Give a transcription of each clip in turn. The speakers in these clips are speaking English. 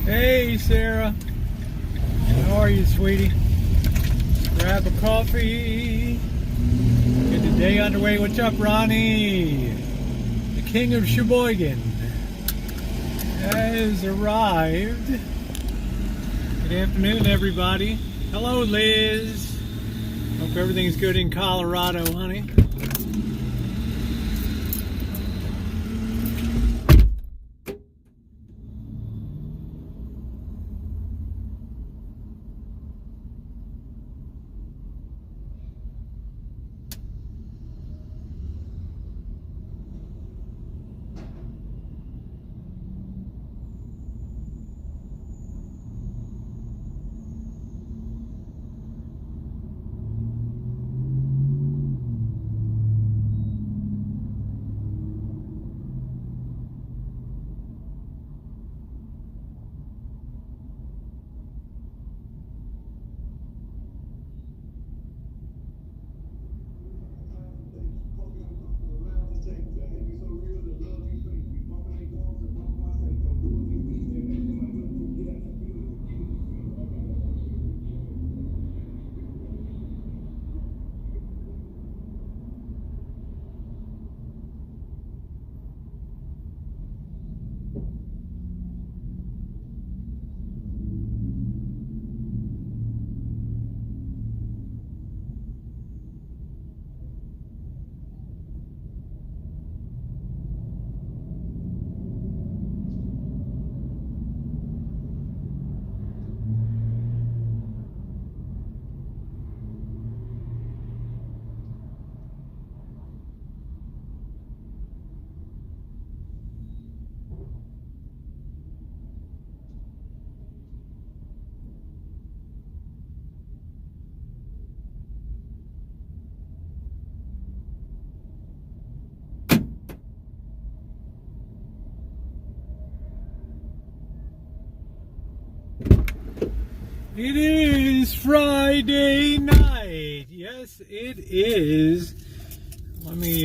Hey, Sarah. How are you, sweetie? Grab a coffee. Get the day underway. What's up, Ronnie? The king of Sheboygan has arrived. Good afternoon, everybody. Hello, Liz. Hope everything's good in Colorado, honey. It is Friday night. Yes, it is. Let me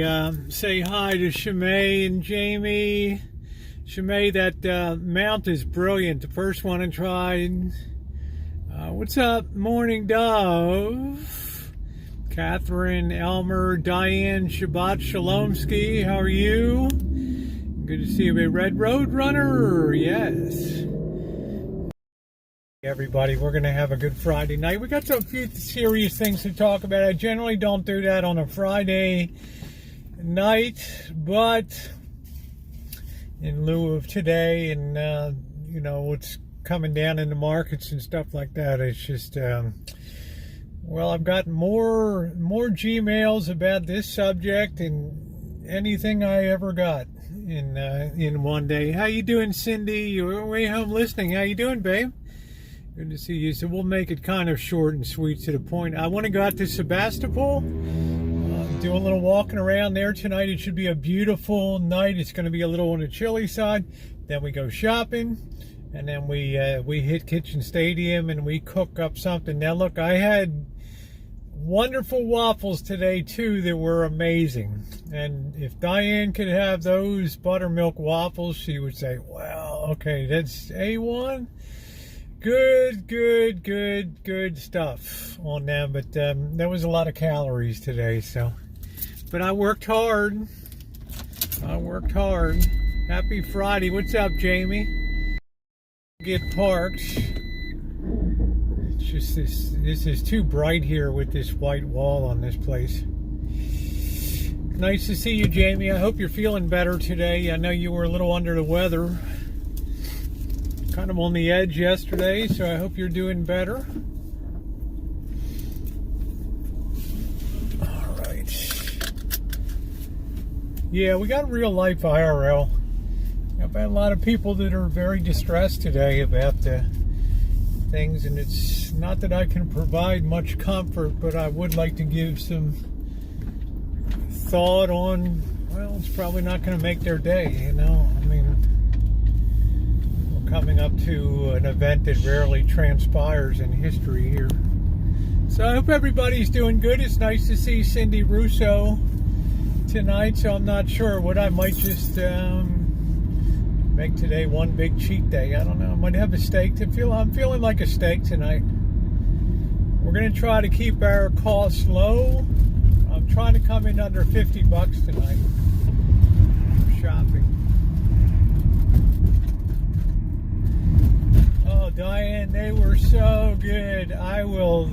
say hi to Shimei and Jamie. Shimei, that mount is brilliant. The first one I tried. What's up, Morning Dove? Catherine, Elmer, Diane, Shabbat, Shalomsky. How are you? Good to see you, a Red Road Runner. Yes. Everybody, we're going to have a good Friday night. We got a few serious things to talk about. I generally don't do that on a Friday night, but in lieu of today and, you know, what's coming down in the markets and stuff like that, it's just, well, I've got more Gmails about this subject than anything I ever got in one day. How you doing, Cindy? You're way home listening. How you doing, babe? Good to see you. So we'll make it kind of short and sweet to the point. I want to go out to Sebastopol, do a little walking around there tonight. It should be a beautiful night. It's going to be a little on the chilly side. Then we go shopping, and then we hit Kitchen Stadium and we cook up something. Now look, I had wonderful waffles today too that were amazing. And if Diane could have those buttermilk waffles, she would say, "Wow, okay, that's A1." Good stuff on them, but there was a lot of calories today, so. But I worked hard. Happy Friday. What's up, Jamie? Get parked. It's just this is too bright here with this white wall on this place. Nice to see you, Jamie. I hope you're feeling better today. I know you were a little under the weather. Kind of on the edge yesterday, so I hope you're doing better. All right. Yeah, we got real life IRL. I've had a lot of people that are very distressed today about the things, and it's not that I can provide much comfort, but I would like to give some thought on, well, it's probably not going to make their day, you know. I mean, coming up to an event that rarely transpires in history here. So I hope everybody's doing good. It's nice to see Cindy Russo tonight, so I'm not sure what I might just Make today one big cheat day. I don't know. I might have a steak. I'm feeling like a steak tonight. We're going to try to keep our costs low. I'm trying to come in under $50 tonight for shopping. Oh, Diane, they were so good. I will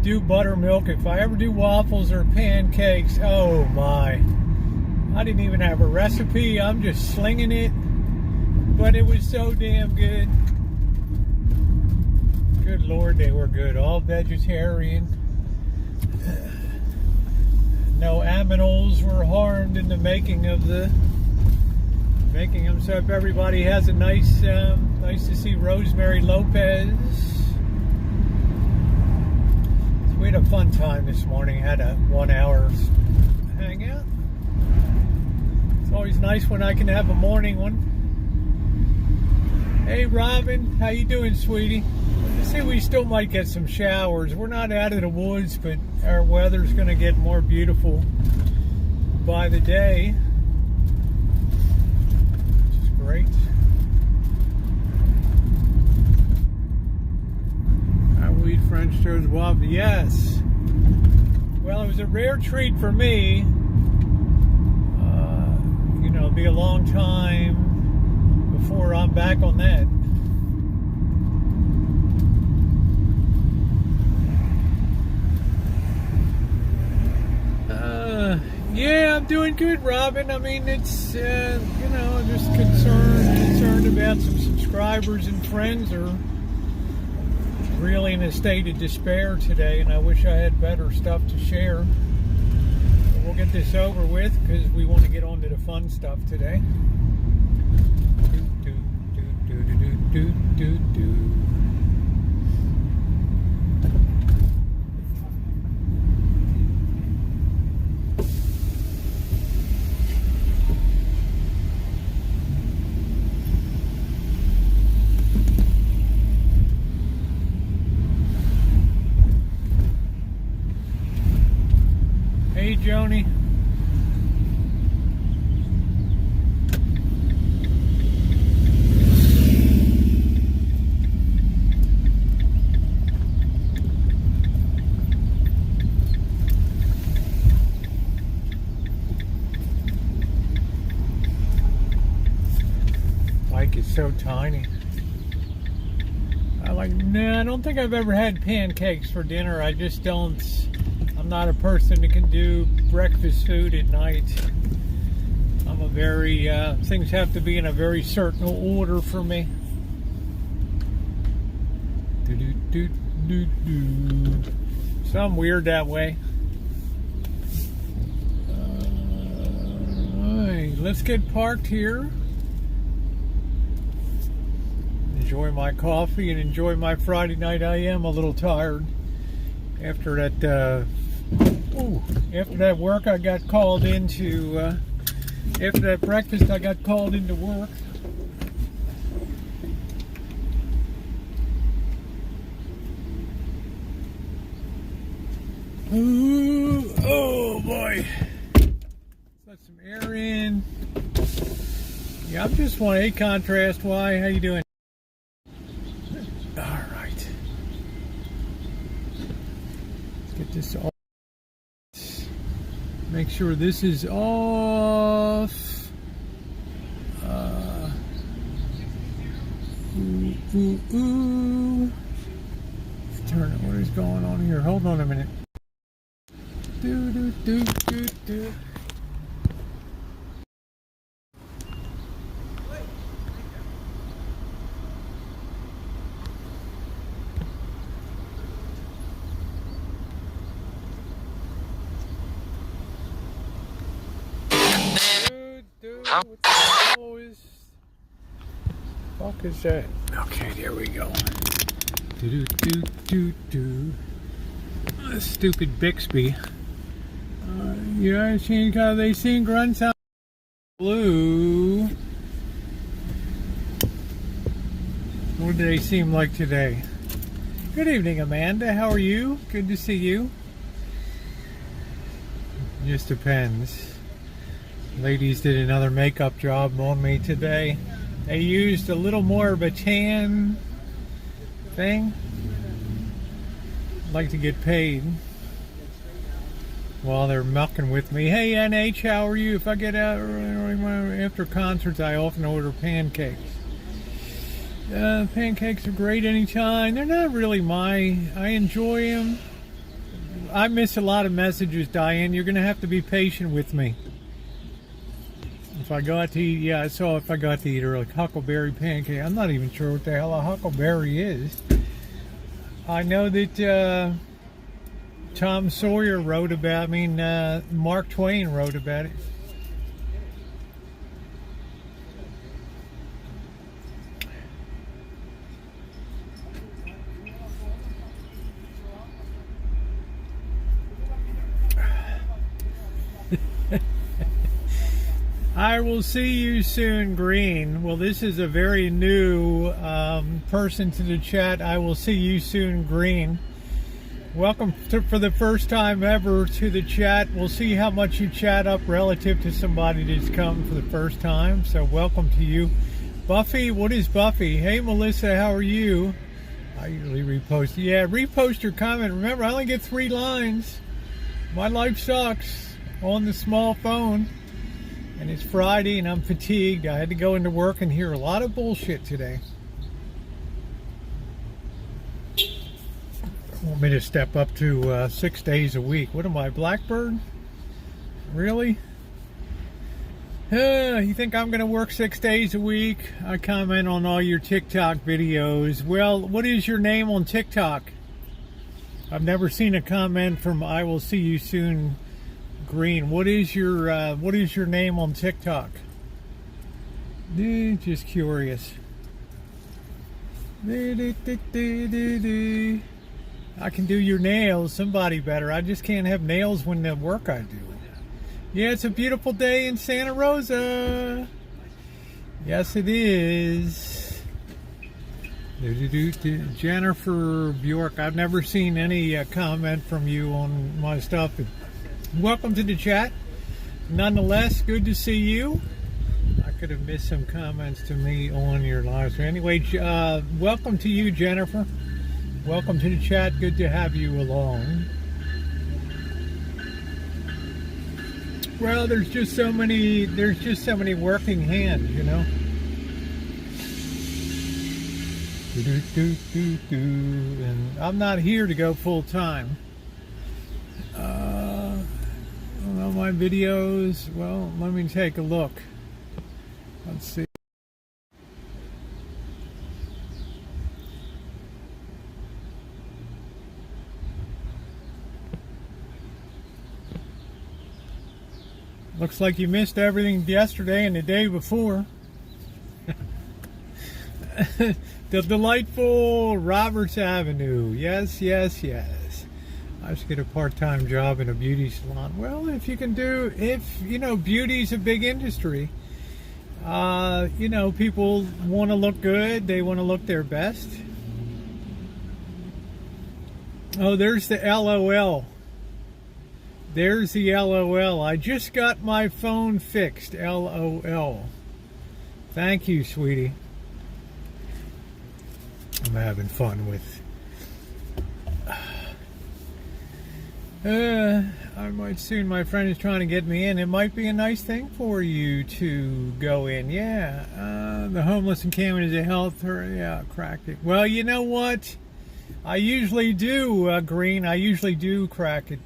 do buttermilk if I ever do waffles or pancakes. Oh my. I didn't even have a recipe. I'm just slinging it. But it was so damn good. Good Lord, they were good. All vegetarian. No aminals were harmed in the making of them. So if everybody has a nice to see Rosemary Lopez. So we had a fun time this morning. Had a 1 hour hangout. It's always nice when I can have a morning one. Hey Robin, how you doing, sweetie? I say we still might get some showers. We're not out of the woods, but our weather's going to get more beautiful by the day. Which is great. I will eat French toast waffle. Yes. Well, it was a rare treat for me. It'll be a long time before I'm back on that. Yeah, I'm doing good, Robin. I mean, it's just concerned about some subscribers and friends are really in a state of despair today, and I wish I had better stuff to share. We'll get this over with because we want to get on to the fun stuff today. Hey, Joni. Bike is so tiny. I don't think I've ever had pancakes for dinner. I just don't. I'm not a person that can do breakfast food at night. I'm a very, things have to be in a very certain order for me. So I'm weird that way. Alright, let's get parked here. Enjoy my coffee and enjoy my Friday night. I am a little tired after that. After that work, I got called into. After that breakfast, I got called into work. Ooh, oh boy! Let some air in. Yeah, I'm just 1A contrast. Why? How you doing? All right. Let's get this off. Make sure this is off. Let's turn it. What is going on here? Hold on a minute. Do. What the hell is... fuck is that? Okay, there we go. Stupid Bixby. I've seen how they sing grunts out blue. What do they seem like today? Good evening, Amanda. How are you? Good to see you. Just depends. Ladies did another makeup job on me today. They used a little more of a tan thing. I'd like to get paid while they're mucking with me. Hey NH, how are you? If I get out after concerts, I often order pancakes. Pancakes are great anytime. They're not really I enjoy them. I miss a lot of messages, Diane. You're going to have to be patient with me. If I got to eat, yeah, I saw if I got to eat early. Huckleberry pancake. I'm not even sure what the hell a huckleberry is. I know that Tom Sawyer wrote about me, and Mark Twain wrote about it. I will see you soon, Green. Well, this is a very new person to the chat. I will see you soon, Green. Welcome for the first time ever to the chat. We'll see how much you chat up relative to somebody that's come for the first time. So welcome to you. Buffy, what is Buffy? Hey, Melissa, how are you? I usually repost. Yeah, repost your comment. Remember, I only get 3 lines. My life sucks on the small phone. And it's Friday and I'm fatigued. I had to go into work and hear a lot of bullshit today. Want me to step up to 6 days a week. What am I, Blackbird? Really? You think I'm going to work 6 days a week? I comment on all your TikTok videos. Well, what is your name on TikTok? I've never seen a comment from I will see you soon, Green. What is your name on TikTok? Just curious. I can do your nails. Somebody better. I just can't have nails when the work I do. Yeah, it's a beautiful day in Santa Rosa. Yes, it is. Jennifer Bjork. I've never seen any comment from you on my stuff. Welcome to the chat. Nonetheless, good to see you. I could have missed some comments to me on your live stream. Anyway, welcome to you, Jennifer. Welcome to the chat. Good to have you along. Well, there's just so many working hands, you know. And I'm not here to go full time. Well, my videos, well, let me take a look. Let's see. Looks like you missed everything yesterday and the day before. The delightful Roberts Avenue. Yes, yes, yes. I should get a part-time job in a beauty salon. Well, if you know, beauty's a big industry. You know, people want to look good. They want to look their best. Oh, there's the LOL. There's the LOL. I just got my phone fixed. LOL. Thank you, sweetie. I'm having fun with... I might soon. My friend is trying to get me in. It might be a nice thing for you to go in. Yeah. The homeless encampment is a health... Yeah, cracked it. Well, you know what? I usually do, Green. I usually do crack it.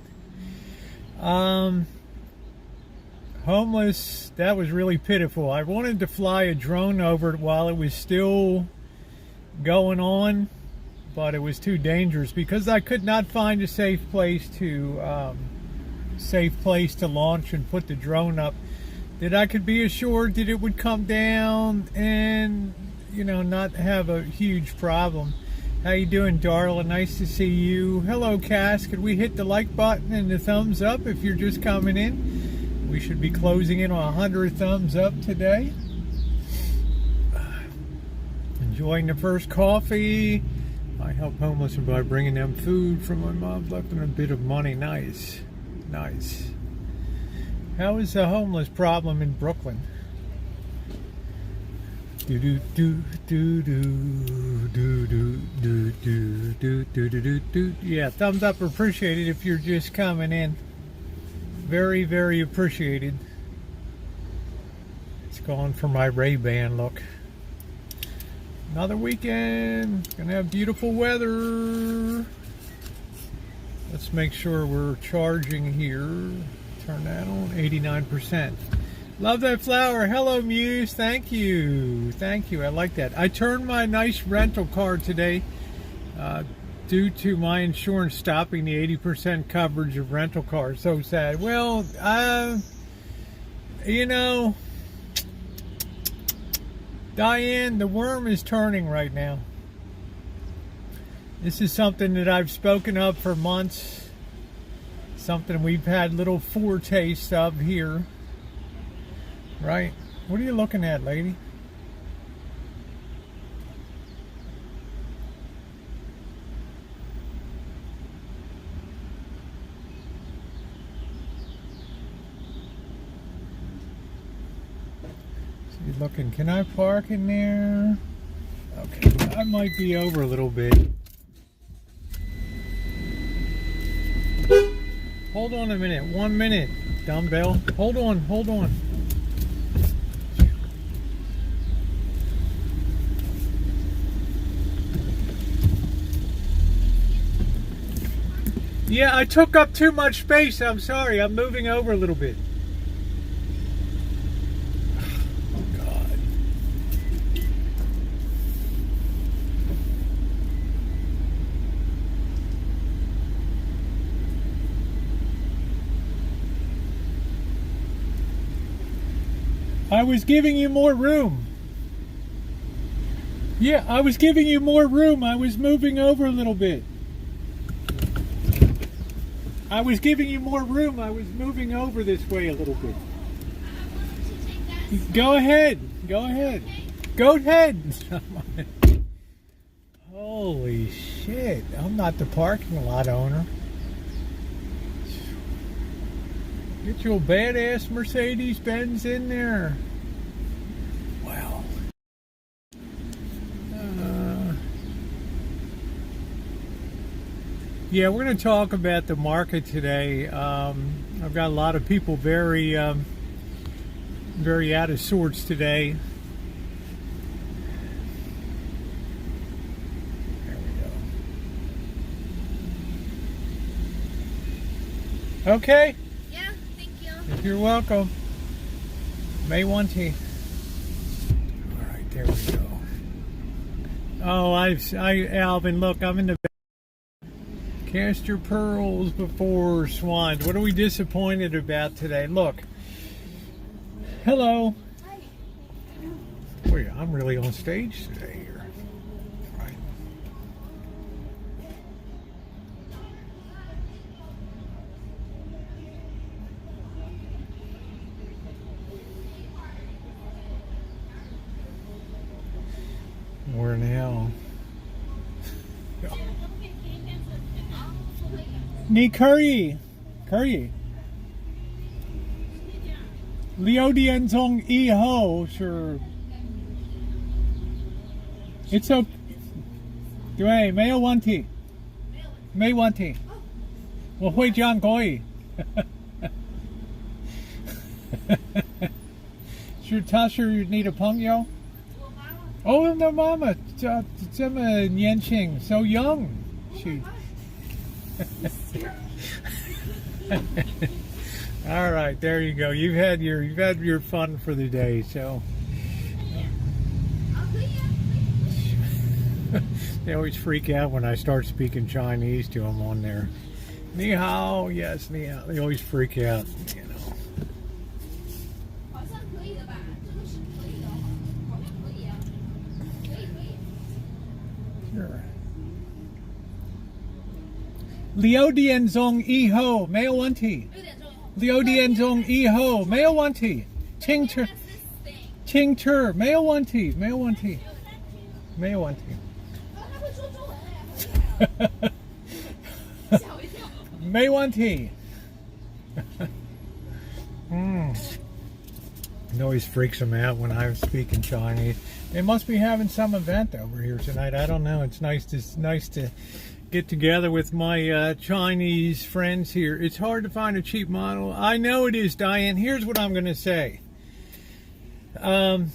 Homeless, that was really pitiful. I wanted to fly a drone over it while it was still going on, but it was too dangerous because I could not find a safe place to launch and put the drone up that I could be assured that it would come down and, you know, not have a huge problem. How you doing, Darla? Nice to see you. Hello, Cass. Could we hit the like button and the thumbs up if you're just coming in? We should be closing in on 100 thumbs up today. Enjoying the first coffee. I help homeless by bringing them food from my mom. Left them a bit of money. Nice. Nice. How is the homeless problem in Brooklyn? Do do do do do do do do do do do do do. Yeah, thumbs up appreciated if you're just coming in. Very, very appreciated. It's going for my Ray-Ban look. Another weekend. Gonna have beautiful weather. Let's make sure we're charging here. Turn that on. 89%. Love that flower. Hello, Muse. Thank you. Thank you. I like that. I turned my nice rental car today due to my insurance stopping the 80% coverage of rental cars. So sad. Well, you know, Diane, the worm is turning right now. This is something that I've spoken of for months. Something we've had little foretastes of here. Right? What are you looking at, lady? So you're looking, can I park in there? Okay, I might be over a little bit. Hold on a minute, 1 minute, dumbbell. Hold on, hold on. Yeah, I took up too much space. I'm sorry. I'm moving over a little bit. Oh, God. I was giving you more room. Yeah, I was giving you more room. I was moving over a little bit. I was giving you more room. I was moving over this way a little bit. Go ahead. Go ahead. Go ahead. Holy shit. I'm not the parking lot owner. Get your badass Mercedes-Benz in there. Wow. Yeah, we're going to talk about the market today. I've got a lot of people very out of sorts today. There we go. Okay. Yeah, thank you. You're welcome. May 1 tea. All right, there we go. Oh, Alvin, look, I'm in the cast your pearls before swine. What are we disappointed about today? Look. Hello. Hi. Boy, I'm really on stage today here. Right. We're now. 你可以6点钟以后是 It's okay 对没有问题没问题我会讲可以他是你的朋友哦那妈妈这么年轻 so young she all right, there you go. You've had your fun for the day. So they always freak out when I start speaking Chinese to them on there. Ni hao, yes, ni hao. They always freak out, you know. Sure. 6点钟以后没有问题6点钟以后没有问题清楚没有问题没有问题没有问题没问题 It always freaks them out when I speak in Chinese. They must be having some event over here tonight. I don't know. It's nice to get together with my Chinese friends here. It's hard to find a cheap model. I know it is, Diane. Here's what I'm going to say. You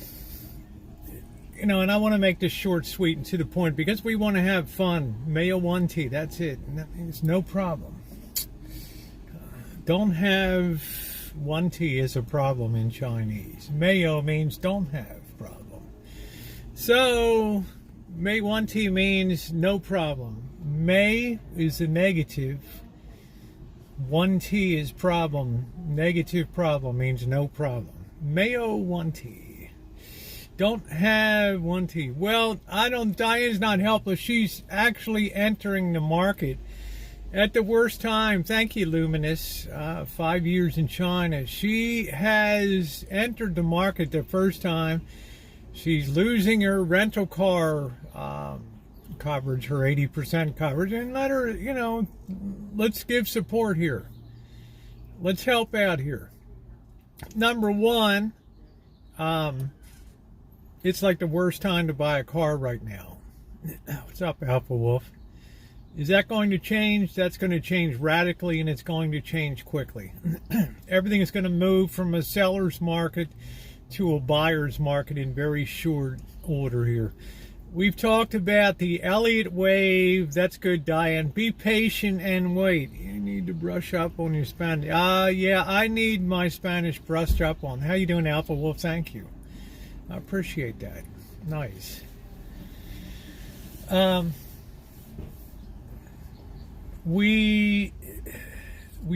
know, and I want to make this short, sweet, and to the point because we want to have fun. Mayo 1T, that's it. It's no problem. Don't have 1T is a problem in Chinese. Mayo means don't have problem. So, May 1T means no problem. May is a negative. 1T is problem. Negative problem means no problem. Mayo 1T. Don't have 1T. Well, Diane's not helpless. She's actually entering the market at the worst time. Thank you, Luminous. 5 years in China. She has entered the market the first time. She's losing her rental car coverage, her 80% coverage, and let her, you know, let's give support here. Let's help out here. Number one, it's like the worst time to buy a car right now. What's up, Alpha Wolf? Is that going to change? That's going to change radically, and it's going to change quickly. Everything is going to move from a seller's market to a buyer's market in very short order here. We've talked about the Elliott wave. That's good, Diane. Be patient and wait. You need to brush up on your Spanish. Yeah, I need my Spanish brushed up on. How you doing, Alpha Wolf? Thank you. I appreciate that. Nice. We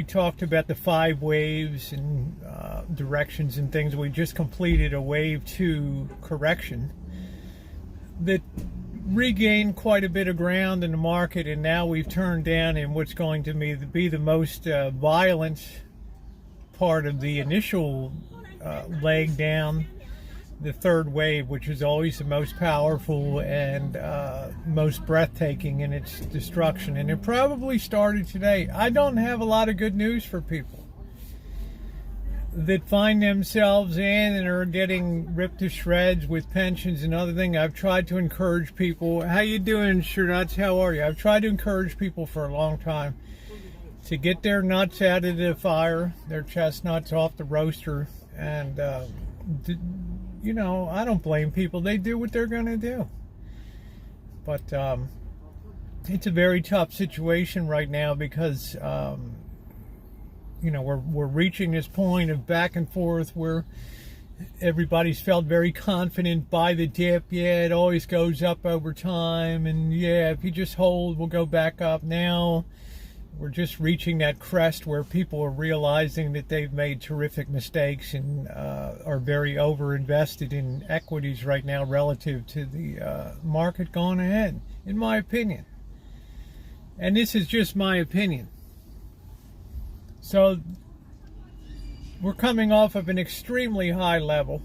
talked about the 5 waves and directions and things. We just completed a wave 2 correction that regained quite a bit of ground in the market, and now we've turned down in what's going to be the most violent part of the initial leg down. The third wave, which is always the most powerful and most breathtaking in its destruction. And it probably started today. I don't have a lot of good news for people that find themselves in and are getting ripped to shreds with pensions and other things. I've tried to encourage people. How you doing, Shirnuts? How are you? I've tried to encourage people for a long time to get their nuts out of the fire, their chestnuts off the roaster, and you know, I don't blame people. They do what they're going to do. But it's a very tough situation right now because, you know, we're reaching this point of back and forth where everybody's felt very confident by the dip. Yeah, it always goes up over time. And, yeah, if you just hold, we'll go back up. Now we're just reaching that crest where people are realizing that they've made terrific mistakes and are very over-invested in equities right now relative to the market going ahead, in my opinion. And this is just my opinion. So we're coming off of an extremely high level.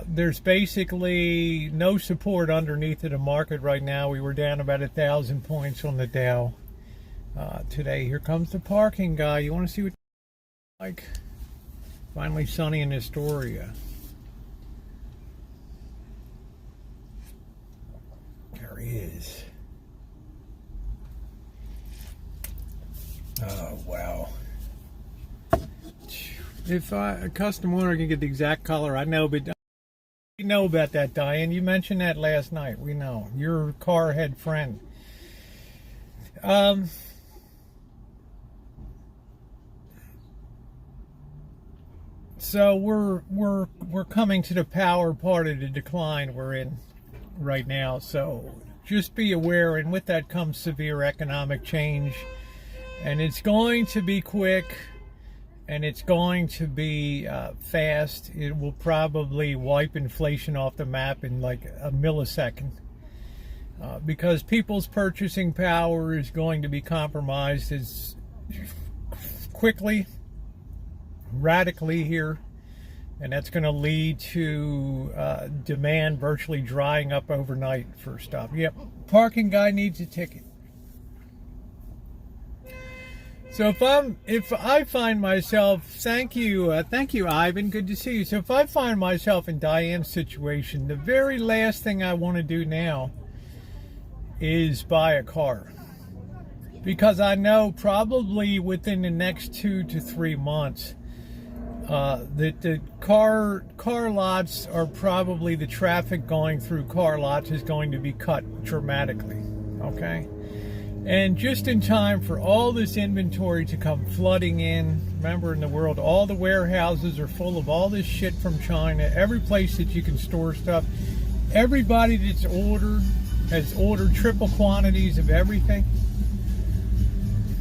There's basically no support underneath of the market right now. We were down about 1,000 points on the Dow. Today. Here comes the parking guy. You want to see what like? Finally sunny in Astoria. There he is. Oh wow. If a custom owner can get the exact color, I know, but we know about that, Diane. You mentioned that last night. We know. Your car head friend. So we're coming to the power part of the decline we're in right now. So just be aware, and with that comes severe economic change, and it's going to be quick, and it's going to be fast. It will probably wipe inflation off the map in like a millisecond, because people's purchasing power is going to be compromised as quickly, radically here, and that's going to lead to demand virtually drying up overnight for stuff. Yep, parking guy needs a ticket. So if I find myself, thank you, Ivan, good to see you. So if I find myself in Diane's situation, the very last thing I want to do now is buy a car, because I know probably within the next 2 to 3 months that the car lots are probably, the traffic going through car lots is going to be cut dramatically. Okay. And just in time for all this inventory to come flooding in. Remember, in the world, all the warehouses are full of all this shit from China. Every place that you can store stuff. Everybody that's ordered has ordered triple quantities of everything.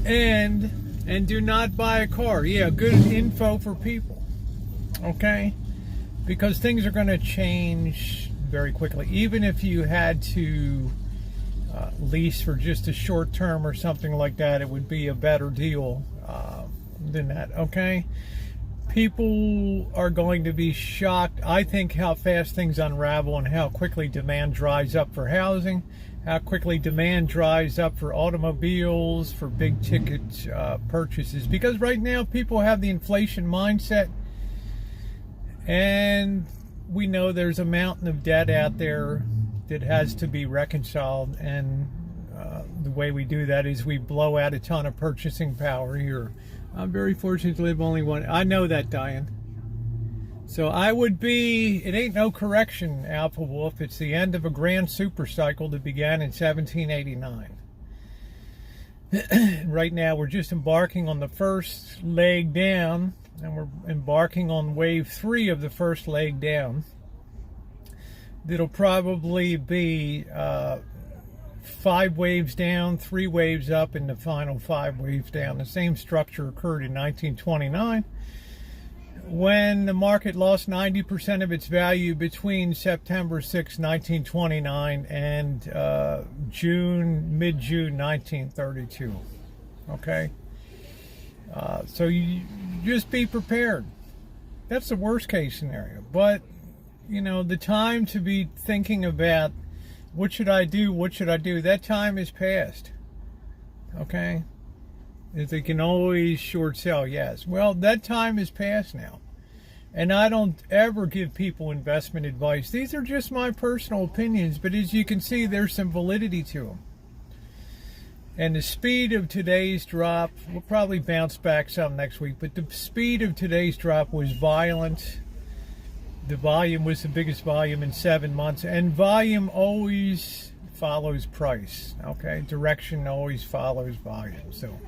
And do not buy a car. Yeah, good info for people. Okay? Because things are going to change very quickly. Even if you had to lease for just a short term or something like that, it would be a better deal than that. Okay, people are going to be shocked, I think, how fast things unravel and how quickly demand dries up for housing, how quickly demand dries up for automobiles, for big ticket purchases, because right now people have the inflation mindset, and we know there's a mountain of debt out there that has to be reconciled, and the way we do that is we blow out a ton of purchasing power here. I'm very fortunate to live only one. I know that, Diane. So I would be, it ain't no correction, Alpha Wolf. It's the end of a grand super cycle that began in 1789. Right now we're just embarking on the first leg down, and we're embarking on wave 3 of the first leg down. That'll probably be 5 waves down, 3 waves up, and the final 5 waves down. The same structure occurred in 1929, when the market lost 90% of its value between September 6, 1929 and mid-June 1932. Okay? So you just be prepared. That's the worst case scenario. But you know, the time to be thinking about what should I do, that time is past. Okay? If they can always short sell, yes. Well, that time is past now. And I don't ever give people investment advice. These are just my personal opinions, but as you can see, there's some validity to them. And the speed of today's drop, we'll probably bounce back some next week, but the speed of today's drop was violent. The volume was the biggest volume in 7 months, and volume always follows price. Okay, direction always follows volume. So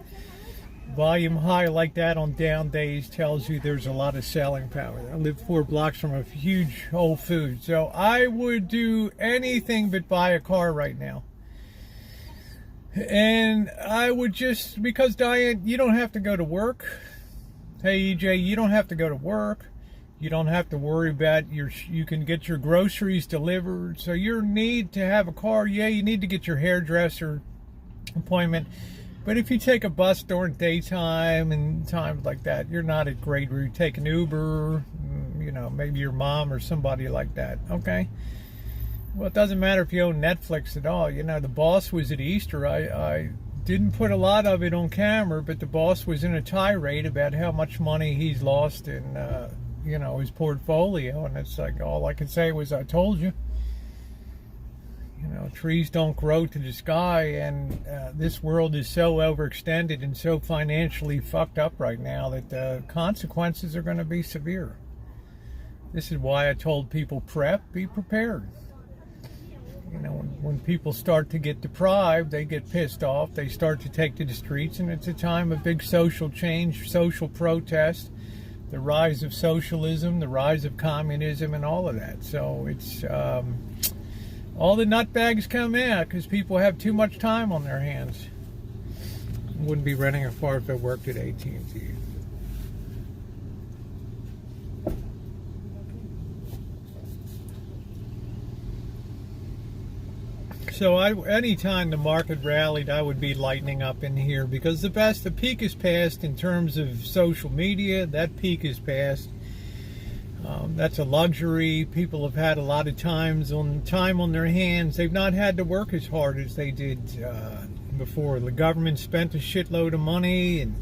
volume high like that on down days tells you there's a lot of selling power. I live 4 blocks from a huge Whole Foods, so I would do anything but buy a car right now. And I would just, because Diane, you don't have to go to work. Hey EJ, you don't have to go to work. You don't have to worry about you can get your groceries delivered. So your need to have a car, yeah, you need to get your hairdresser appointment. But if you take a bus during daytime and times like that, you're not at great where you take an Uber, you know, maybe your mom or somebody like that, okay? Well, it doesn't matter if you own Netflix at all. You know, the boss was at Easter. I didn't put a lot of it on camera, but the boss was in a tirade about how much money he's lost in you know, his portfolio, and it's like, all I can say was, I told you. You know, trees don't grow to the sky, and this world is so overextended and so financially fucked up right now that the consequences are going to be severe. This is why I told people, be prepared. You know, when people start to get deprived, they get pissed off, they start to take to the streets, and it's a time of big social change, social protest, the rise of socialism, the rise of communism, and all of that. So it's all the nutbags come out because people have too much time on their hands. Wouldn't be renting a car if I worked at AT&T. So anytime the market rallied, I would be lightening up in here, because the peak is past in terms of social media. That peak is past. That's a luxury. People have had a lot of time on their hands. They've not had to work as hard as they did before. The government spent a shitload of money, and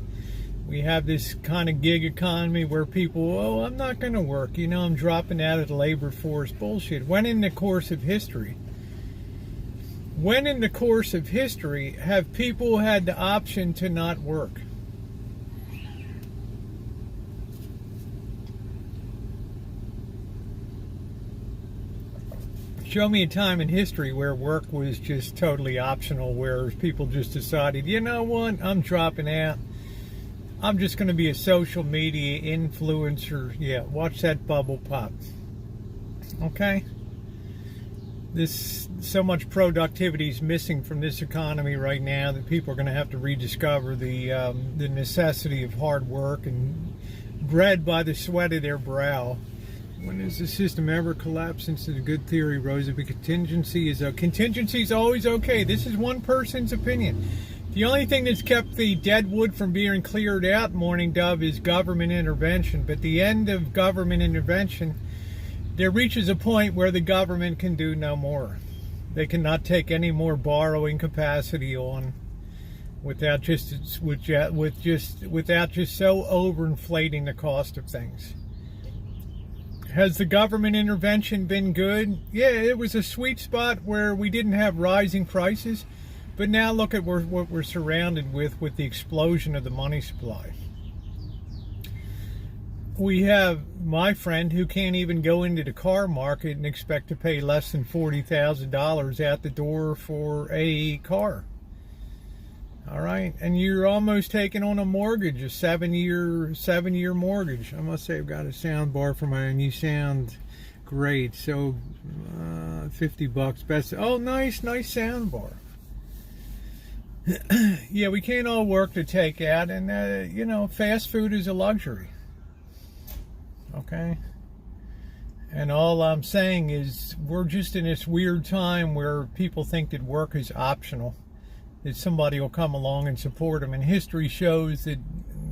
We have this kind of gig economy where people, oh, I'm not going to work. You know, I'm dropping out of the labor force. Bullshit. When in the course of history have people had the option to not work? Show me a time in history where work was just totally optional, where people just decided, you know what, I'm dropping out. I'm just going to be a social media influencer. Yeah, watch that bubble pop. Okay? So much productivity is missing from this economy right now that people are going to have to rediscover the necessity of hard work and bread by the sweat of their brow. When does the system ever collapse into the good theory, Rosa? But contingency is always okay. This is one person's opinion. The only thing that's kept the dead wood from being cleared out, Morning Dove, is government intervention. But the end of government intervention, there reaches a point where the government can do no more. They cannot take any more borrowing capacity on without just so overinflating the cost of things. Has the government intervention been good? Yeah, it was a sweet spot where we didn't have rising prices, but now look at what we're surrounded with the explosion of the money supply. We have my friend who can't even go into the car market and expect to pay less than $40,000 at the door for a car. All right, and you're almost taking on a mortgage, a seven-year mortgage. I must say, I've got a sound bar for mine. You sound great. So, $50 best. Oh, nice sound bar. Yeah, we can't all work to take out, and you know, fast food is a luxury. Okay, and all I'm saying is we're just in this weird time where people think that work is optional, that somebody will come along and support them. And history shows that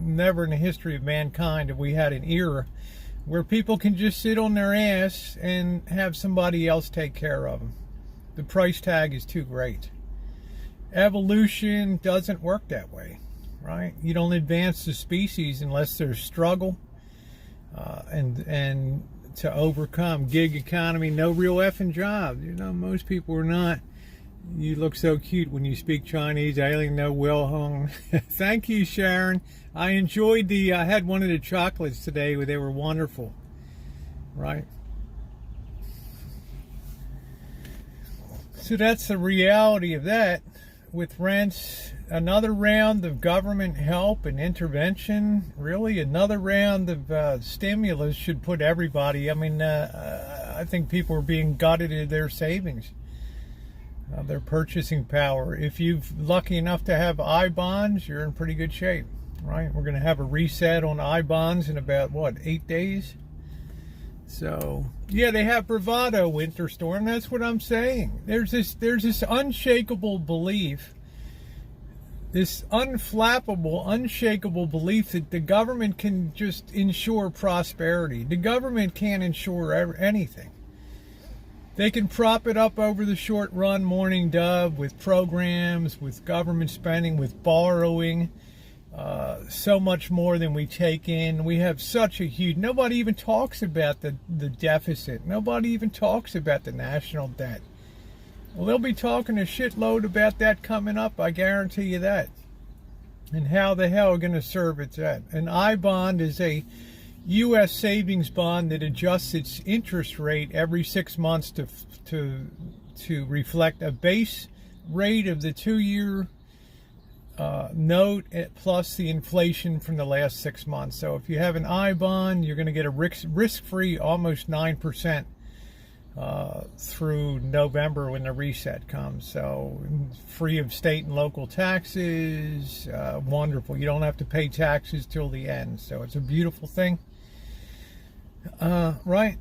never in the history of mankind have we had an era where people can just sit on their ass and have somebody else take care of them. The price tag is too great. Evolution doesn't work that way, right? You don't advance the species unless there's struggle and to overcome. Gig economy, no real effing job. You know, most people are not. You look so cute when you speak Chinese. Alien no well hung. Thank you, Sharon. I enjoyed I had one of the chocolates today. They were wonderful. Right? So that's the reality of that. With rents, another round of government help and intervention. Really, another round of stimulus should put everybody. I mean, I think people are being gutted of their savings. Their purchasing power. If you're lucky enough to have I-bonds, you're in pretty good shape, right? We're going to have a reset on I-bonds in about, 8 days? So, yeah, they have bravado, Winter Storm. That's what I'm saying. There's this unshakable belief, this unflappable, unshakable belief that the government can just ensure prosperity. The government can't ensure anything. They can prop it up over the short run, Morning Dove, with programs, with government spending, with borrowing, so much more than we take in. We have such a huge, nobody even talks about the deficit. Nobody even talks about the national debt. Well, they'll be talking a shitload about that coming up, I guarantee you that. And how the hell are going to serve its debt? An I-bond is a U.S. savings bond that adjusts its interest rate every 6 months to reflect a base rate of the 2-year note plus the inflation from the last 6 months. So if you have an I-bond, you're going to get a risk-free almost 9% through November when the reset comes. So free of state and local taxes. Wonderful. You don't have to pay taxes till the end. So it's a beautiful thing. Right.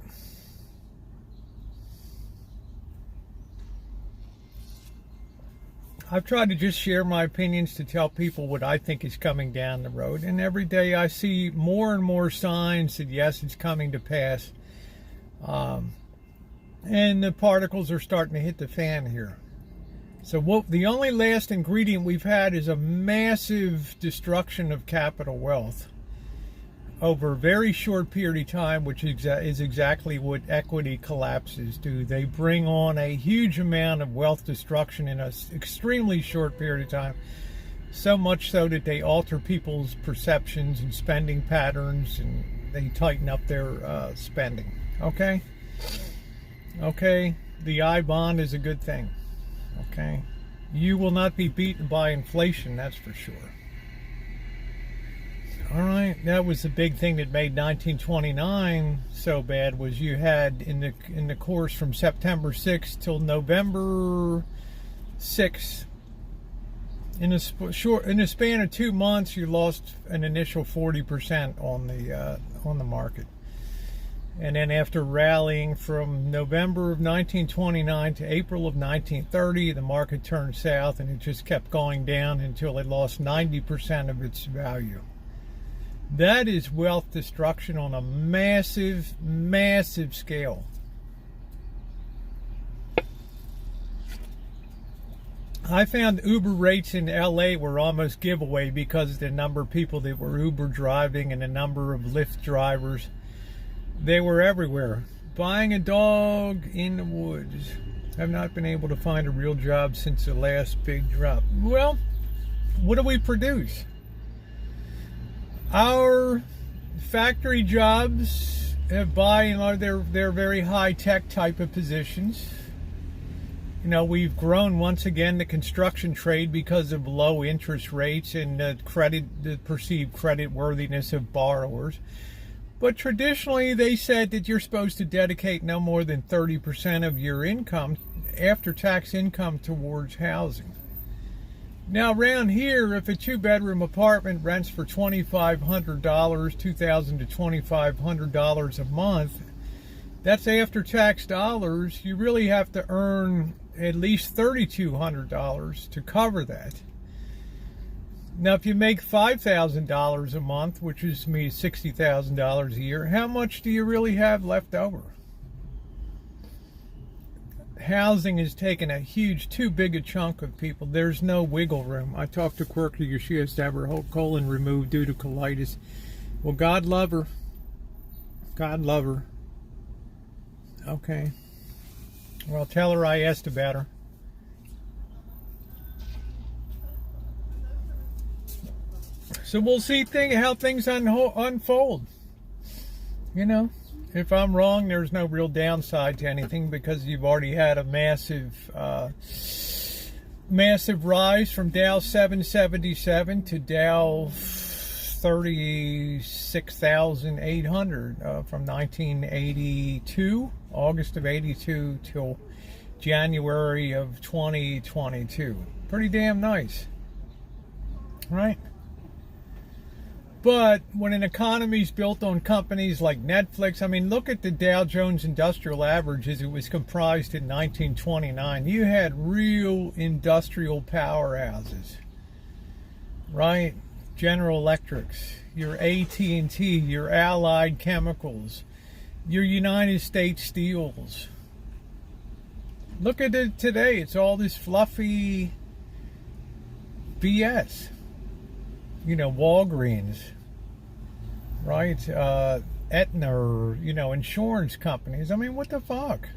I've tried to just share my opinions to tell people what I think is coming down the road. And every day I see more and more signs that, yes, it's coming to pass. And the particles are starting to hit the fan here. So the only last ingredient we've had is a massive destruction of capital wealth over a very short period of time, which is exactly what equity collapses do. They bring on a huge amount of wealth destruction in an extremely short period of time, so much so that they alter people's perceptions and spending patterns, and they tighten up their spending. Okay? Okay? The I bond is a good thing. Okay? You will not be beaten by inflation, that's for sure. All right, that was the big thing that made 1929 so bad. Was you had in the course from September 6th till November 6th, in a span of 2 months, you lost an initial 40% on the market, and then after rallying from November of 1929 to April of 1930, the market turned south, and it just kept going down until it lost 90% of its value. That is wealth destruction on a massive, massive scale. I found Uber rates in LA were almost giveaway because of the number of people that were Uber driving and the number of Lyft drivers. They were everywhere. Buying a dog in the woods. I've not been able to find a real job since the last big drop. Well, what do we produce? Our factory jobs have they're very high-tech type of positions. You know, we've grown once again the construction trade because of low interest rates and the perceived credit worthiness of borrowers. But traditionally, they said that you're supposed to dedicate no more than 30% of your income, after-tax income, towards housing. Now, around here, if a two-bedroom apartment rents for $2,500, $2,000 to $2,500 a month, that's after-tax dollars. You really have to earn at least $3,200 to cover that. Now, if you make $5,000 a month, which is $60,000 a year, how much do you really have left over? Housing has taken a huge, too big a chunk of people. There's no wiggle room. I talked to Quirky. She has to have her whole colon removed due to colitis. Well, God love her. God love her. Okay. Well, tell her I asked about her. So we'll see how things unfold. You know, if I'm wrong, there's no real downside to anything because you've already had a massive rise from Dow 777 to Dow 36,800 from 1982, August of 82 till January of 2022. Pretty damn nice, right? But when an economy is built on companies like Netflix, I mean, look at the Dow Jones Industrial Average as it was comprised in 1929. You had real industrial powerhouses, right? General Electrics, your AT&T, your Allied Chemicals, your United States Steels. Look at it today. It's all this fluffy BS. You know, Walgreens, right? Aetna, or, you know, insurance companies. I mean, what the fuck?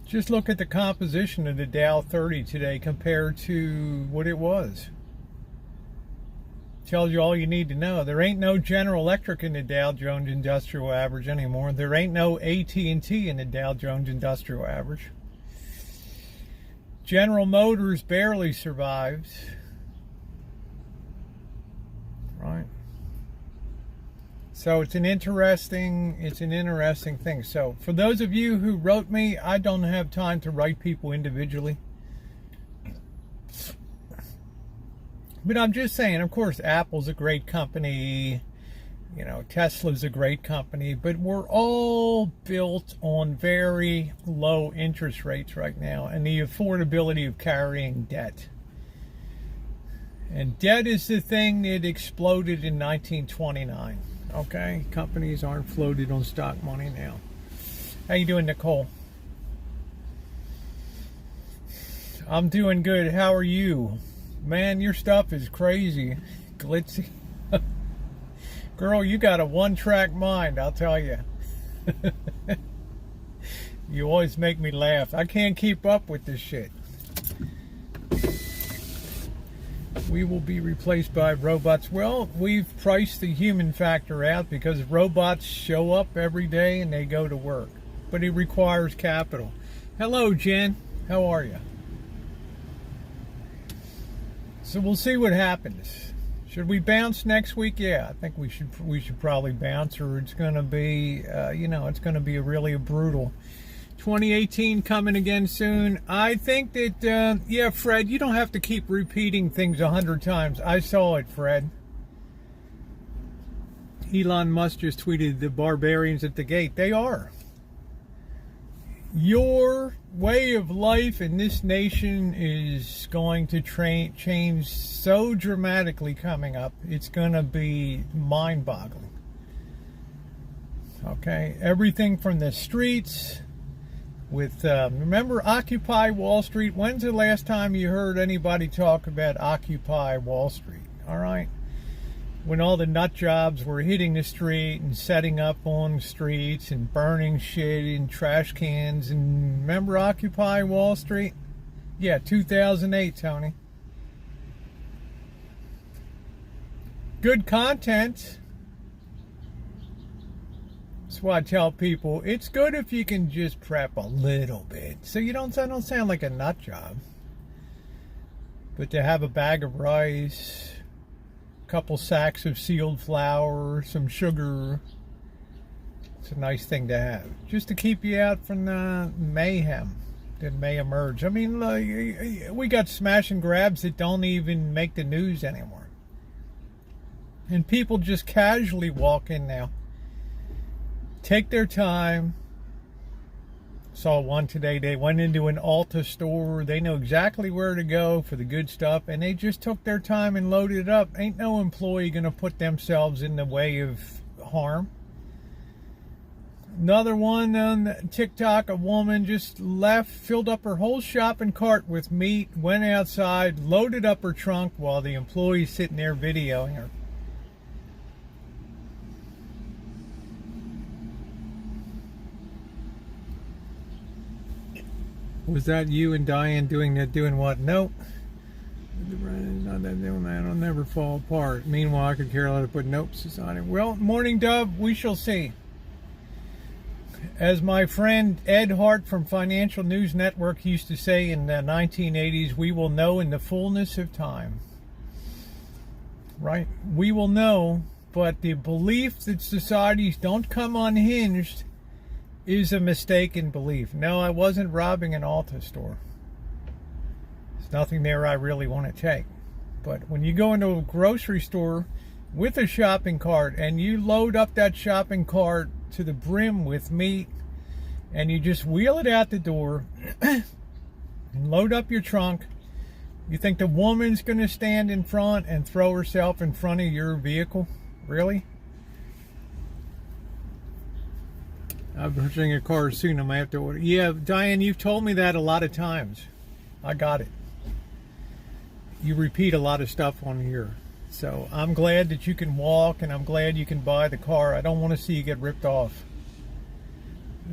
Just look at the composition of the Dow 30 today compared to what it was. Tells you all you need to know. There ain't no General Electric in the Dow Jones Industrial Average anymore. There ain't no AT&T in the Dow Jones Industrial Average. General Motors barely survived. Right. So it's an interesting thing. So for those of you who wrote me, I don't have time to write people individually. But I'm just saying, of course, Apple's a great company, you know, Tesla's a great company, but we're all built on very low interest rates right now and the affordability of carrying debt. And debt is the thing that exploded in 1929. Okay? Companies aren't floated on stock money now. How you doing, Nicole? I'm doing good. How are you? Man, your stuff is crazy. Glitzy. Girl, you got a one-track mind, I'll tell you. You always make me laugh. I can't keep up with this shit. We will be replaced by robots. Well, we've priced the human factor out because robots show up every day and they go to work. But it requires capital. Hello, Jen. How are you? So we'll see what happens. Should we bounce next week? Yeah, I think we should probably bounce, or it's going to be, it's going to be a brutal 2018 coming again soon. I think that, yeah, Fred, you don't have to keep repeating things 100 times. I saw it, Fred. Elon Musk just tweeted the barbarians at the gate. They are. Your way of life in this nation is going to change so dramatically coming up. It's going to be mind-boggling. Okay? Everything from the streets with, remember Occupy Wall Street? When's the last time you heard anybody talk about Occupy Wall Street? All right? When all the nut jobs were hitting the street and setting up on the streets and burning shit in trash cans. And remember Occupy Wall Street? Yeah, 2008, Tony. Good content. That's why I tell people it's good if you can just prep a little bit, so you don't sound like a nut job. But to have a bag of rice, couple sacks of sealed flour, some sugar. It's a nice thing to have, just to keep you out from the mayhem that may emerge. I mean, we got smash and grabs that don't even make the news anymore, and people just casually walk in now, take their time. Saw one today. They went into an Ulta store. They know exactly where to go for the good stuff, and they just took their time and loaded it up. Ain't no employee going to put themselves in the way of harm. Another one on TikTok, a woman just left, filled up her whole shopping cart with meat, went outside, loaded up her trunk while the employee's sitting there videoing her. Was that you and Diane doing what? Nope. Not that doing that. It'll never fall apart. Meanwhile, I could care less to put nopes on it. Well, Morning Dove, we shall see. As my friend Ed Hart from Financial News Network used to say in the 1980s, we will know in the fullness of time. Right? We will know, but the belief that societies don't come unhinged is a mistaken belief. No, I wasn't robbing an Ulta store. There's nothing there I really want to take. But when you go into a grocery store with a shopping cart and you load up that shopping cart to the brim with meat and you just wheel it out the door and load up your trunk, you think the woman's going to stand in front and throw herself in front of your vehicle? Really? I'm purchasing a car soon. I might have to order. Yeah, Diane, you've told me that a lot of times. I got it. You repeat a lot of stuff on here. So I'm glad that you can walk, and I'm glad you can buy the car. I don't want to see you get ripped off.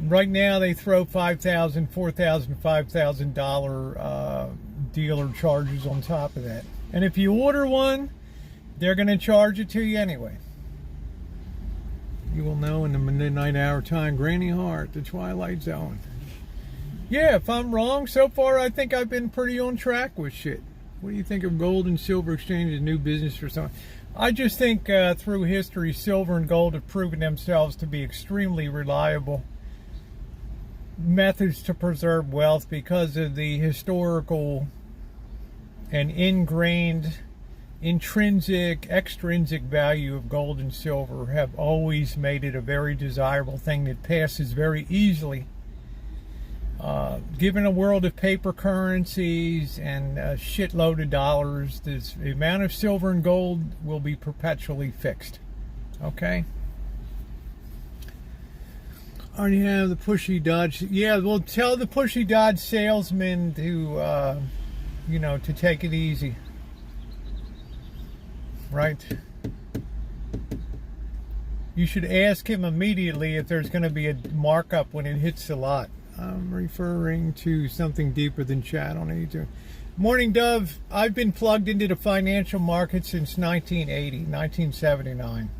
Right now, they throw $5,000, $4,000, $5,000 dealer charges on top of that. And if you order one, they're going to charge it to you anyway. You will know in the midnight hour time. Granny Hart, the Twilight Zone. Yeah, if I'm wrong, so far I think I've been pretty on track with shit. What do you think of gold and silver exchange as new business or something? I just think through history, silver and gold have proven themselves to be extremely reliable methods to preserve wealth because of the historical and ingrained intrinsic, extrinsic value of gold and silver have always made it a very desirable thing that passes very easily. Given a world of paper currencies and a shitload of dollars, the amount of silver and gold will be perpetually fixed. Okay? Already have the pushy Dodge. Yeah, well, tell the pushy Dodge salesman to to take it easy. Right? You should ask him immediately if there's going to be a markup when it hits a lot. I'm referring to something deeper than chat on YouTube. Morning, Dove. I've been plugged into the financial market since 1979.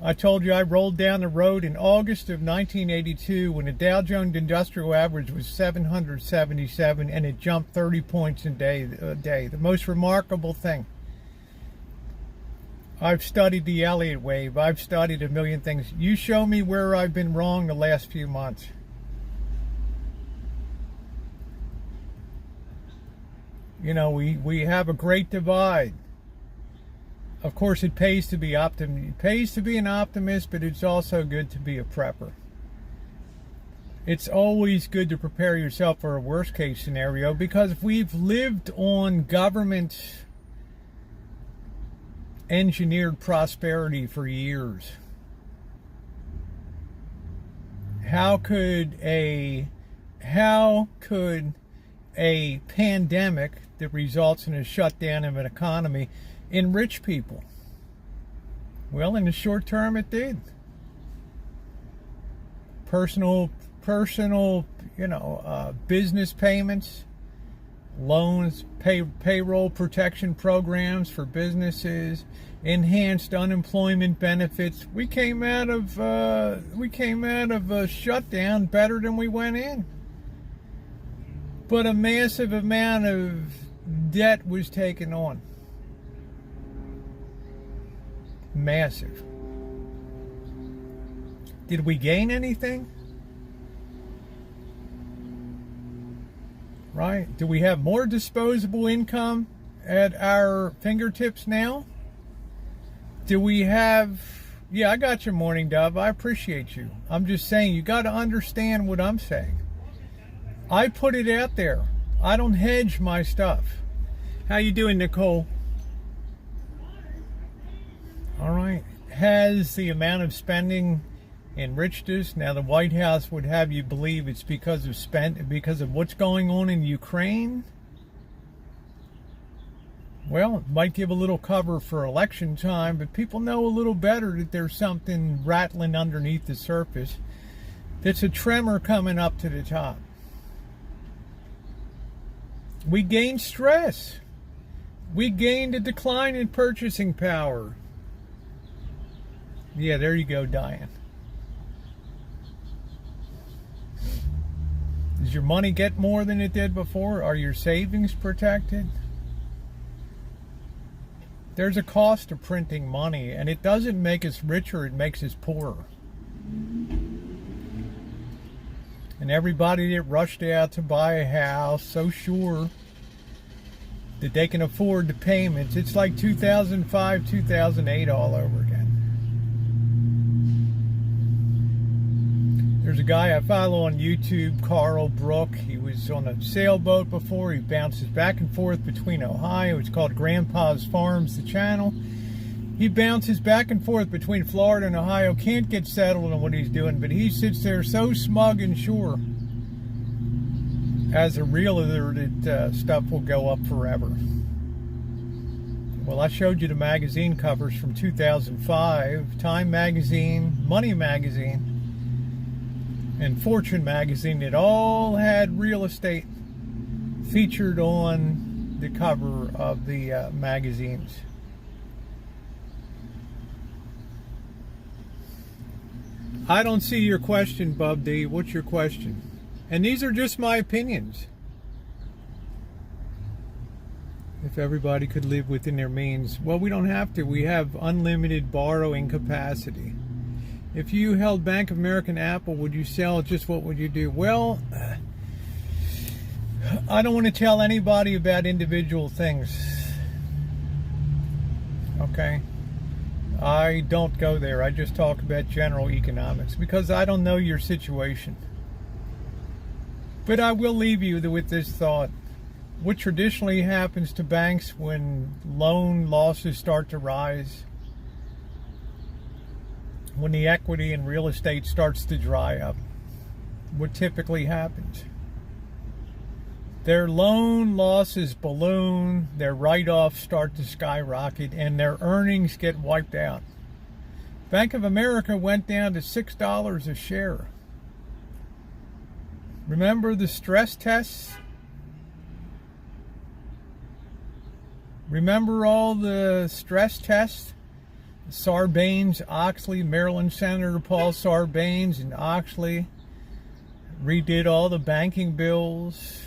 I told you I rolled down the road in August of 1982 when the Dow Jones Industrial Average was 777 and it jumped 30 points a day. The most remarkable thing. I've studied the Elliott wave. I've studied a million things. You show me where I've been wrong the last few months. We have a great divide. Of course, it pays to be It pays to be an optimist, but it's also good to be a prepper. It's always good to prepare yourself for a worst case scenario, because if we've lived on government engineered prosperity for years, how could a pandemic that results in a shutdown of an economy enrich people? Well, in the short term, it did. Personal, business payments, loans, payroll protection programs for businesses, enhanced unemployment benefits. We came out of a shutdown better than we went in. But a massive amount of debt was taken on. Massive. Did we gain anything? Right? Do we have more disposable income at our fingertips now? Do we have... Yeah, I got your morning, Dove. I appreciate you. I'm just saying, you got to understand what I'm saying. I put it out there. I don't hedge my stuff. How you doing, Nicole? All right. Has the amount of spending enriched us? Now, the White House would have you believe it's because of what's going on in Ukraine. Well, it might give a little cover for election time, but people know a little better that there's something rattling underneath the surface. That's a tremor coming up to the top. We gained stress. We gained a decline in purchasing power. Yeah, there you go, Diane. Does your money get more than it did before? Are your savings protected? There's a cost to printing money, and it doesn't make us richer, it makes us poorer. And everybody that rushed out to buy a house, so sure that they can afford the payments, it's like 2005, 2008 all over again. There's a guy I follow on YouTube, Carl Brook. He was on a sailboat before. He bounces back and forth between Ohio. It's called Grandpa's Farms, the channel. He bounces back and forth between Florida and Ohio. Can't get settled on what he's doing, but he sits there so smug and sure as a realtor that stuff will go up forever. Well, I showed you the magazine covers from 2005. Time Magazine, Money Magazine, and Fortune Magazine. It all had real estate featured on the cover of the magazines. I don't see your question, Bub D. What's your question? And these are just my opinions. If everybody could live within their means. Well, we don't have to. We have unlimited borrowing capacity. If you held Bank of America and Apple, would you sell? Just what would you do? Well, I don't want to tell anybody about individual things. Okay? I don't go there. I just talk about general economics because I don't know your situation. But I will leave you with this thought. What traditionally happens to banks when loan losses start to rise, when the equity in real estate starts to dry up, what typically happens? their loan losses balloon, their write-offs start to skyrocket, and their earnings get wiped out. Bank of America went down to $6 a share. Remember the stress tests? Remember all the stress tests? Sarbanes, Oxley, Maryland Senator Paul Sarbanes and Oxley redid all the banking bills.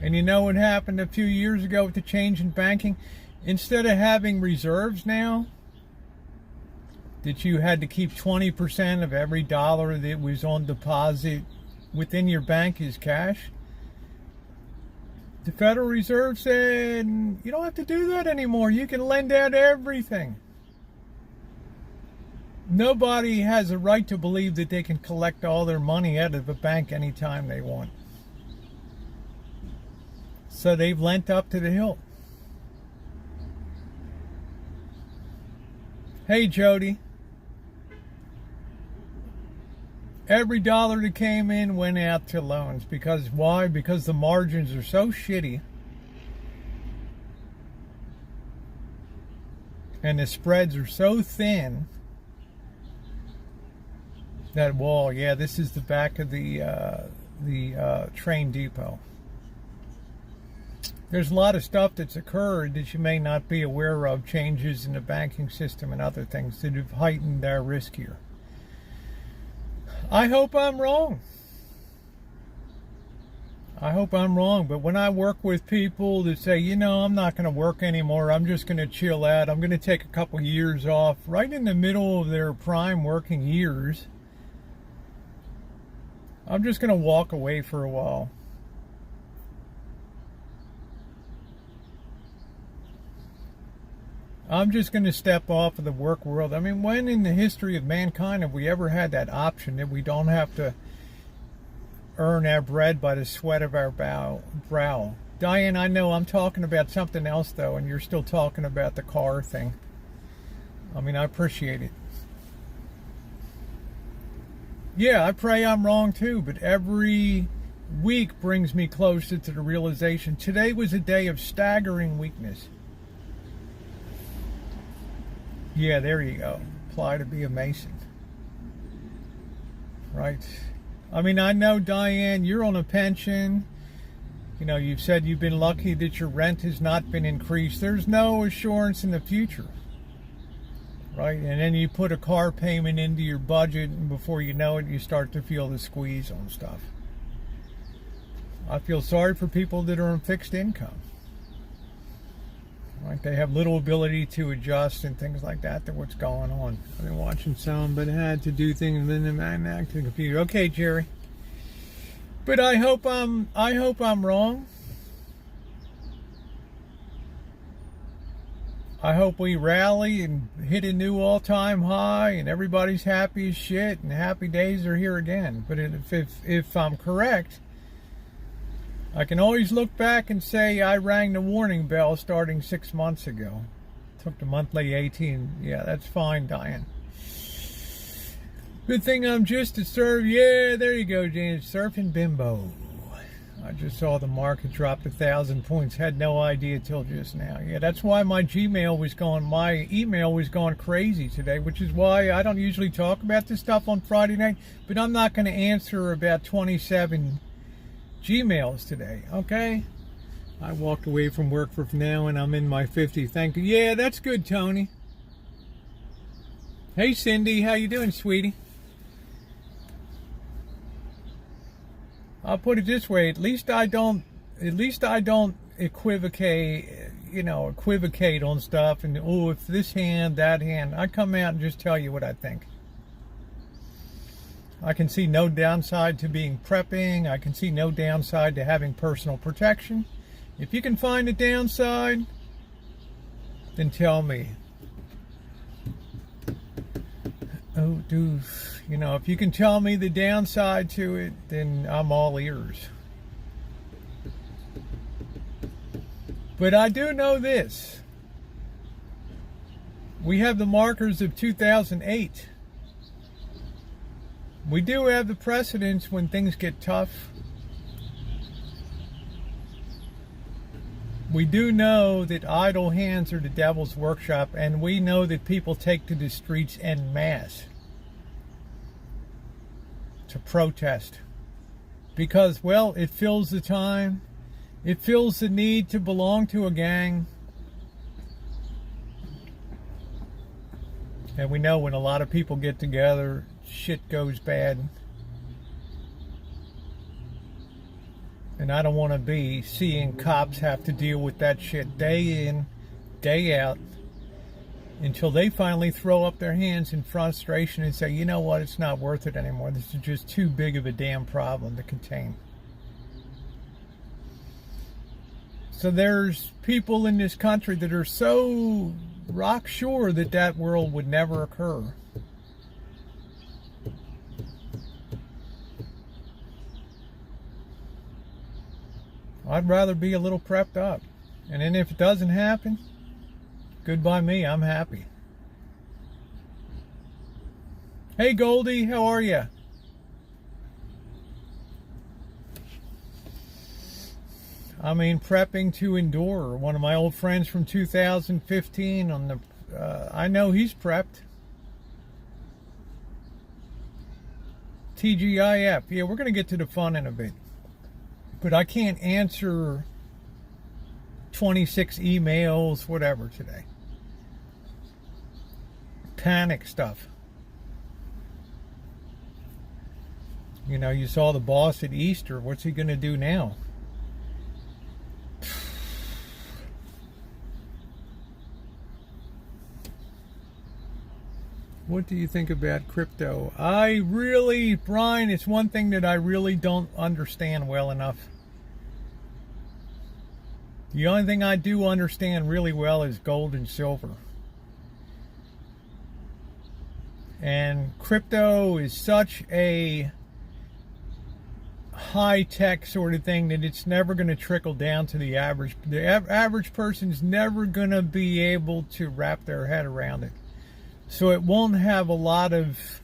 And you know what happened a few years ago with the change in banking? Instead of having reserves now, that you had to keep 20% of every dollar that was on deposit within your bank as cash, the Federal Reserve said, you don't have to do that anymore. You can lend out everything. Nobody has a right to believe that they can collect all their money out of a bank anytime they want. So they've lent up to the hilt. Hey, Jody. Every dollar that came in went out to loans. Because why? Because the margins are so shitty. And the spreads are so thin that, well, yeah, this is the back of the train depot. There's a lot of stuff that's occurred that you may not be aware of, changes in the banking system and other things that have heightened our risk here. I hope I'm wrong. I hope I'm wrong, but when I work with people that say, you know, I'm not going to work anymore, I'm just going to chill out, I'm going to take a couple years off, right in the middle of their prime working years, I'm just going to walk away for a while. I'm just going to step off of the work world. I mean, when in the history of mankind have we ever had that option that we don't have to earn our bread by the sweat of our brow? Diane, I know I'm talking about something else, though, and you're still talking about the car thing. I mean, I appreciate it. Yeah, I pray I'm wrong, too, but every week brings me closer to the realization. Today was a day of staggering weakness. Yeah, there you go. Apply to be a Mason. Right. I mean, I know, Diane, you're on a pension. You know, you've said you've been lucky that your rent has not been increased. There's no assurance in the future. Right? And then you put a car payment into your budget, and before you know it, you start to feel the squeeze on stuff. I feel sorry for people that are on fixed income. Right, they have little ability to adjust and things like that to what's going on. I've been watching some, but had to do things within the man act to the computer. Okay, Jerry. But I hope I'm wrong. I hope we rally and hit a new all-time high, and everybody's happy as shit, and happy days are here again. But if I'm correct, I can always look back and say I rang the warning bell starting 6 months ago. Took the monthly 18. Yeah, that's fine, Diane. Good thing I'm just a surf. Yeah, there you go, James. Surfing bimbo. I just saw the market drop 1,000 points. Had no idea till just now. Yeah, that's why my email was going crazy today, which is why I don't usually talk about this stuff on Friday night. But I'm not going to answer about 27 Gmails today, okay? I walked away from work for now and I'm in my 50. Thank you. Yeah, that's good, Tony. Hey, Cindy, how you doing, sweetie? I'll put it this way, at least I don't equivocate on stuff and, oh, if this hand, that hand. I come out and just tell you what I think. I can see no downside to being prepping. I can see no downside to having personal protection. If you can find a downside, then tell me. Oh, dude, if you can tell me the downside to it, then I'm all ears. But I do know this. We have the markers of 2008. We do have the precedents when things get tough. We do know that idle hands are the devil's workshop, and we know that people take to the streets en masse to protest because, well, it fills the time, it fills the need to belong to a gang. And we know when a lot of people get together, shit goes bad. And I don't want to be seeing cops have to deal with that shit day in, day out, until they finally throw up their hands in frustration and say, you know what, it's not worth it anymore. This is just too big of a damn problem to contain. So there's people in this country that are so rock sure that that world would never occur. I'd rather be a little prepped up. And then if it doesn't happen, goodbye me, I'm happy. Hey Goldie, how are you? I mean, prepping to endure. One of my old friends from 2015 on the, I know he's prepped. TGIF. Yeah, we're going to get to the fun in a bit. But I can't answer 26 emails, whatever, today. Panic stuff. You know, you saw the boss at Easter. What's he going to do now? What do you think about crypto? Brian, it's one thing that I really don't understand well enough. The only thing I do understand really well is gold and silver. And crypto is such a high-tech sort of thing that it's never going to trickle down to the average. The average person's never going to be able to wrap their head around it. So it won't have a lot of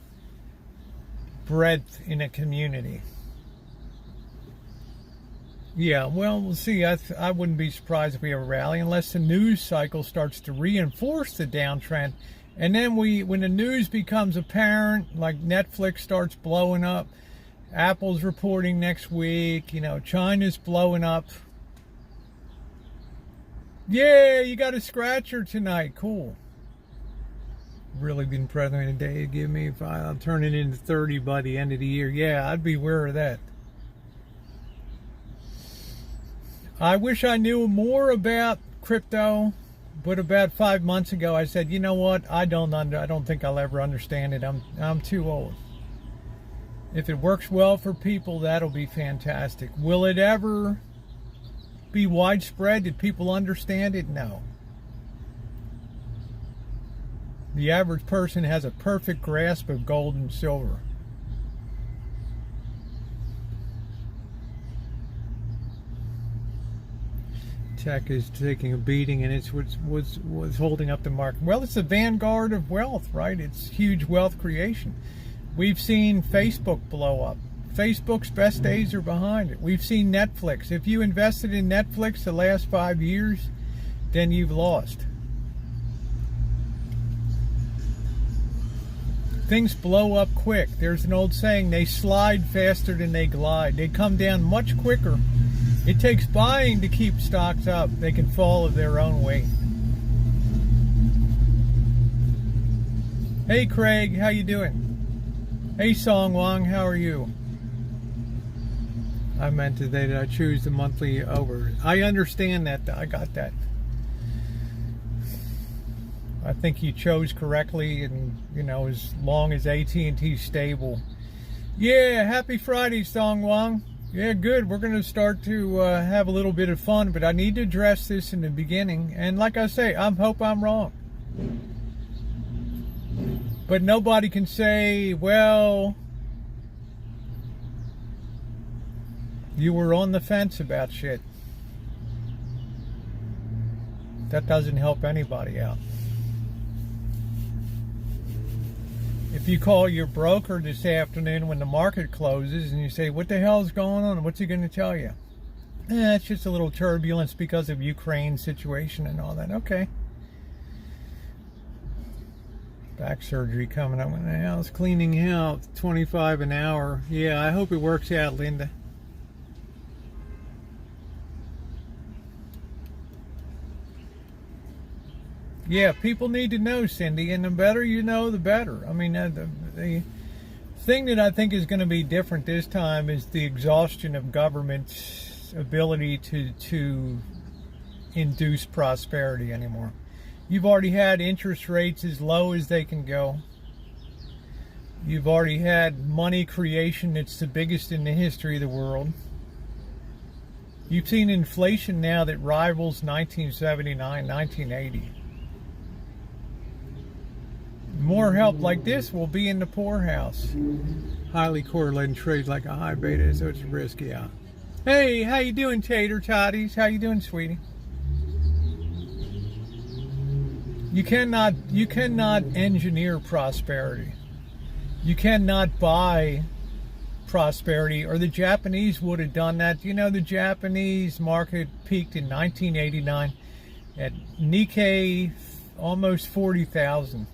breadth in a community. Yeah, well, we'll see. I wouldn't be surprised if we have a rally unless the news cycle starts to reinforce the downtrend. And then when the news becomes apparent, like Netflix starts blowing up, Apple's reporting next week, you know, China's blowing up. Yeah, you got a scratcher tonight. Cool. Really been present today. Give me 5. I'll turn it into 30 by the end of the year. Yeah, I'd be aware of that. I wish I knew more about crypto, but about 5 months ago I said, you know what? I don't think I'll ever understand it. I'm too old. If it works well for people, that'll be fantastic. Will it ever be widespread? Did people understand it? No. The average person has a perfect grasp of gold and silver. Tech is taking a beating, and it's what's holding up the market. Well, it's the vanguard of wealth, right? It's huge wealth creation. We've seen Facebook blow up. Facebook's best days are behind it. We've seen Netflix. If you invested in Netflix the last 5 years, then you've lost. Things blow up quick. There's an old saying, they slide faster than they glide. They come down much quicker. It takes buying to keep stocks up. They can fall of their own weight. Hey Craig, how you doing? Hey Song Wong, how are you? I meant today that I choose the monthly over. I understand that. I got that. I think you chose correctly, and you know, as long as AT&T's stable. Yeah, happy Friday, Song Wong. Yeah, good. We're going to start to have a little bit of fun, but I need to address this in the beginning. And like I say, I hope I'm wrong. But nobody can say, well, you were on the fence about shit. That doesn't help anybody out. If you call your broker this afternoon when the market closes and you say, what the hell is going on? What's he going to tell you? It's just a little turbulence because of Ukraine situation and all that. Okay. Back surgery coming up in the house. Cleaning health, $25 an hour. Yeah, I hope it works out, Linda. Yeah, people need to know, Cindy, and the better you know, the better. I mean, the thing that I think is going to be different this time is the exhaustion of government's ability to induce prosperity anymore. You've already had interest rates as low as they can go. You've already had money creation that's the biggest in the history of the world. You've seen inflation now that rivals 1979, 1980. More help like this will be in the poorhouse. Highly correlated trades like a high beta, so it's risky out. Hey, how you doing, Tater Totties? How you doing, sweetie? You cannot engineer prosperity. You cannot buy prosperity, or the Japanese would have done that. You know, the Japanese market peaked in 1989 at Nikkei almost 40,000.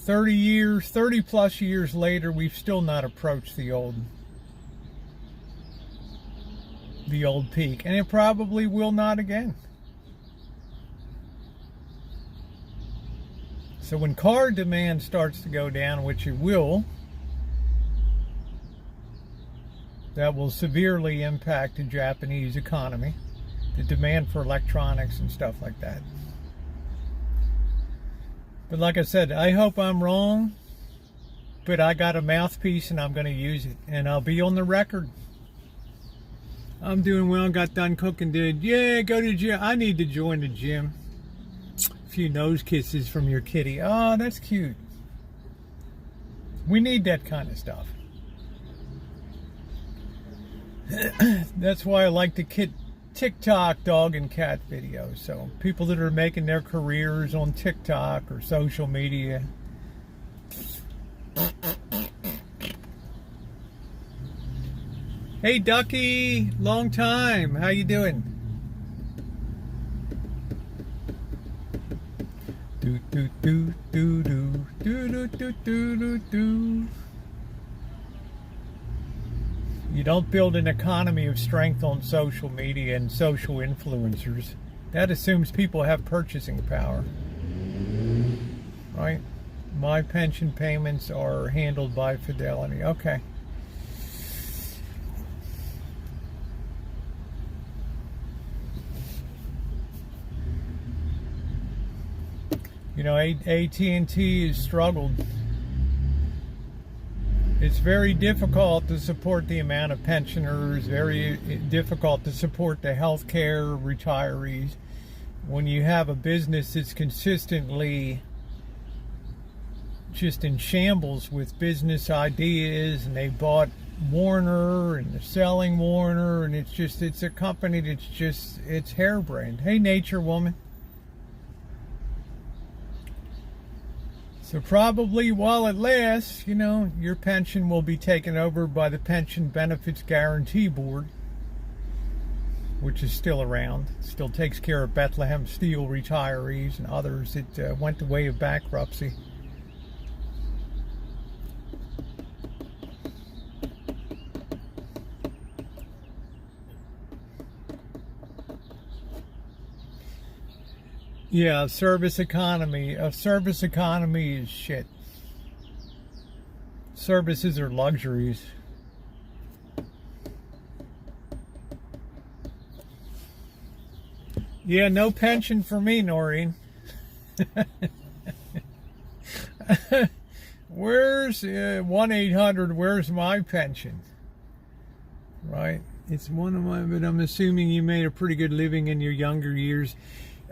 30 plus years later, we've still not approached the old peak, and it probably will not again. So when car demand starts to go down, which it will, that will severely impact the Japanese economy, the demand for electronics and stuff like that. But like I said, I hope I'm wrong, but I got a mouthpiece and I'm going to use it, and I'll be on the record. I'm doing well, got done cooking, dude. Yeah, go to the gym. I need to join the gym. A few nose kisses from your kitty. Oh, that's cute. We need that kind of stuff. That's why I like the TikTok dog and cat videos. So people that are making their careers on TikTok or social media. Hey Ducky, long time. How you doing? Do do do do do do do do do do. You don't build an economy of strength on social media and social influencers. That assumes people have purchasing power. Right? My pension payments are handled by Fidelity. Okay. You know, AT&T has struggled. It's very difficult to support the amount of pensioners, very difficult to support the healthcare retirees. When you have a business that's consistently just in shambles with business ideas, and they bought Warner and they're selling Warner, and it's a company that's it's harebrained. Hey, Nature Woman. So probably while it lasts, you know, your pension will be taken over by the Pension Benefits Guarantee Board, which is still around. It still takes care of Bethlehem Steel retirees and others that went the way of bankruptcy. Yeah, a service economy. A service economy is shit. Services are luxuries. Yeah, no pension for me, Noreen. Where's 1-800, where's my pension? Right? It's one of my, but I'm assuming you made a pretty good living in your younger years.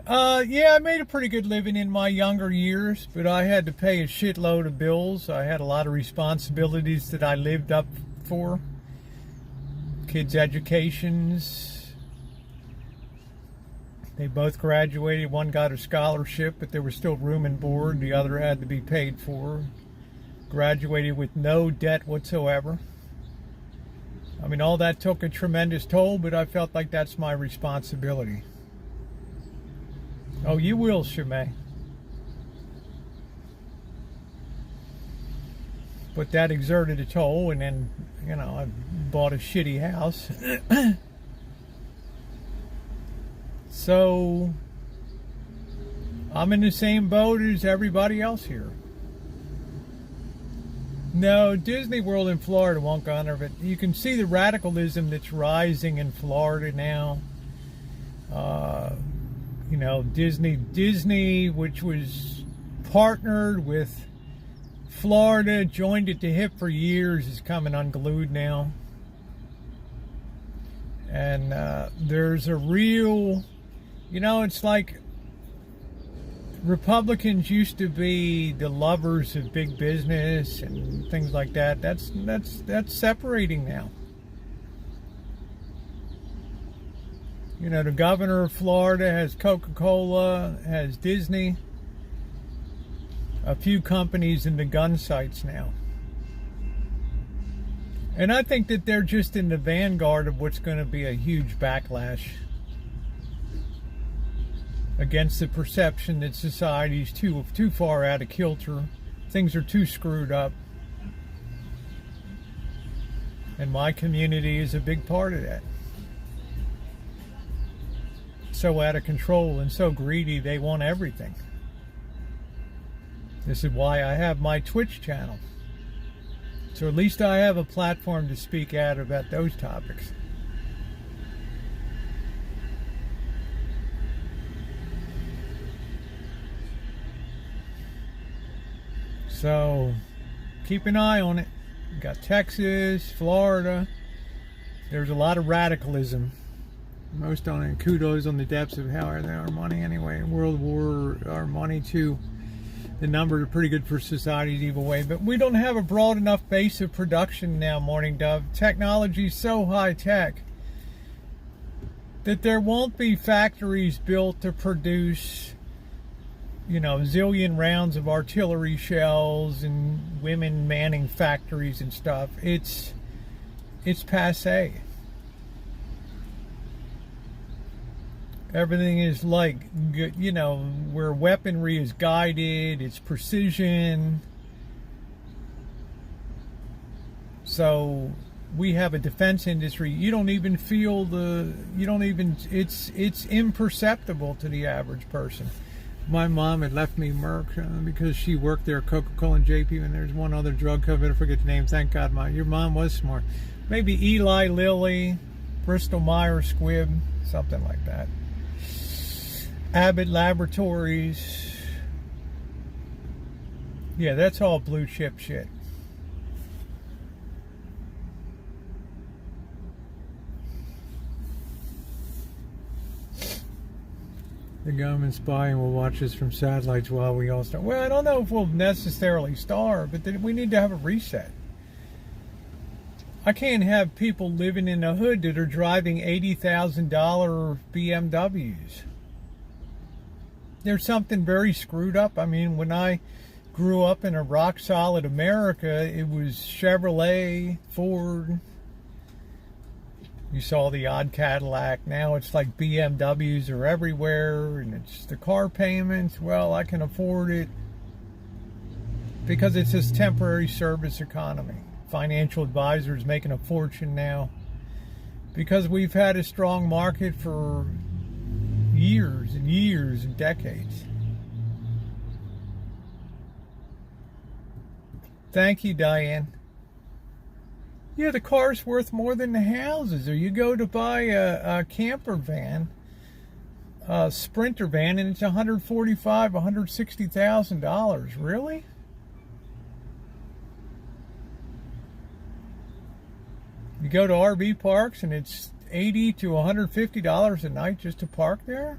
Yeah, I made a pretty good living in my younger years, but I had to pay a shitload of bills. I had a lot of responsibilities that I lived up for. Kids' educations, They both graduated. One got a scholarship, but there was still room and board. The other had to be paid for. Graduated with no debt whatsoever. I mean, all that took a tremendous toll, but I felt like that's my responsibility. Oh, you will, Shemay. But that exerted a toll, and then, you know, I bought a shitty house. So, I'm in the same boat as everybody else here. No, Disney World in Florida won't go under it. You can see the radicalism that's rising in Florida now. You know, Disney, which was partnered with Florida, joined at the hip for years, is coming unglued now. And there's a real, you know, it's like Republicans used to be the lovers of big business and things like that. That's separating now. You know, the governor of Florida has Coca-Cola, has Disney, a few companies in the gun sites now. And I think that they're just in the vanguard of what's going to be a huge backlash against the perception that society's too far out of kilter. Things are too screwed up. And my community is a big part of that. So out of control and so greedy, they want everything. This is why I have my Twitch channel. So at least I have a platform to speak out about those topics. So keep an eye on it. You got Texas, Florida. There's a lot of radicalism. Most on it. Kudos on the depths of how they are money anyway. World War, our money too. The numbers are pretty good for society's evil way, but we don't have a broad enough base of production now, Morning Dove. Technology's so high tech that there won't be factories built to produce, you know, zillion rounds of artillery shells and women manning factories and stuff. It's passé. Everything is like, you know, where weaponry is guided, it's precision. So we have a defense industry. You don't even feel it's imperceptible to the average person. My mom had left me Merck because she worked there at Coca-Cola and JP, and there's one other drug company, I forget the name. Thank God your mom was smart. Maybe Eli Lilly, Bristol Myers Squibb, something like that. Abbott Laboratories. Yeah, that's all blue chip shit. The government spying will watch us from satellites while we all starve. Well, I don't know if we'll necessarily starve, but then we need to have a reset. I can't have people living in the hood that are driving $80,000 BMWs. There's something very screwed up. I mean, when I grew up in a rock-solid America, it was Chevrolet, Ford. You saw the odd Cadillac. Now it's like BMWs are everywhere, and it's the car payments. Well, I can afford it because it's this temporary service economy. Financial advisors making a fortune now because we've had a strong market for years and years and decades. Thank you, Diane. Yeah, the car's worth more than the houses. Or you go to buy a camper van, a Sprinter van, and it's $145,000, $160,000. Really? You go to RV parks and it's $80 to $150 a night just to park there?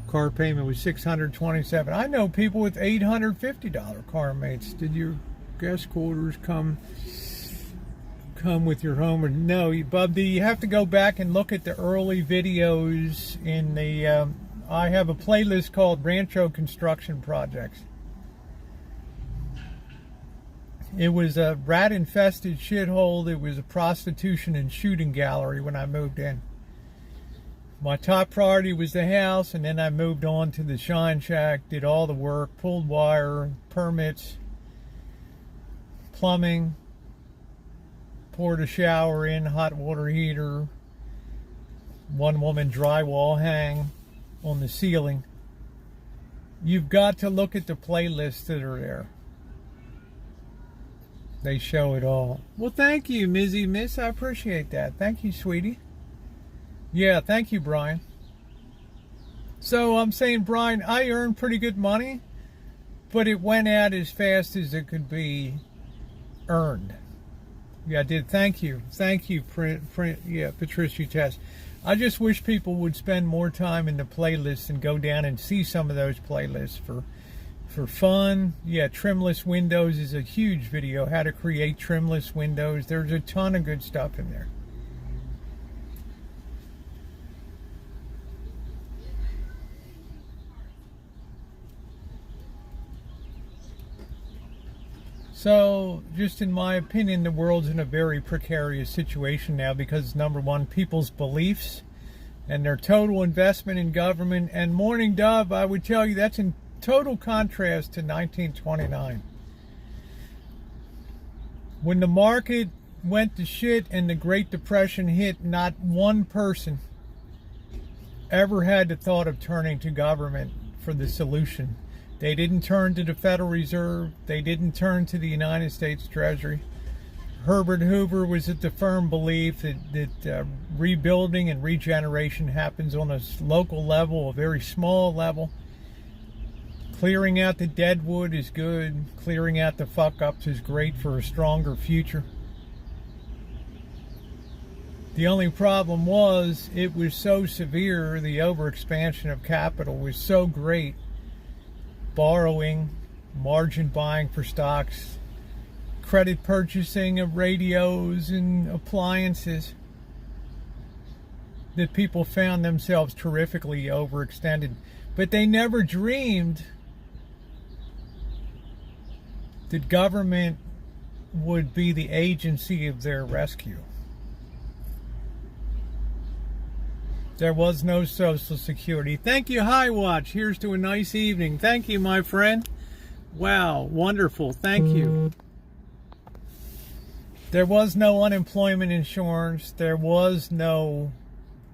Car payment was $627. I know people with $850 car mates. Did your guest quarters come come with your home. Or no, Bubby, you have to go back and look at the early videos in the, I have a playlist called Rancho Construction Projects. It was a rat-infested shithole. It was a prostitution and shooting gallery when I moved in. My top priority was the house, and then I moved on to the Shine Shack, did all the work, pulled wire, permits, plumbing, poured a shower in, hot water heater, one woman drywall hang on the ceiling. You've got to look at the playlists that are there. They show it all. Well, thank you, Mizzy Miss. I appreciate that. Thank you, sweetie. Yeah, thank you, Brian. So I'm saying, Brian, I earned pretty good money, but it went out as fast as it could be earned. Yeah, I did. Thank you. Thank you, Patricia Tess. I just wish people would spend more time in the playlists and go down and see some of those playlists for fun. Yeah, trimless windows is a huge video. How to create trimless windows. There's a ton of good stuff in there. So, just in my opinion, the world's in a very precarious situation now because, number one, people's beliefs and their total investment in government. And Morning Dove, I would tell you, that's in total contrast to 1929. When the market went to shit and the Great Depression hit, not one person ever had the thought of turning to government for the solution. They didn't turn to the Federal Reserve. They didn't turn to the United States Treasury. Herbert Hoover was at the firm belief that rebuilding and regeneration happens on a local level, a very small level. Clearing out the dead wood is good. Clearing out the fuck-ups is great for a stronger future. The only problem was it was so severe, the overexpansion of capital was so great. Borrowing, margin buying for stocks, credit purchasing of radios and appliances, that people found themselves terrifically overextended. But they never dreamed that government would be the agency of their rescue. There was no Social Security. Thank you, High Watch. Here's to a nice evening. Thank you, my friend. Wow, wonderful. Thank you. There was no unemployment insurance. There was no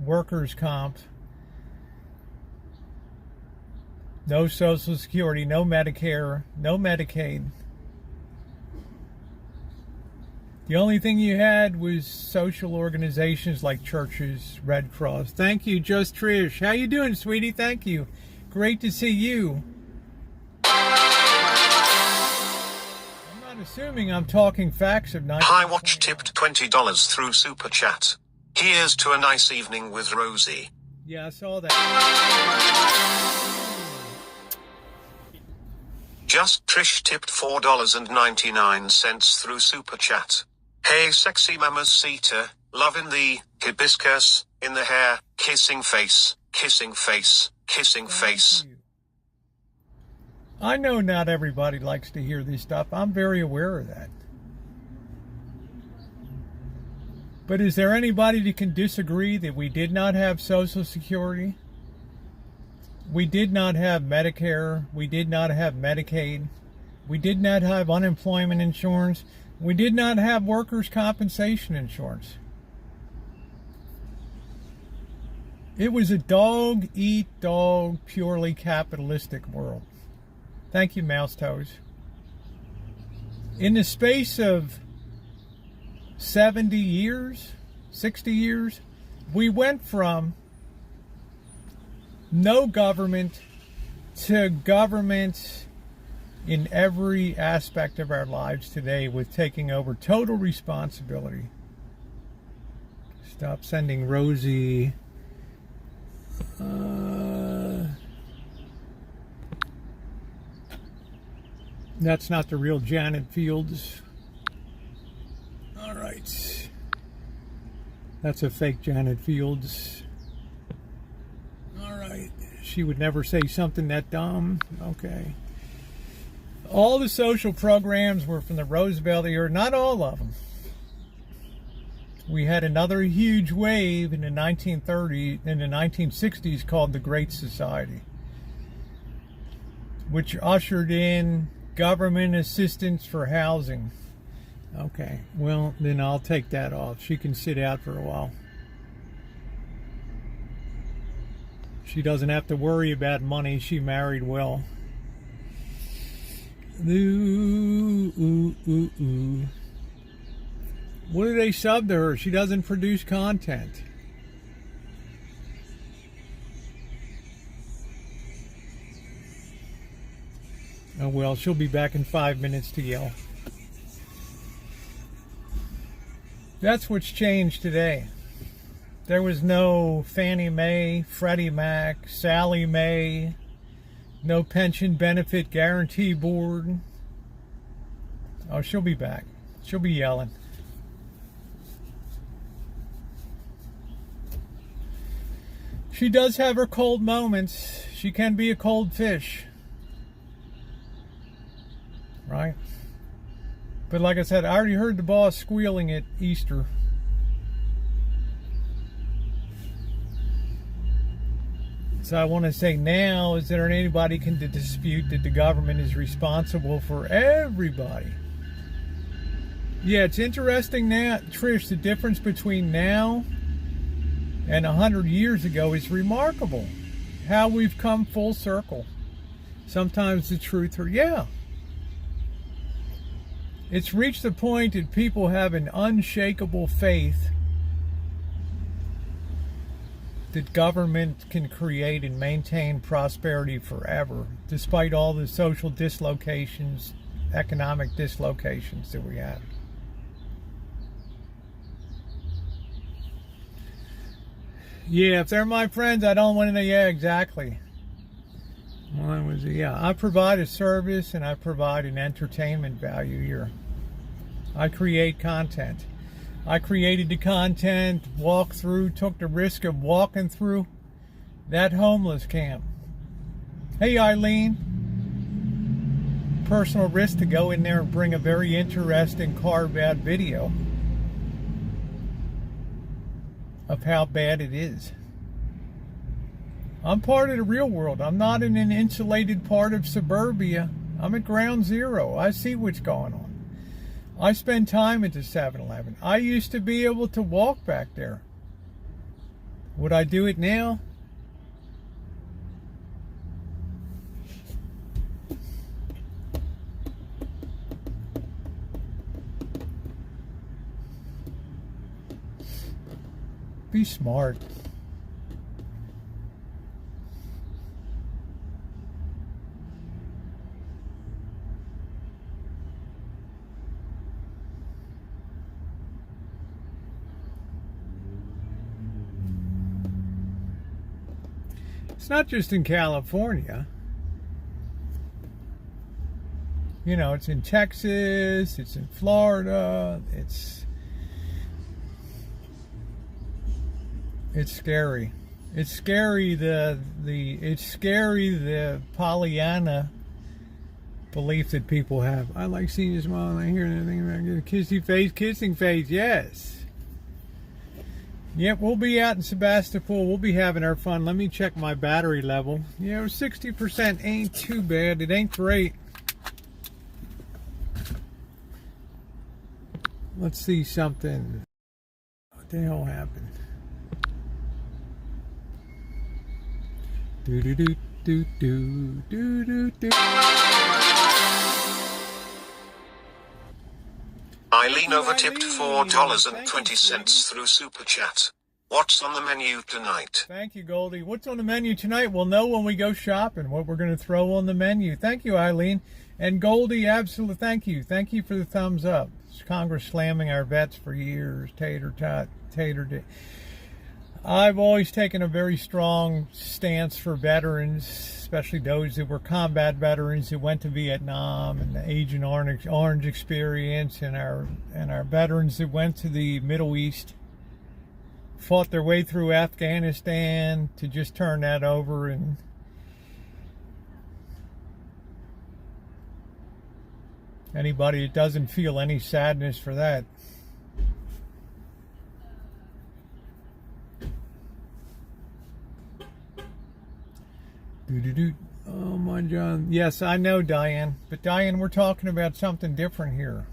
workers' comp. No Social Security, no Medicare, no Medicaid. The only thing you had was social organizations like churches, Red Cross. Thank you, Just Trish. How you doing, sweetie? Thank you. Great to see you. I'm not assuming I'm talking facts of night. High Watch tipped $20 through Super Chat. Here's to a nice evening with Rosie. Yeah, I saw that. Just Trish tipped $4.99 through Super Chat. Hey sexy mamacita, loving the hibiscus in the hair, kissing face, kissing face, kissing face. I know not everybody likes to hear this stuff. I'm very aware of that. But is there anybody that can disagree that we did not have Social Security? We did not have Medicare. We did not have Medicaid. We did not have unemployment insurance. We did not have workers' compensation insurance. It was a dog-eat-dog, purely capitalistic world. Thank you, Mouse Toes. In the space of 70 years, 60 years, we went from no government to government in every aspect of our lives today, with taking over total responsibility. Stop sending Rosie. That's not the real Janet Fields. All right. That's a fake Janet Fields. All right. She would never say something that dumb. Okay. All the social programs were from the Roosevelt era. Not all of them. We had another huge wave in the 1960s called the Great Society, which ushered in government assistance for housing. Okay, well, then I'll take that off. She can sit out for a while. She doesn't have to worry about money. She married well. Ooh, ooh, ooh, ooh. What do they sub to her? She doesn't produce content. Oh well, she'll be back in 5 minutes to yell. That's what's changed today. There was no Fannie Mae, Freddie Mac, Sally Mae, no pension benefit guarantee board. Oh, she'll be back. She'll be yelling. She does have her cold moments. She can be a cold fish. Right? But like I said, I already heard the boss squealing at Easter. So I want to say now, is there anybody can dispute that the government is responsible for everybody? Yeah, it's interesting now, Trish, the difference between now and 100 years ago is remarkable. How we've come full circle. Sometimes the truth, or yeah. It's reached the point that people have an unshakable faith that government can create and maintain prosperity forever, despite all the social dislocations, economic dislocations that we have. Yeah, if they're my friends, I don't want to know. Yeah, exactly. Yeah, I provide a service and I provide an entertainment value here. I create content. I created the content, walked through, took the risk of walking through that homeless camp. Hey, Eileen. Personal risk to go in there and bring a very interesting carved-out video of how bad it is. I'm part of the real world. I'm not in an insulated part of suburbia. I'm at ground zero. I see what's going on. I spend time at the 7-Eleven. I used to be able to walk back there. Would I do it now? Be smart. It's not just in California. You know, it's in Texas, it's in Florida, it's scary. It's scary it's scary the Pollyanna belief that people have. I like seeing you smile and I hear anything about it. Kissing face, yes. Yep, we'll be out in Sebastopol. We'll be having our fun. Let me check my battery level. You know, 60% ain't too bad. It ain't great. Let's see something. What the hell happened? Do do do do do do do do. Eileen overtipped $4.20 through Super Chat. What's on the menu tonight? Thank you, Goldie. What's on the menu tonight? We'll know when we go shopping what we're going to throw on the menu. Thank you, Eileen. And Goldie, absolutely thank you. Thank you for the thumbs up. Congress slamming our vets for years. Tater tot, tater. I've always taken a very strong stance for veterans, especially those that were combat veterans who went to Vietnam and the Agent Orange experience, and our veterans that went to the Middle East. fought their way through Afghanistan to just turn that over. And anybody that doesn't feel any sadness for that. Oh my John. Yes, I know, Diane. But Diane, we're talking about something different here.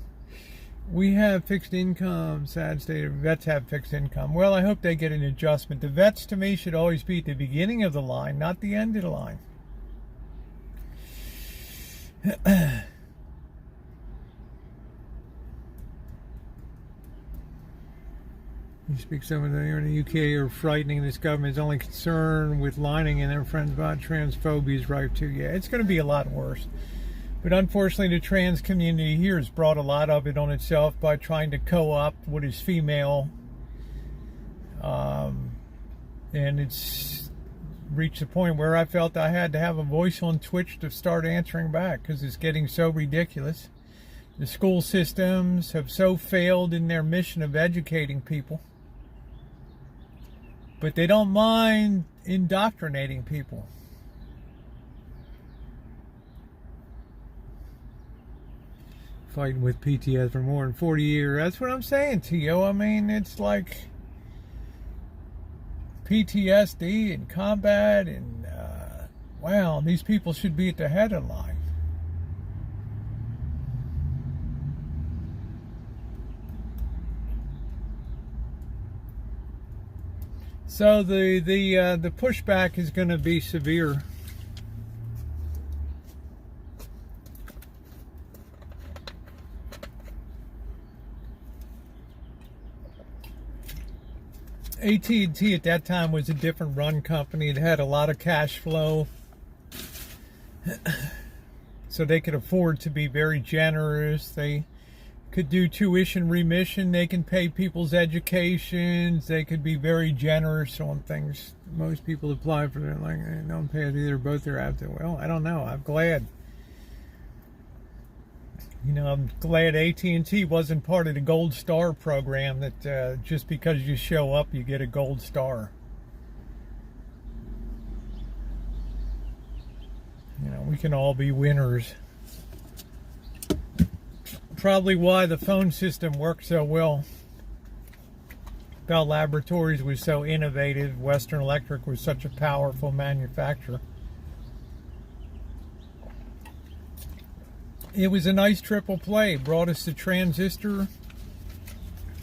We have fixed income, sad state. Vets have fixed income. Well, I hope they get an adjustment. The vets, to me, should always be at the beginning of the line, not the end of the line. You speak some of them here in the UK are frightening. This government is only concerned with lying and their friends about transphobia is rife too. Yeah, it's going to be a lot worse. But unfortunately, the trans community here has brought a lot of it on itself by trying to co-opt what is female. And it's reached a point where I felt I had to have a voice on Twitch to start answering back because it's getting so ridiculous. The school systems have so failed in their mission of educating people. But they don't mind indoctrinating people. Fighting with PTS for more than 40 years. That's what I'm saying to you. I mean, it's like PTSD and combat and wow, these people should be at the head of the line. So the pushback is going to be severe. AT&T at that time was a different run company. It had a lot of cash flow, so they could afford to be very generous. They could do tuition remission. They can pay people's educations. They could be very generous on things. Most people apply for it, like, they don't pay it either. Both are out there. Well, I don't know. I'm glad. You know, I'm glad AT&T wasn't part of the Gold Star program that just because you show up, you get a gold star. You know, we can all be winners. Probably why the phone system worked so well. Bell Laboratories was so innovative. Western Electric was such a powerful manufacturer. It was a nice triple play. Brought us the transistor.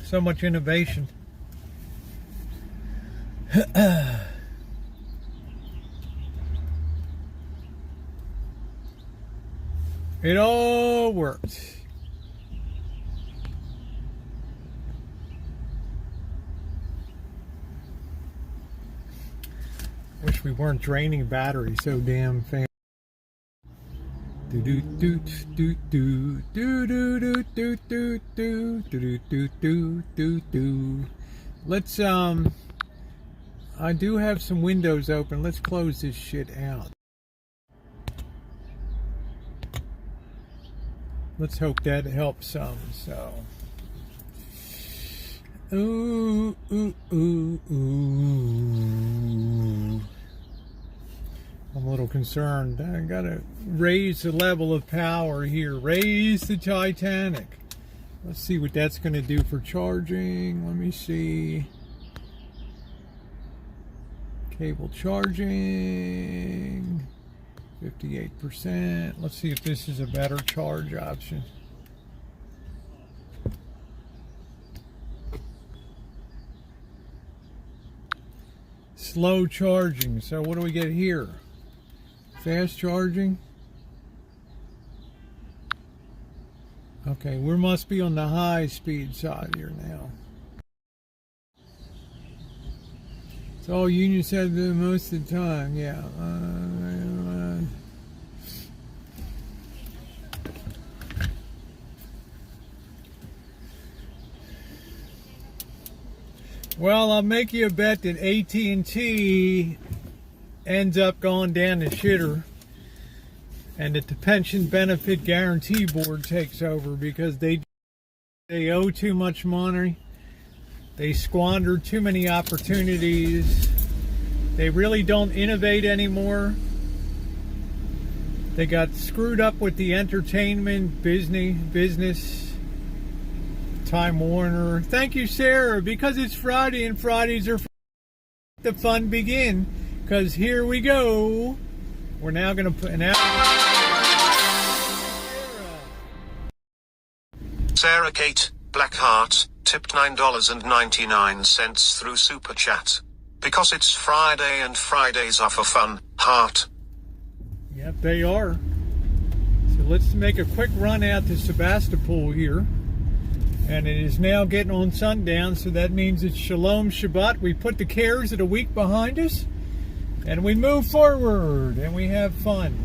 So much innovation. It all worked. Wish we weren't draining batteries so damn fast. Let's I do have some windows open. Let's close this shit out. Let's hope that helps some. So ooh, ooh, ooh, ooh. I'm a little concerned. I gotta raise the level of power here. Raise the Titanic. Let's see what that's gonna do for charging. Let me see. Cable charging. 58%. Let's see if this is a better charge option. Slow charging. So what do we get here? Fast charging. Okay, we must be on the high speed side here now. It's all Union said most of the time, yeah. Well, I'll make you a bet that AT&T ends up going down the shitter and that the Pension Benefit Guarantee Board takes over because they owe too much money They squander too many opportunities. They really don't innovate anymore. They got screwed up with the entertainment business. Time Warner. Thank you, Sarah, because it's Friday and Fridays are the fun begin. Because here we go. We're now going to put an Sarah Kate Blackheart tipped $9.99 through Super Chat. Because it's Friday and Fridays are for fun, heart. Yep, they are. So let's make a quick run out to Sebastopol here. And it is now getting on sundown, so that means it's Shalom Shabbat. We put the cares of the week behind us, and we move forward, and we have fun.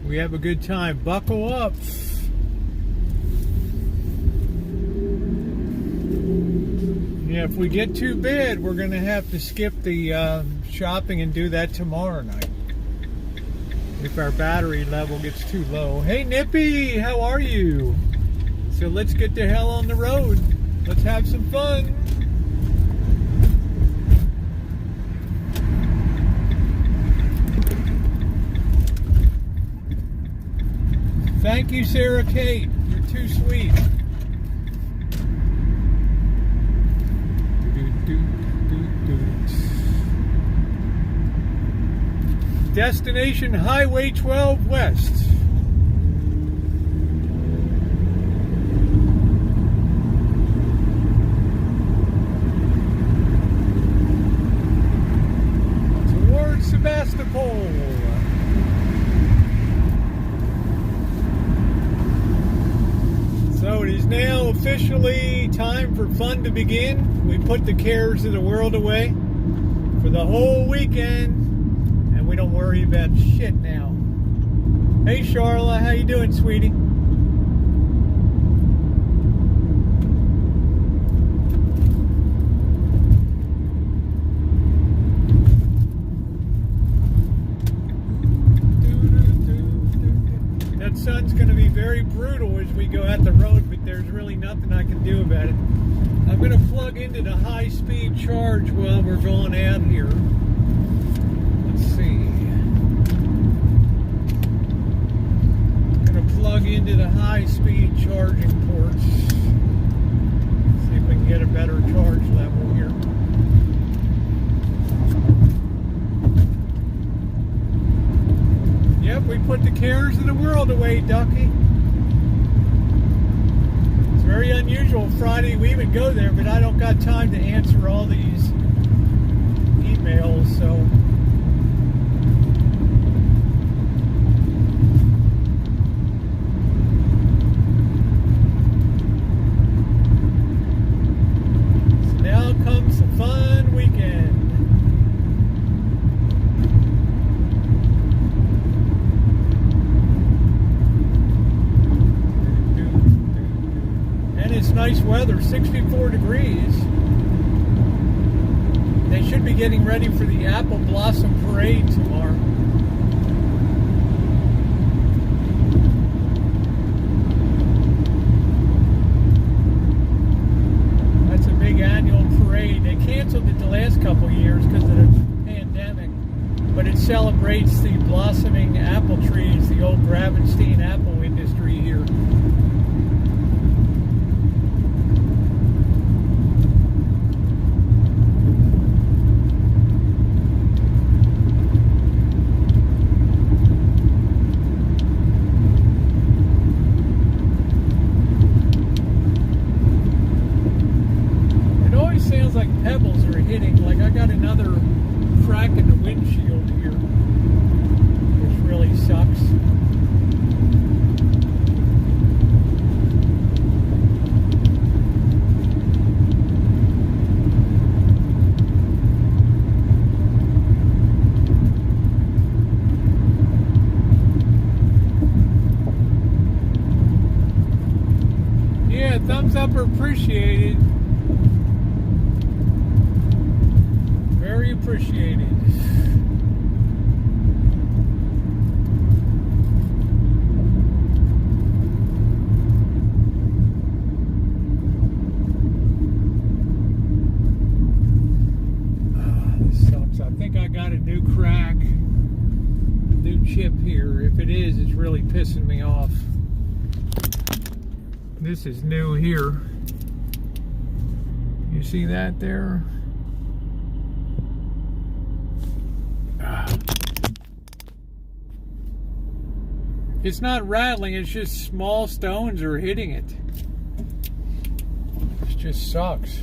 We have a good time. Buckle up. Yeah, if we get too bad, we're going to have to skip the shopping and do that tomorrow night. If our battery level gets too low. Hey, Nippy, how are you? So let's get the hell on the road. Let's have some fun. Thank you, Sarah Kate. You're too sweet. Destination Highway 12 West. Towards Sebastopol. So it is now officially time for fun to begin. We put the cares of the world away for the whole weekend. We don't worry about shit now. Hey, Charla, how you doing, sweetie? That sun's going to be very brutal as we go out the road, but there's really nothing I can do about it. I'm going to plug into the high-speed charge while we're going out here. Plug into the high-speed charging ports. See if we can get a better charge level here. Yep, we put the cares of the world away, Ducky. It's very unusual. Friday we would go there, but I don't got time to answer all these emails, so... comes a fun weekend. And it's nice weather, 64 degrees. They should be getting ready for the Apple Blossom Parade tomorrow. Annual parade. They canceled it the last couple of years because of the pandemic, but it celebrates the blossoming apple trees, the old Gravenstein apple industry here. Sounds like pebbles are hitting. Like I got another crack in the windshield here, which really sucks. Yeah, thumbs up are appreciated. Very appreciated. really pissing me off. This is new here. You see that there? It's not rattling, it's just small stones are hitting it. It just sucks.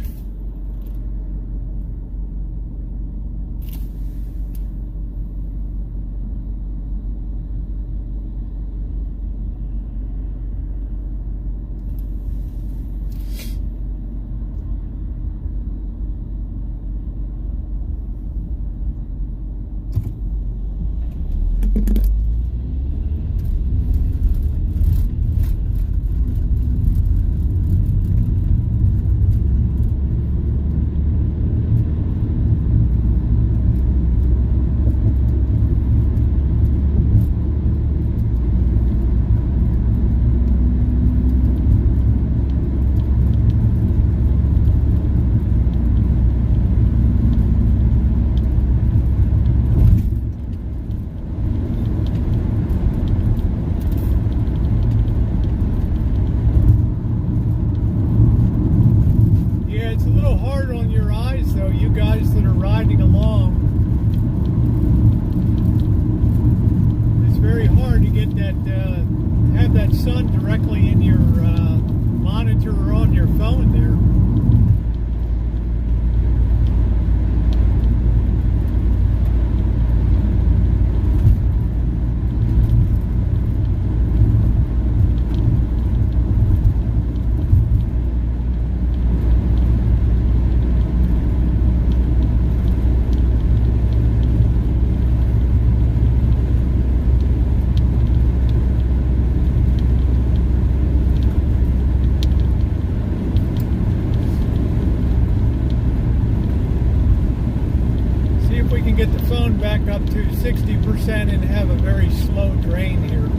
Get the phone back up to 60% and have a very slow drain here.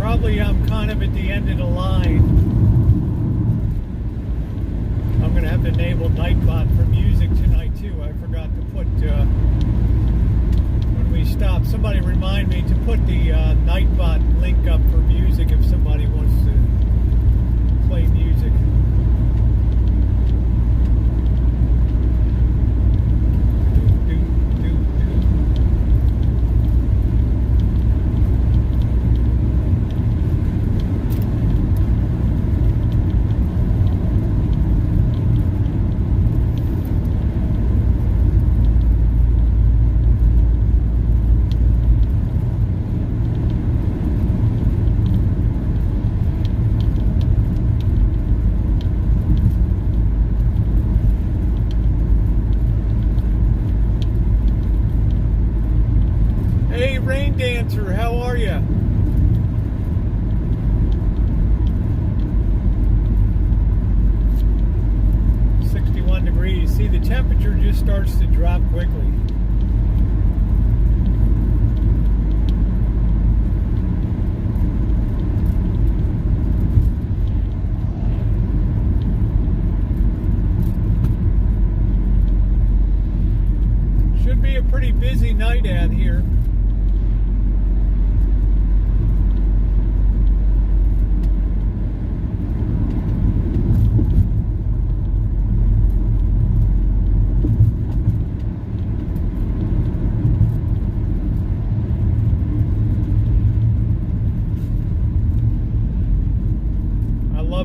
Probably I'm kind of at the end of the line. I'm going to have to enable Nightbot for music tonight too. I forgot to put, when we stop, somebody remind me to put the Nightbot link up for music if somebody wants to play music. Dancer, how are you? Degrees. See, the temperature just starts to drop quickly. Should be a pretty busy night out here.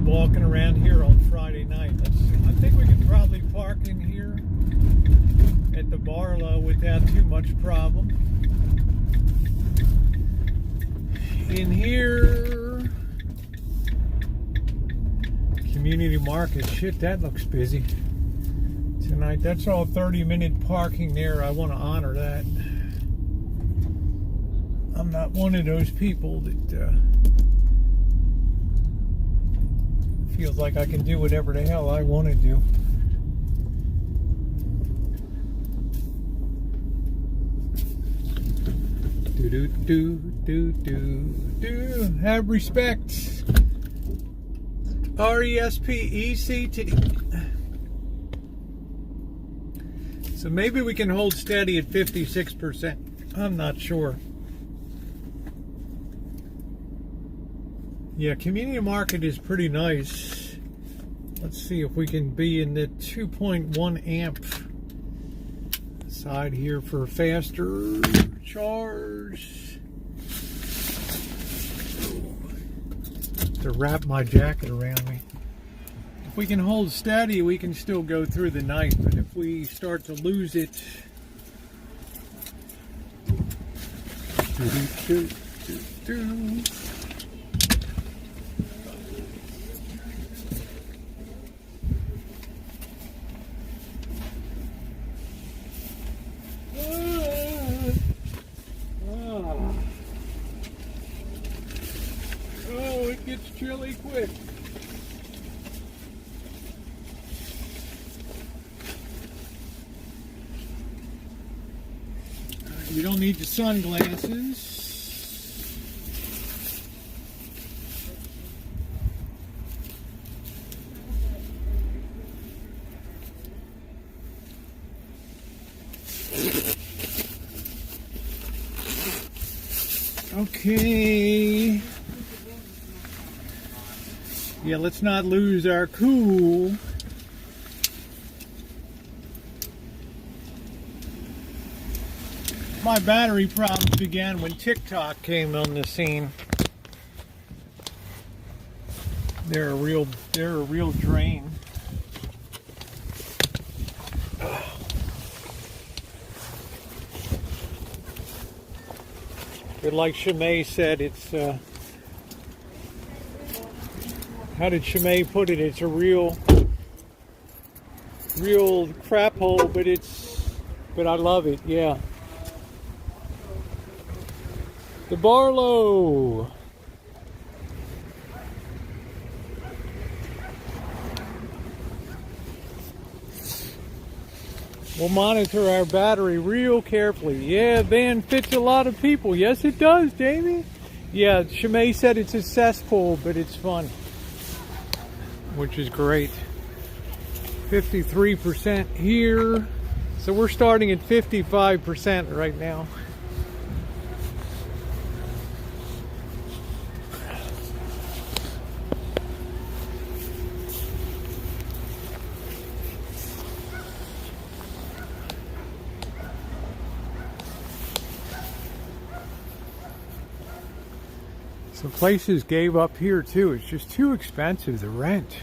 Walking around here on Friday night. I think we could probably park in here at the Barlow without too much problem. In here, community market. Shit, that looks busy tonight. That's all 30-minute parking there. I want to honor that. I'm not one of those people that feels like I can do whatever the hell I want to do. Do. Have respect. RESPECT. So maybe we can hold steady at 56%. I'm not sure. Yeah, community market is pretty nice. Let's see if we can be in the 2.1 amp side here for a faster charge. To wrap my jacket around me. If we can hold steady, we can still go through the night, but if we start to lose it, it gets chilly quick. You don't need the sunglasses. Okay. Yeah, let's not lose our cool. My battery problems began when TikTok came on the scene. They're a real drain. But like Shimei said, it's how did Shimei put it? It's a real crap hole, but I love it. Yeah. The Barlow. We'll monitor our battery real carefully. Yeah, van fits a lot of people. Yes, it does, Jamie. Yeah, Shimei said it's a cesspool, but it's fun, which is great. 53% here. So we're starting at 55% right now. So places gave up here too. It's just too expensive, the rent.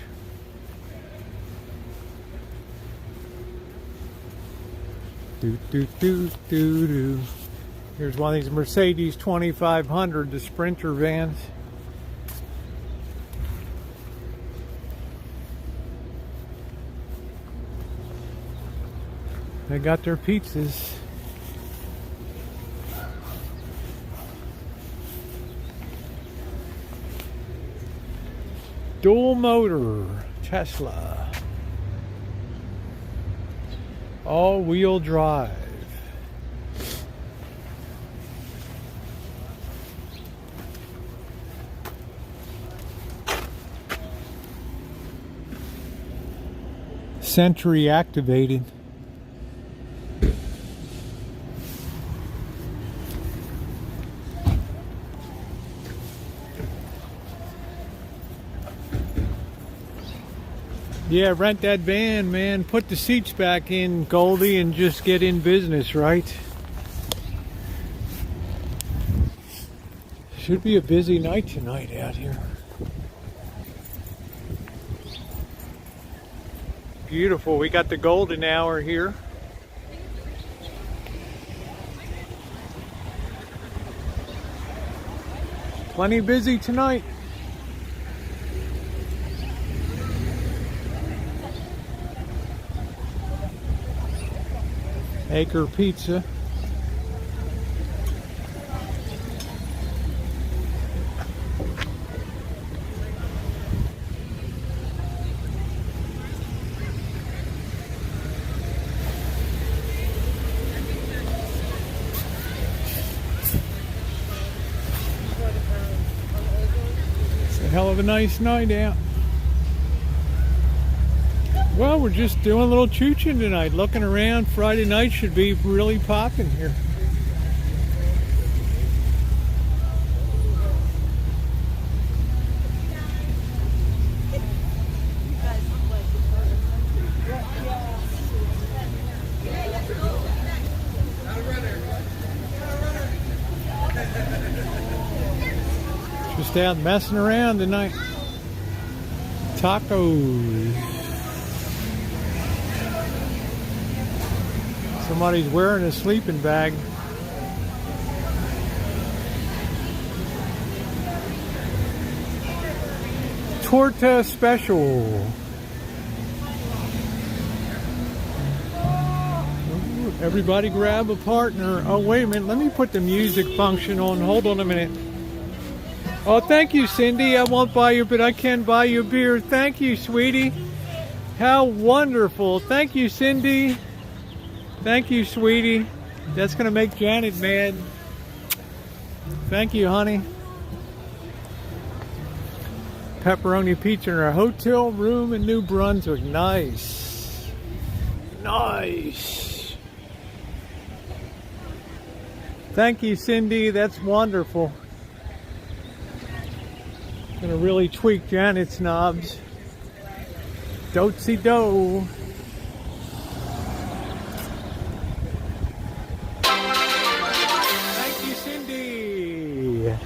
Here's one of these Mercedes 2500, the Sprinter vans. They got their pizzas. Dual motor Tesla. All-wheel drive. Sentry activated. Yeah, rent that van, man. Put the seats back in, Goldie, and just get in business, right? Should be a busy night tonight out here. Beautiful. We got the golden hour here. Plenty busy tonight. Acre Pizza. Hell of a nice night out. Well, we're just doing a little chooching tonight, looking around. Friday night should be really popping here. Just out messing around tonight. Tacos. Somebody's wearing a sleeping bag. Torta special. Everybody grab a partner. Oh, wait a minute. Let me put the music function on. Hold on a minute. Oh, thank you, Cindy. I won't buy you, but I can buy you a beer. Thank you, sweetie. How wonderful. Thank you, Cindy. Thank you, sweetie. That's going to make Janet mad. Thank you, honey. Pepperoni pizza in our hotel room in New Brunswick. Nice. Nice. Thank you, Cindy. That's wonderful. Gonna really tweak Janet's knobs. Dotsy-do. Thank you, Cindy.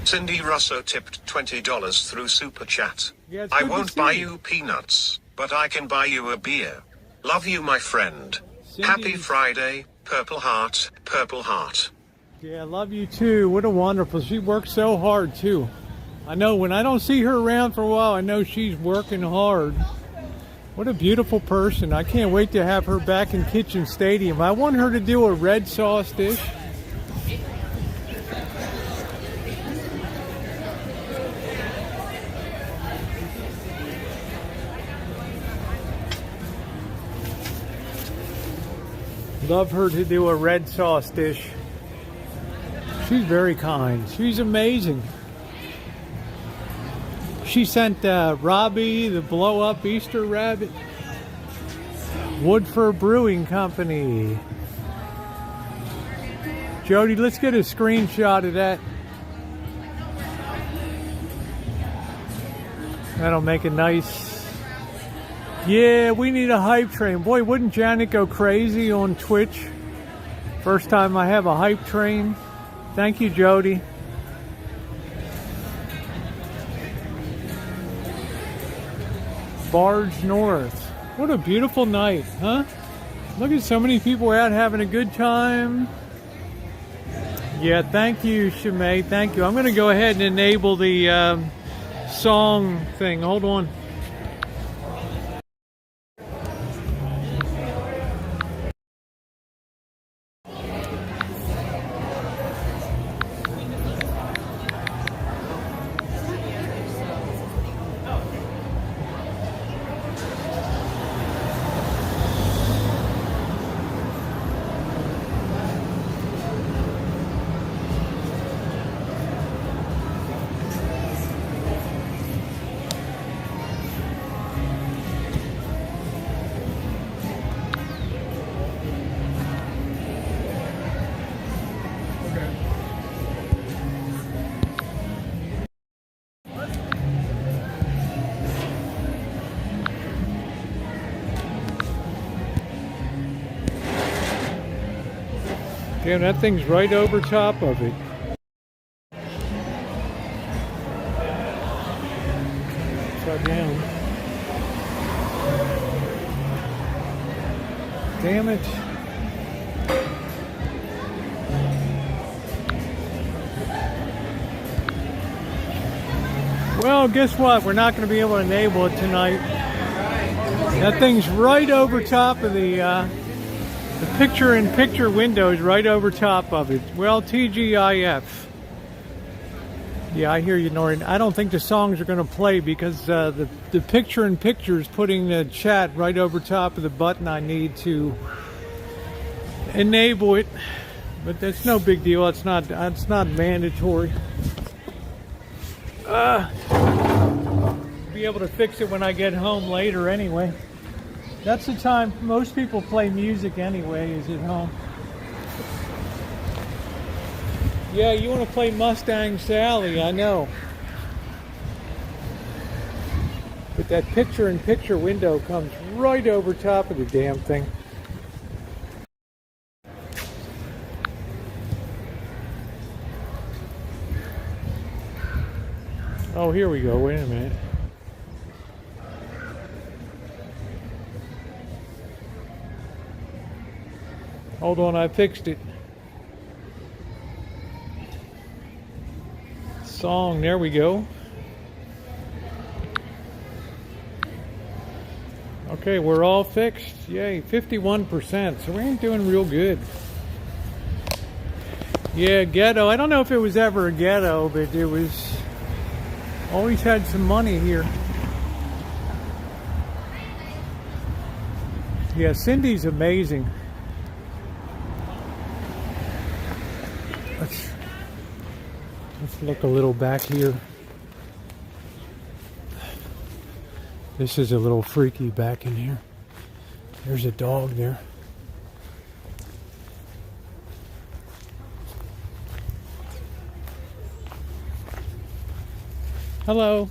Cindy Russo tipped $20 through Super Chat. Yeah, it's I good to won't see buy you. you peanuts, but I can buy you a beer. Love you, my friend. Cindy. Happy Friday, Purple Heart, Purple Heart. Yeah, I love you too. What a wonderful. She works so hard too. I know when I don't see her around for a while, I know she's working hard. What a beautiful person. I can't wait to have her back in Kitchen Stadium. I want her to do a red sauce dish. Love her to do a red sauce dish. She's very kind. She's amazing. She sent Robbie, the blow-up Easter rabbit. Woodford Brewing Company. Jody, let's get a screenshot of that. That'll make it nice. Yeah, we need a hype train. Boy, wouldn't Janet go crazy on Twitch? First time I have a hype train. Thank you, Jody. Barge North. What a beautiful night, huh? Look at so many people out having a good time. Yeah, thank you, Shimei. Thank you. I'm going to go ahead and enable the song thing. Hold on. Damn, that thing's right over top of it. Upside down. Damn it. Well, guess what? We're not going to be able to enable it tonight. That thing's right over top of the picture-in-picture window is right over top of it. Well, TGIF. Yeah, I hear you, Noreen. I don't think the songs are going to play because the picture-in-picture is putting the chat right over top of the button I need to enable it. But that's no big deal. It's not mandatory. Be able to fix it when I get home later anyway. That's the time most people play music anyway, is at home. Yeah, you want to play Mustang Sally, I know. But that picture-in-picture window comes right over top of the damn thing. Oh, here we go. Wait a minute. Hold on, I fixed it. Song, there we go. Okay, we're all fixed. Yay, 51%. So we ain't doing real good. Yeah, ghetto. I don't know if it was ever a ghetto, but it was always had some money here. Yeah, Cindy's amazing. Let's look a little back here. This is a little freaky back in here. There's a dog there. Hello.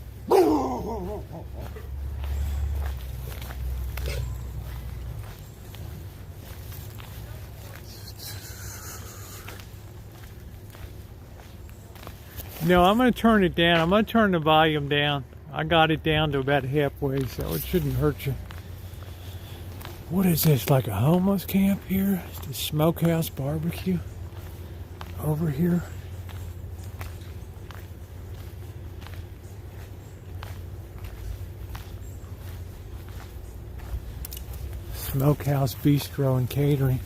No, I'm going to turn it down. I'm going to turn the volume down. I got it down to about halfway, so it shouldn't hurt you. What is this, like a homeless camp here? It's the Smokehouse Barbecue over here. Smokehouse Bistro and Catering.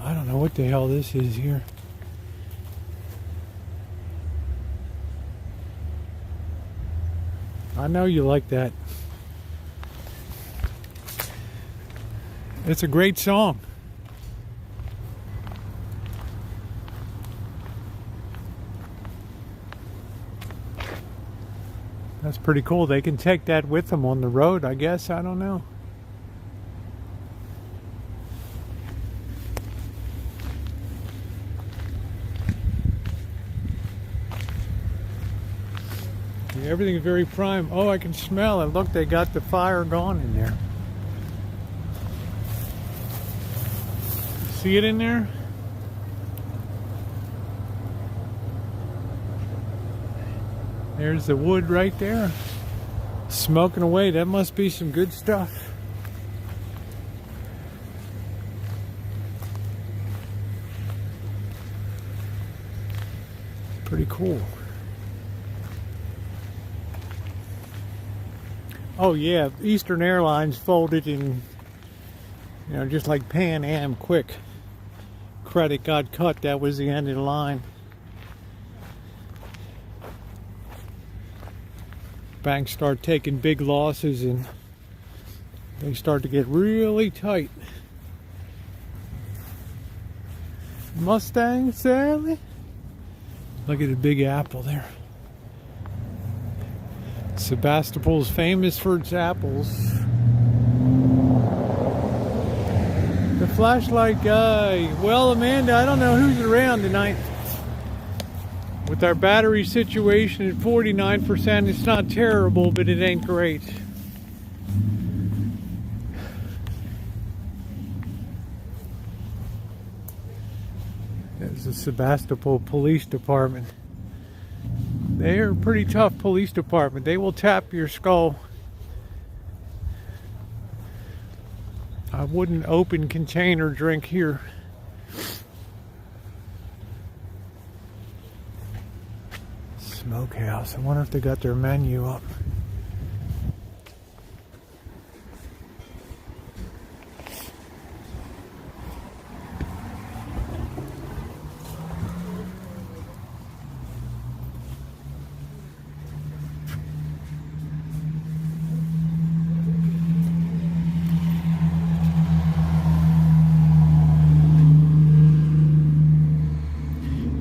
I don't know what the hell this is here. I know you like that. It's a great song. That's pretty cool. They can take that with them on the road, I guess. I don't know. Everything's very prime. Oh, I can smell it. Look, they got the fire going in there. See it in there? There's the wood right there. Smoking away. That must be some good stuff. Pretty cool. Oh yeah, Eastern Airlines folded in, just like Pan Am, quick. Credit got cut, that was the end of the line. Banks start taking big losses and they start to get really tight. Mustang Sally? Look at the Big Apple there. Sebastopol's famous for its apples. The flashlight guy. Well, Amanda, I don't know who's around tonight. With our battery situation at 49%, it's not terrible, but it ain't great. There's the Sebastopol Police Department. They're a pretty tough police department. They will tap your skull. I wouldn't open container drink here. Smokehouse. I wonder if they got their menu up.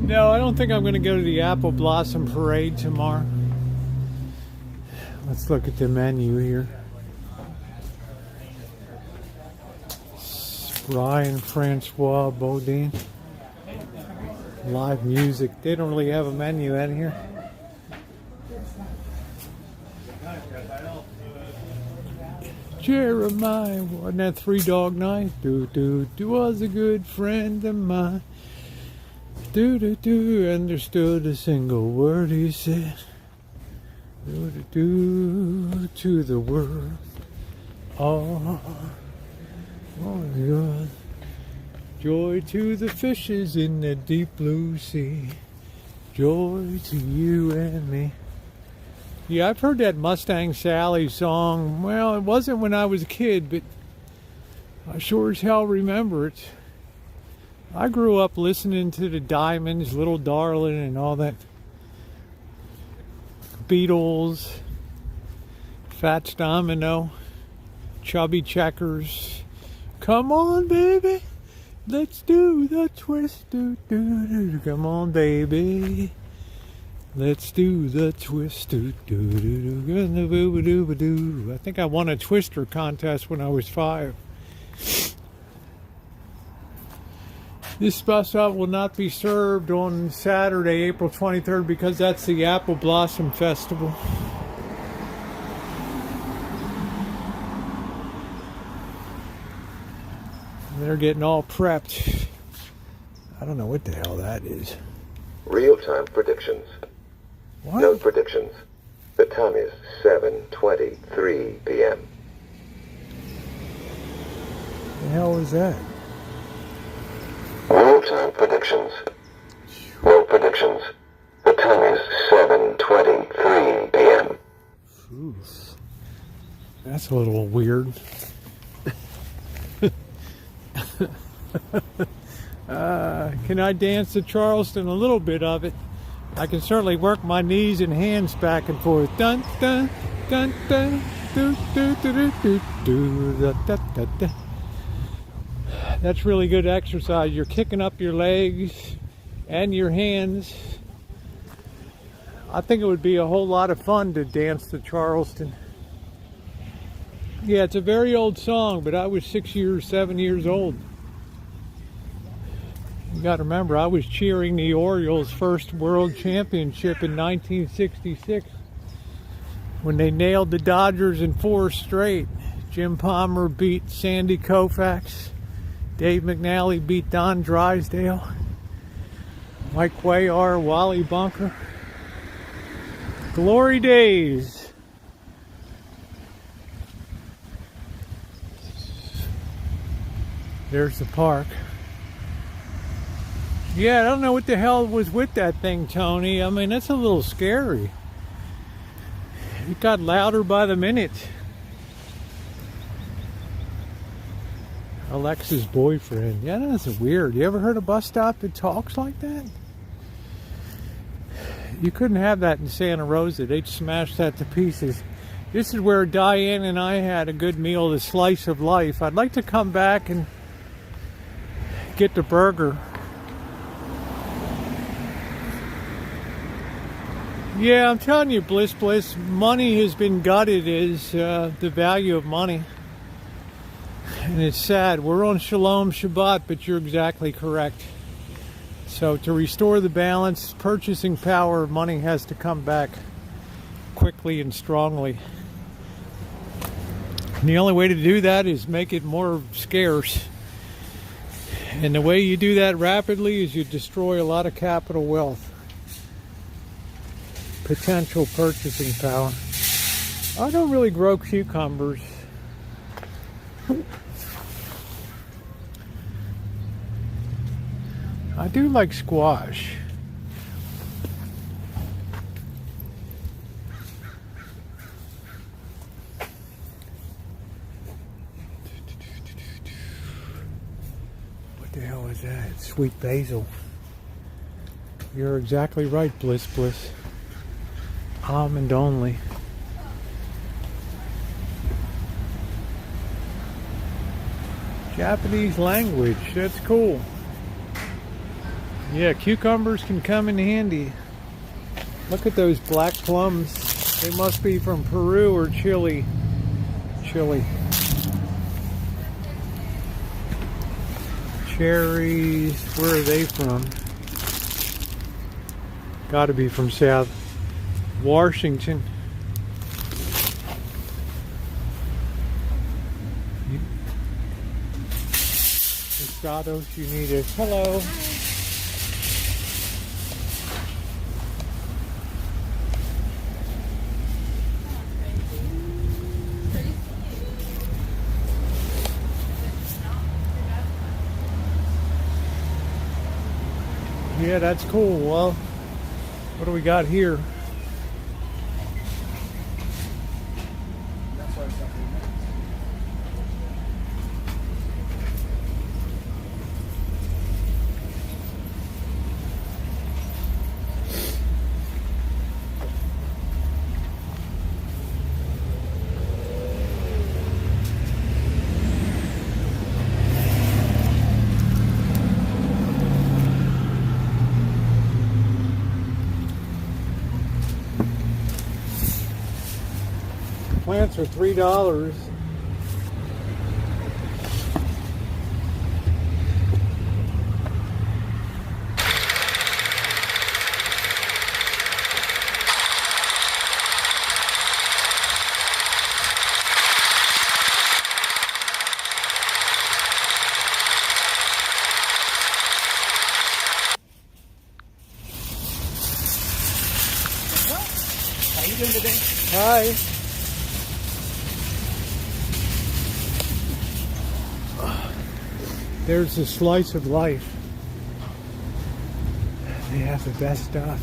No, I don't think I'm going to go to the Apple Blossom Parade tomorrow. Let's look at the menu here. Brian Francois Baudin. Live music. They don't really have a menu out here. Jeremiah, wasn't that Three Dog Night? Was a good friend of mine. Understood a single word he said. To the world. Oh, God. Joy to the fishes in the deep blue sea. Joy to you and me. Yeah, I've heard that Mustang Sally song. Well, it wasn't when I was a kid, but I sure as hell remember it. I grew up listening to the Diamonds, Little Darling, and all that. Beatles, Fats Domino, Chubby Checkers. Come on, baby, let's do the twist. Come on, baby, let's do the twist. I think I won a twister contest when I was 5. This bus stop will not be served on Saturday, April 23rd, because that's the Apple Blossom Festival. They're getting all prepped. I don't know what the hell that is. Real-time predictions. What? Note predictions. The time is 7:23 p.m. The hell is that? Real-time predictions. Note predictions. The time is 7:23 p.m. Oof. That's a little weird. Can I dance to Charleston? A little bit of it. I can certainly work my knees and hands back and forth. Dun dun dun dun do do do do do da da da da. That's really good exercise. You're kicking up your legs and your hands. I think it would be a whole lot of fun to dance to Charleston. Yeah, it's a very old song, but I was 7 years old. You got to remember, I was cheering the Orioles' first world championship in 1966 when they nailed the Dodgers in 4 straight. Jim Palmer beat Sandy Koufax. Dave McNally beat Don Drysdale. Mike Cuellar, Wally Bunker. Glory days. There's the park. Yeah, I don't know what the hell was with that thing, Tony. I mean, that's a little scary. It got louder by the minute. Alexa's boyfriend. Yeah, that's weird. You ever heard a bus stop that talks like that? You couldn't have that in Santa Rosa. They'd smash that to pieces. This is where Diane and I had a good meal, the slice of life. I'd like to come back and get the burger. Yeah, I'm telling you, Bliss, money has been gutted as the value of money. And it's sad. We're on Shalom Shabbat, but you're exactly correct. So to restore the balance, purchasing power of money has to come back quickly and strongly. And the only way to do that is make it more scarce. And the way you do that rapidly is you destroy a lot of capital wealth. Potential purchasing power. I don't really grow cucumbers. I do like squash. What the hell is that? Sweet basil. You're exactly right, Bliss. Almond only. Japanese language, that's cool. Yeah, cucumbers can come in handy. Look at those black plums. They must be from Peru or Chile. Chile. Cherries, where are they from? Got to be from South Washington. Estados Unidos. Hello. Yeah, that's cool. Well, what do we got here? Plants are $3. How you doing today? Hi. There's a slice of life. They have the best stuff.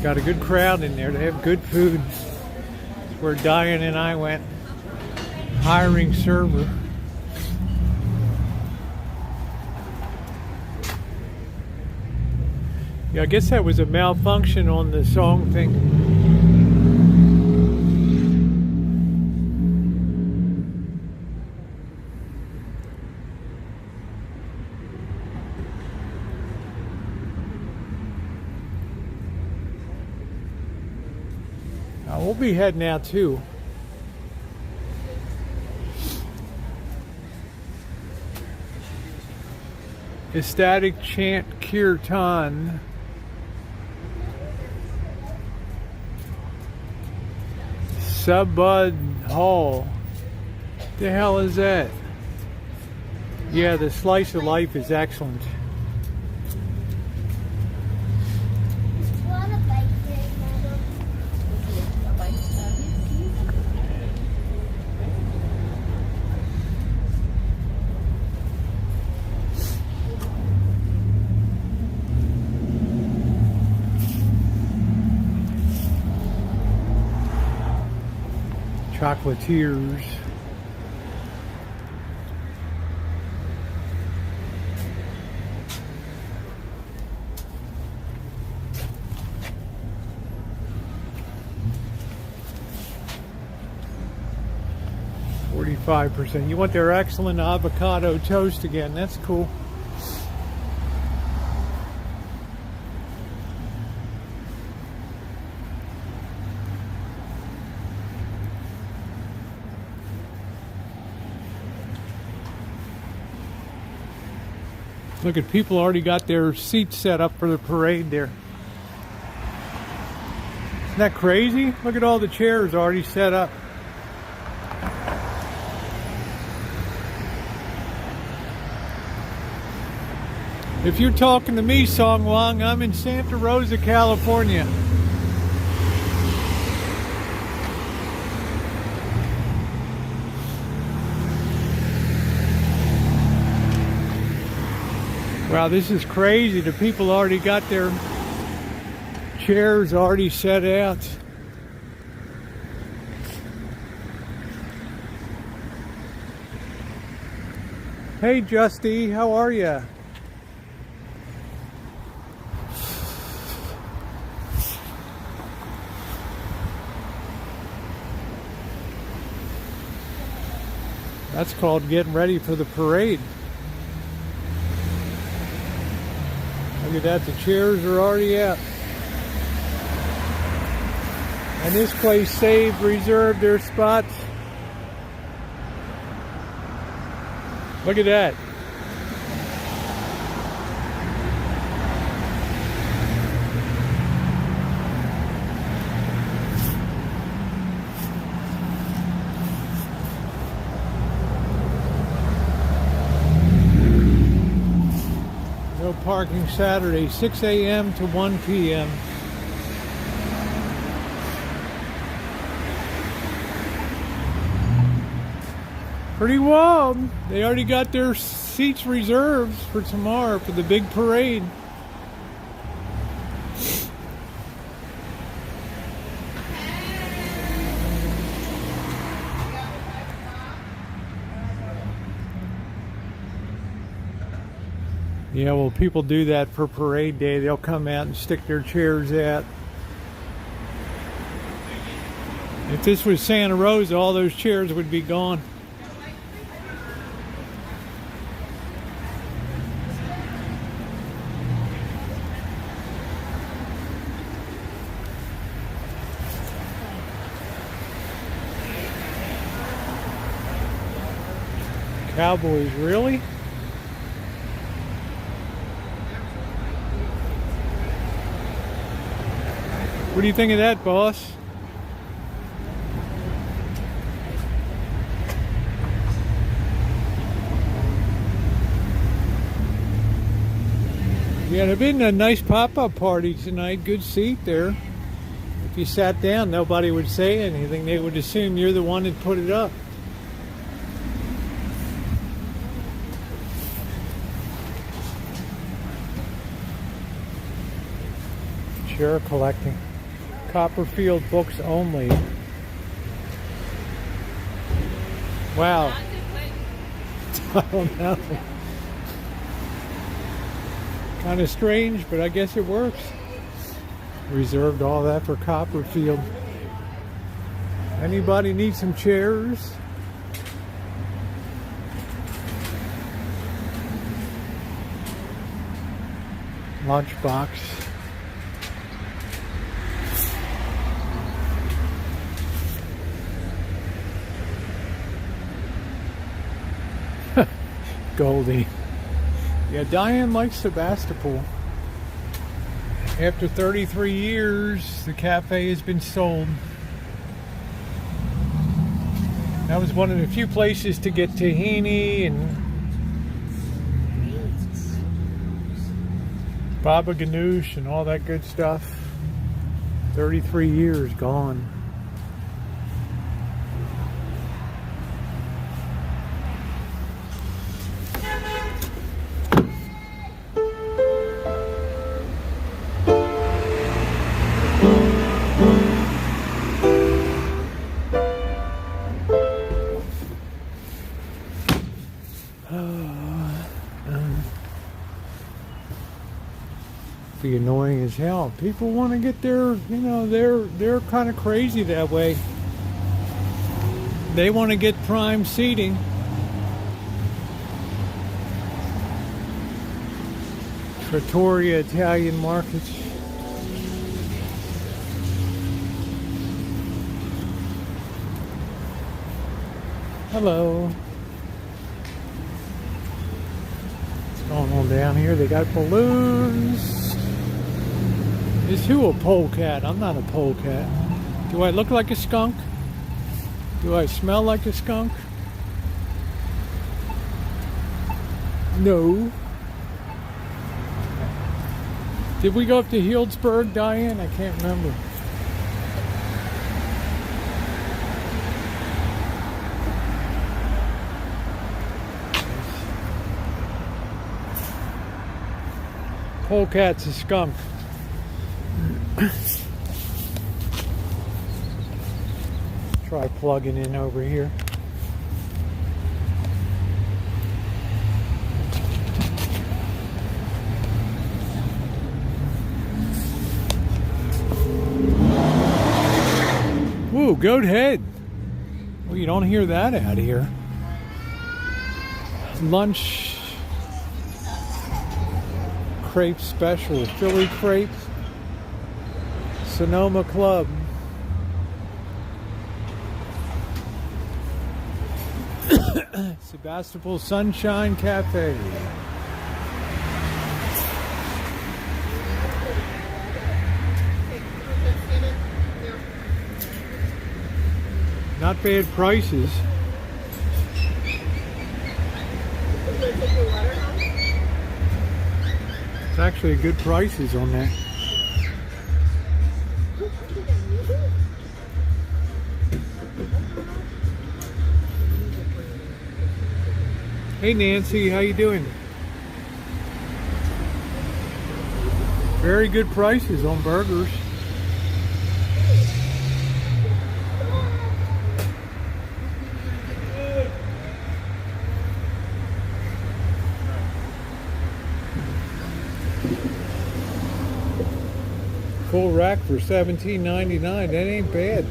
Got a good crowd in there. They have good food. It's where Diane and I went. Hiring server. Yeah, I guess that was a malfunction on the song thing. We'll be heading out too. Ecstatic chant kirtan. Sabbatsopol. The hell is that? Yeah, the slice of life is excellent. Chocolatiers. %. You want their excellent avocado toast again. That's cool. Look at people already got their seats set up for the parade there. Isn't that crazy? Look at all the chairs already set up. If you're talking to me, Song Wang, I'm in Santa Rosa, California. Wow, this is crazy. The people already got their chairs already set out. Hey, Justy, how are you? That's called getting ready for the parade. Look at that, the chairs are already out. And this place saved, reserved their spots. Look at that. No parking Saturday, 6 a.m. to 1 p.m. Pretty wild. They already got their seats reserved for tomorrow for the big parade. Yeah, well, people do that for parade day. They'll come out and stick their chairs out. If this was Santa Rosa, all those chairs would be gone. Cowboys, really? What do you think of that, boss? Yeah, there's been a nice pop-up party tonight. Good seat there. If you sat down, nobody would say anything. They would assume you're the one that put it up. Chair collecting. Copperfield books only. Wow. I don't know. Kind of strange, but I guess it works. Reserved all that for Copperfield. Anybody need some chairs? Lunchbox. Goldie. Yeah, Diane likes Sebastopol. After 33 years, the cafe has been sold. That was one of the few places to get tahini and baba ganoush and all that good stuff. 33 years gone. Be annoying as hell. People want to get their, they're kind of crazy that way. They want to get prime seating. Trattoria Italian markets. Hello. What's going on down here? They got balloons. Is who a polecat? I'm not a polecat. Do I look like a skunk? Do I smell like a skunk? No. Did we go up to Healdsburg, Diane? I can't remember. Polecat's a skunk. Try plugging in over here. Woo, goat head. Well, you don't hear that out here. crepe special. Philly crepes. Sonoma Club. Sebastopol Sunshine Cafe. Not bad prices. It's actually good prices on that. Hey Nancy, how you doing? Very good prices on burgers. Full rack for $17.99. That ain't bad.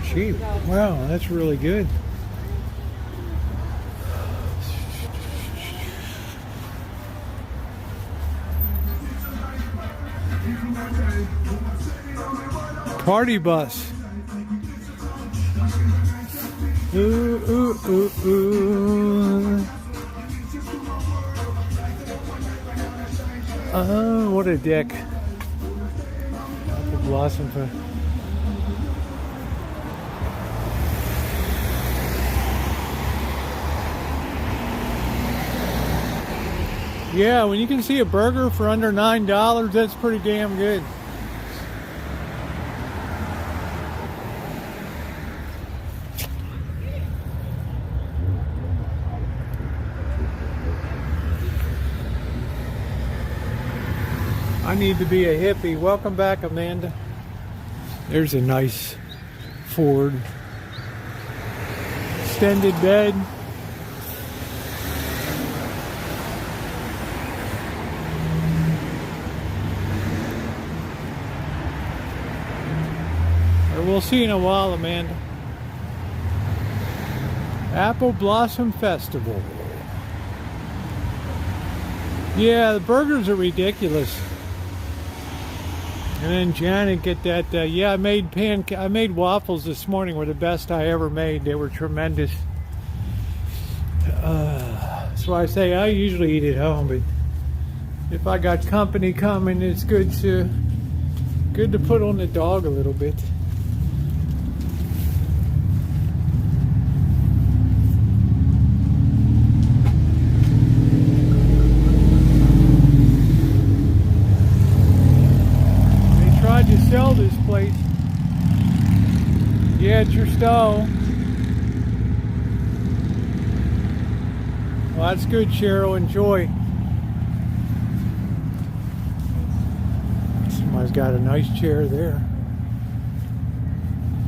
Cheap. Wow, that's really good. Party bus. Ooh, ooh, ooh, ooh. Oh, what a deck. Apple blossom for. Yeah, when you can see a burger for under $9, that's pretty damn good. I need to be a hippie. Welcome back, Amanda. There's a nice Ford. Extended bed. We'll see you in a while, Amanda. Apple Blossom Festival. Yeah, the burgers are ridiculous. And then Janet get that. Yeah, I made waffles this morning. Were the best I ever made. They were tremendous. So I say I usually eat at home, but if I got company coming, it's good to put on the dog a little bit. To sell this place. Yeah, it's your stove. Well, that's good, Cheryl. Enjoy. Somebody's got a nice chair there.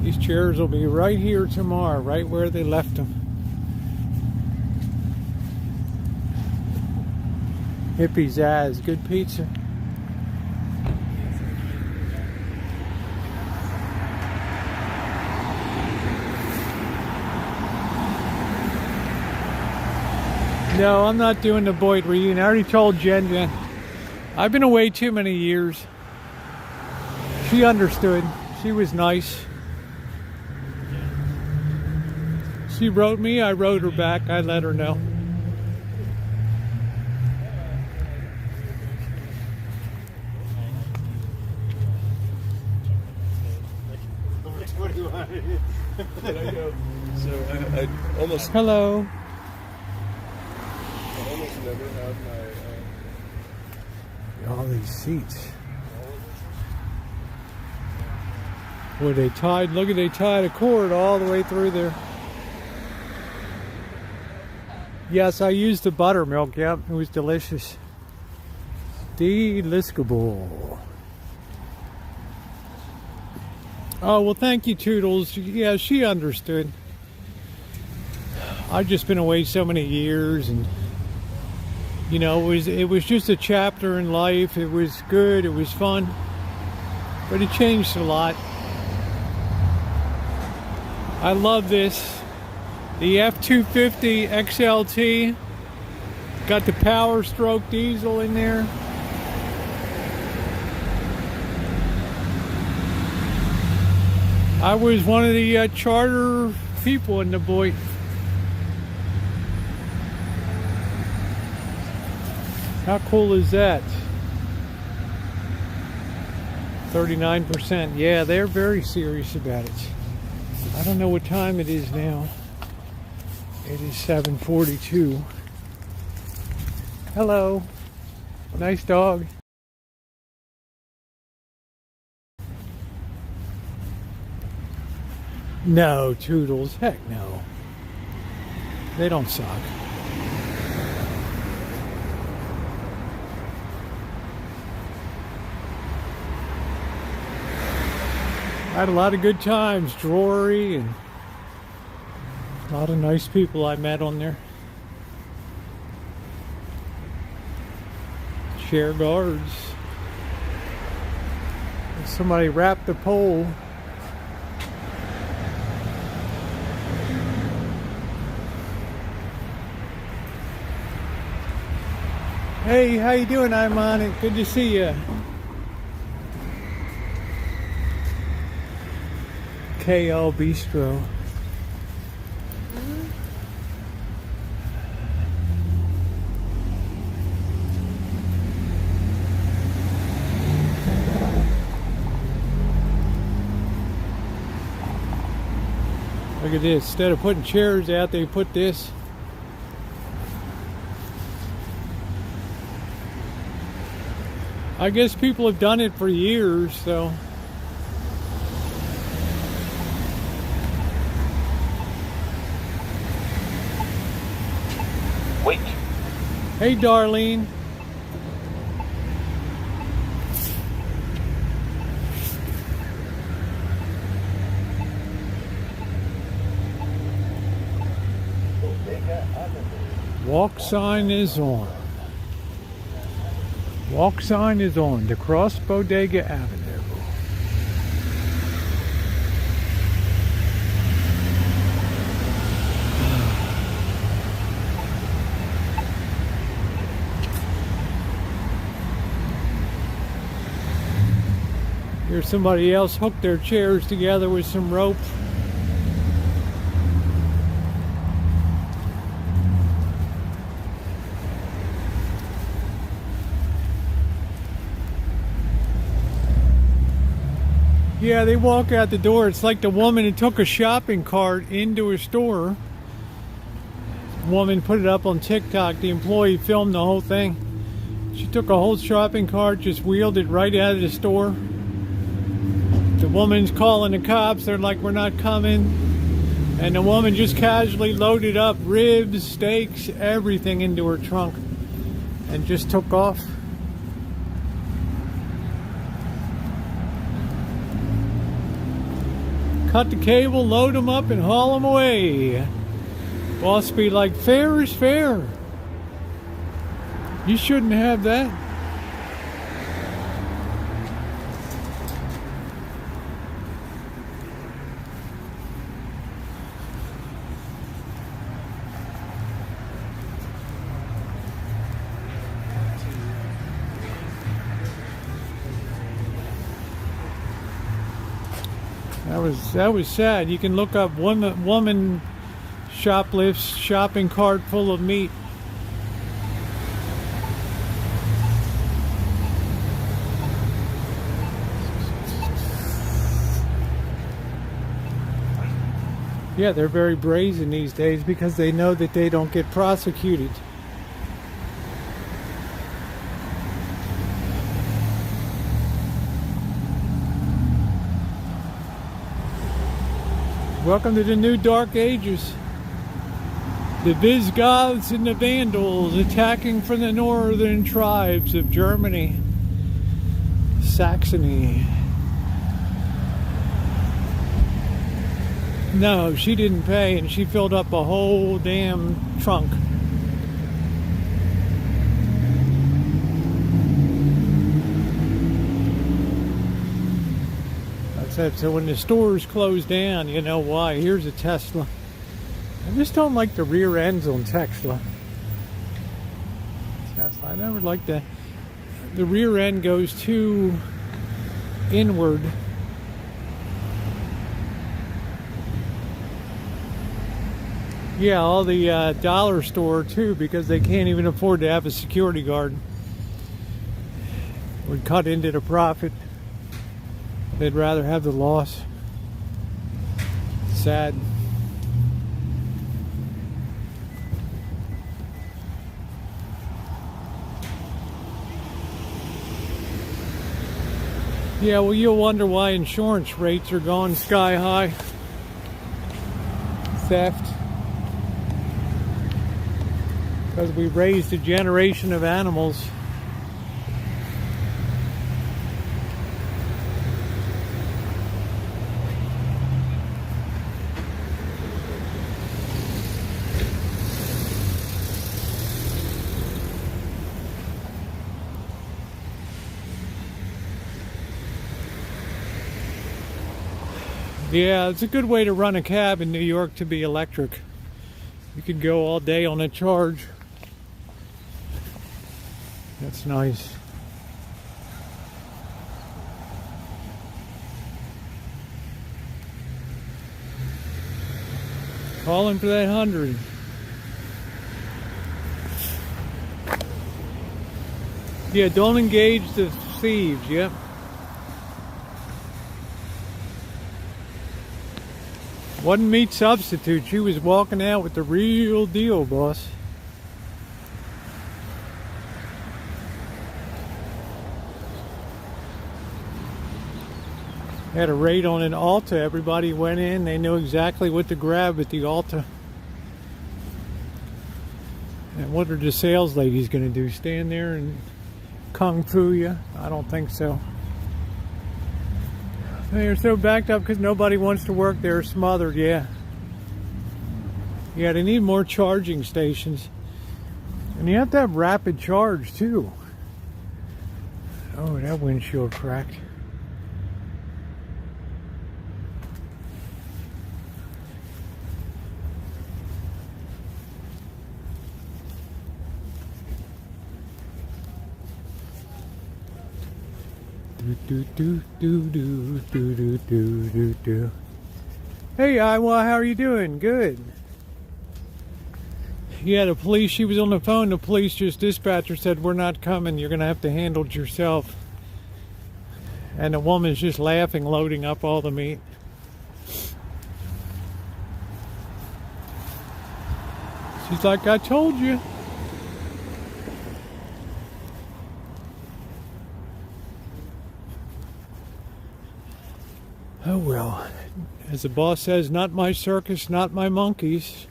These chairs will be right here tomorrow, right where they left them. Hippie Zaz, good pizza. No, I'm not doing the Boyd reunion. I already told Jen. I've been away too many years. She understood. She was nice. She wrote me. I wrote her back. I let her know. What do you want? So I almost. Hello. Never have my All these seats. Boy, they tied. Look at they tied a cord all the way through there. Yes, I used the buttermilk. Yep, it was delicious. Delicable. Oh well, thank you, Toodles. Yeah, she understood. I've just been away so many years and. You know, it was just a chapter in life. It was good. It was fun. But it changed a lot. I love this. The F-250 XLT. Got the Power Stroke diesel in there. I was one of the charter people in the boat. How cool is that? 39%. Yeah, they're very serious about it. I don't know what time it is now. It is 7:42. Hello. Nice dog. No, Toodles. Heck no. They don't suck. I had a lot of good times. Drury and a lot of nice people I met on there. Chair guards. Somebody wrapped the pole. Hey, how you doing? I'm on it. Good to see you. KL Bistro. Look at this. Instead of putting chairs out, they put this. I guess people have done it for years, so. Wait. Hey, Darlene. Walk sign is on. Walk sign is on to cross Bodega Avenue. Here's somebody else hooked their chairs together with some rope. Yeah, they walk out the door. It's like the woman who took a shopping cart into a store. Woman put it up on TikTok. The employee filmed the whole thing. She took a whole shopping cart, just wheeled it right out of the store. The woman's calling the cops. They're like, we're not coming. And the woman just casually loaded up ribs, steaks, everything into her trunk and just took off. Cut the cable, load them up, and haul them away. Boss be like, fair is fair. You shouldn't have that. That was sad. You can look up woman shoplifts shopping cart full of meat. Yeah, they're very brazen these days because they know that they don't get prosecuted. Welcome to the new Dark Ages. The Visigoths and the Vandals attacking from the northern tribes of Germany, Saxony. No, she didn't pay, and she filled up a whole damn trunk. So when the stores close down, you know why. Here's a Tesla. I just don't like the rear ends on Tesla. I never like the rear end goes too inward. Yeah, all the dollar store too, because they can't even afford to have a security guard. Would cut into the profit. They'd rather have the loss. Sad. Yeah, well, you'll wonder why insurance rates are gone sky high. Theft. Because we raised a generation of animals. Yeah, it's a good way to run a cab in New York to be electric. You could go all day on a charge. That's nice. Calling for that 100. Yeah, don't engage the thieves, yep. Wasn't meat substitute. She was walking out with the real deal, boss. Had a raid on an Alta. Everybody went in. They knew exactly what to grab at the Alta. And what are the sales ladies going to do? Stand there and kung fu you? I don't think so. They're so backed up because nobody wants to work. They're smothered, yeah. Yeah, they need more charging stations. And you have to have rapid charge, too. Oh, that windshield cracked. Do do do do do do do do do. Hey, Iowa, how are you doing? Good. Yeah, the police. She was on the phone. The police just dispatcher said, "We're not coming. You're gonna have to handle it yourself." And the woman's just laughing, loading up all the meat. She's like, "I told you." Oh well, as the boss says, not my circus, not my monkeys.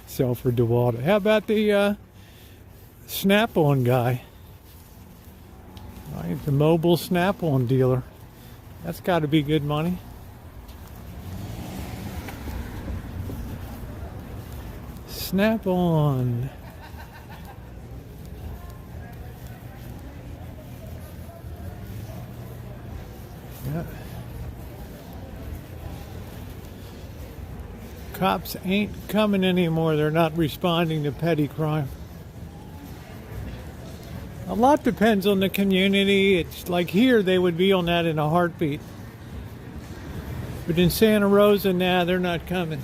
Sell for DeWalter. How about the Snap-on guy? Right, the mobile Snap-on dealer. That's got to be good money. Snap-on. Yeah. Cops ain't coming anymore. They're not responding to petty crime. A lot depends on the community. It's like here, they would be on that in a heartbeat. But in Santa Rosa, nah, they're not coming.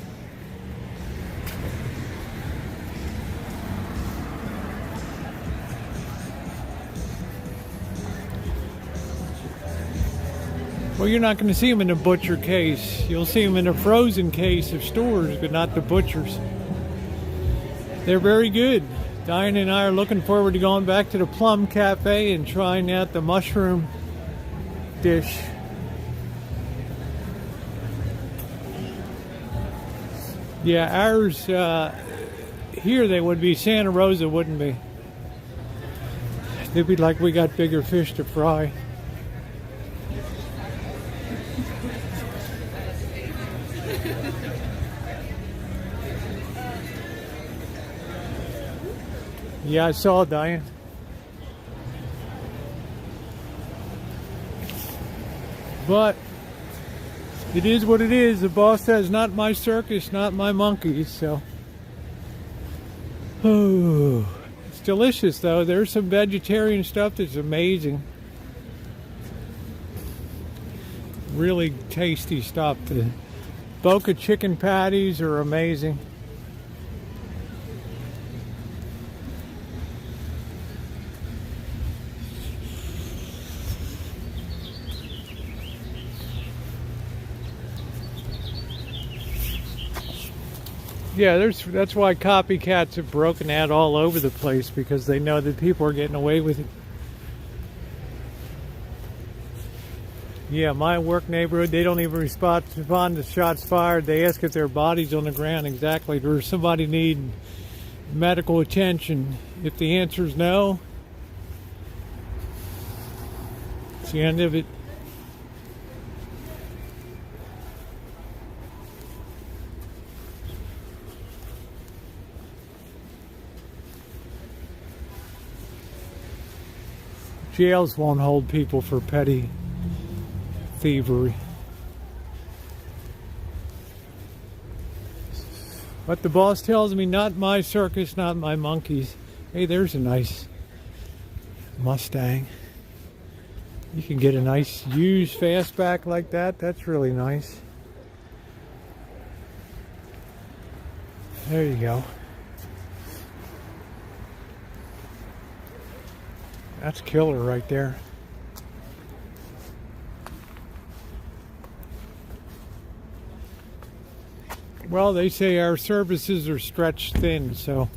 Well, you're not going to see them in a butcher case. You'll see them in a frozen case of stores, but not the butchers. They're very good. Diane and I are looking forward to going back to the Plum Cafe and trying out the mushroom dish. Yeah, ours here they would be. Santa Rosa wouldn't be. They'd be like we got bigger fish to fry. Yeah, I saw Diane. But it is what it is. The boss says, not my circus, not my monkeys. So, oh, it's delicious though. There's some vegetarian stuff that's amazing. Really tasty stuff. The Boca chicken patties are amazing. Yeah, that's why copycats have broken out all over the place, because they know that people are getting away with it. Yeah, my work neighborhood, they don't even respond to shots fired. They ask if their body's on the ground. Exactly. Does somebody need medical attention? If the answer is no, it's the end of it. Jails won't hold people for petty thievery. But the boss tells me, not my circus, not my monkeys. Hey, there's a nice Mustang. You can get a nice used fastback like that. That's really nice. There you go. That's killer right there. Well, they say our services are stretched thin, so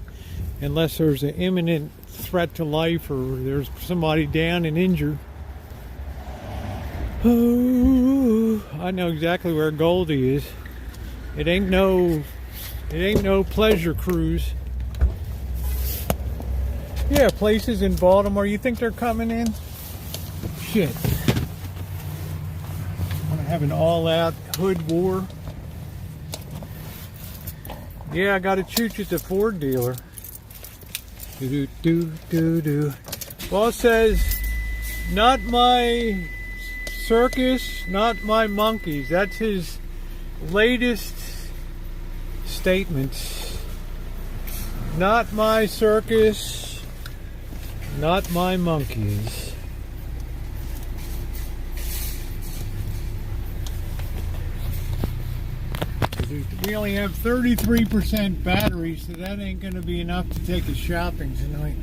unless there's an imminent threat to life or there's somebody down and injured. Oh, I know exactly where Goldie is. It ain't no pleasure cruise. Yeah, places in Baltimore. You think they're coming in? Shit. Want to have an all-out hood war? Yeah, I got to shoot you at the Ford dealer. Do. Boss says, not my circus, not my monkeys. That's his latest statement. Not my circus, not my monkeys. We only have 33% battery, so that ain't going to be enough to take us shopping tonight.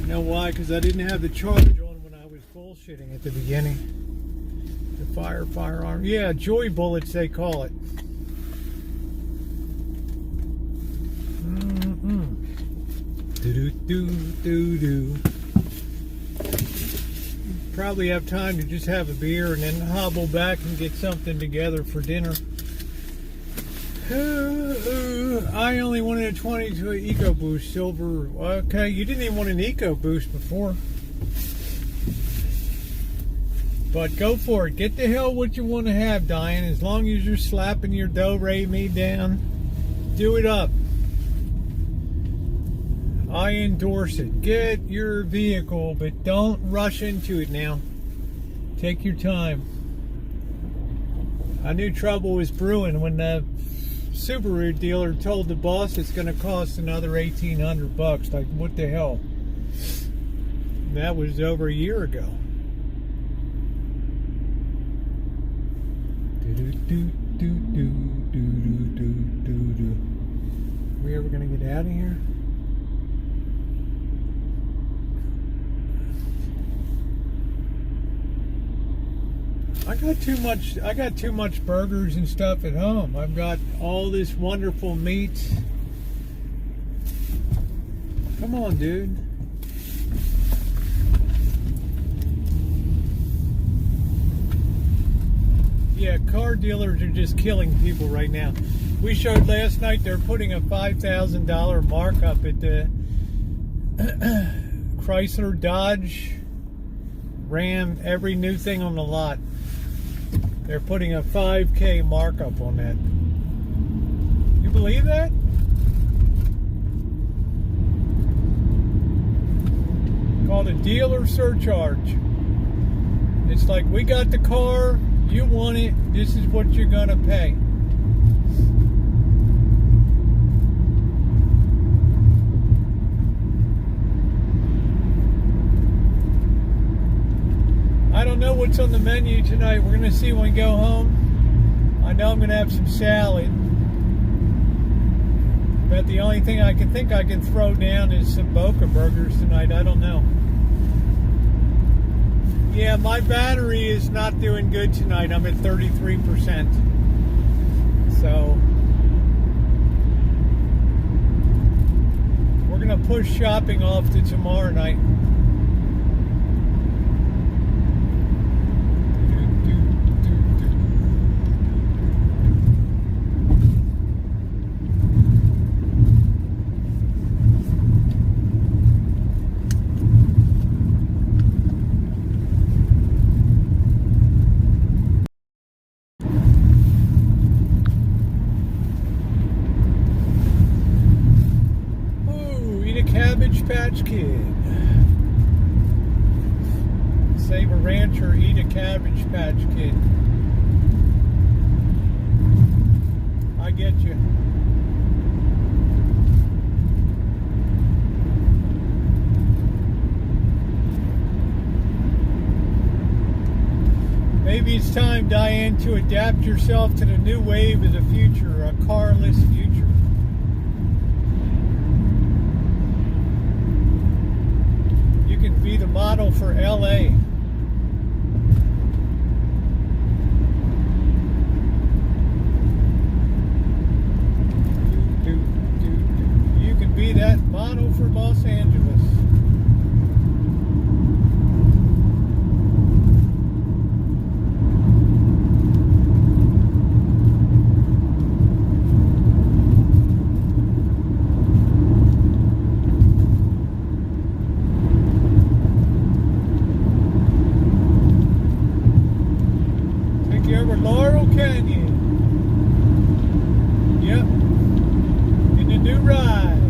You know why? Because I didn't have the charge on when I was bullshitting at the beginning. The firearm. Yeah, joy bullets they call it. Do. Probably have time to just have a beer and then hobble back and get something together for dinner. I only wanted a 22 EcoBoost silver. Okay, you didn't even want an EcoBoost before. But go for it. Get the hell what you want to have, Diane. As long as you're slapping your do-re-mi down, do it up. I endorse it. Get your vehicle, but don't rush into it now. Take your time. I knew trouble was brewing when the Subaru dealer told the boss it's going to cost another $1,800. Like, what the hell? That was over a year ago. We ever going to get out of here? I got too much burgers and stuff at home. I've got all this wonderful meat. Come on, dude. Yeah, car dealers are just killing people right now. We showed last night they're putting a $5,000 markup at the Chrysler, Dodge, Ram, every new thing on the lot. They're putting a $5,000 markup on that. You believe that? Called a dealer surcharge. It's like, we got the car, you want it, this is what you're gonna pay. I don't know what's on the menu tonight. We're gonna see when we go home. I know I'm gonna have some salad. But the only thing I can think I can throw down is some Boca burgers tonight. I don't know. Yeah, my battery is not doing good tonight. I'm at 33%. So we're going to push shopping off to tomorrow night. Cabbage Patch Kid. Save a rancher, eat a Cabbage Patch Kid. I get you. Maybe it's time, Diane, to adapt yourself to the new wave of the future, a carless future. Be the model for LA. You can be that model for Los Angeles. Laurel Canyon. Yep. In the new ride.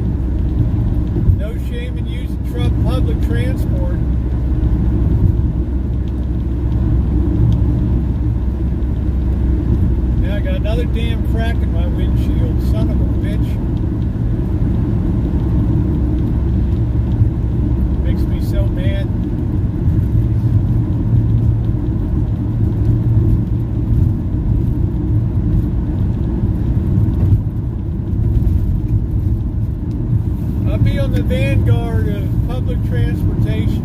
No shame in using public transport. Now I got another damn crack in my windshield. Son of a bitch. Makes me so mad. Be on the vanguard of public transportation.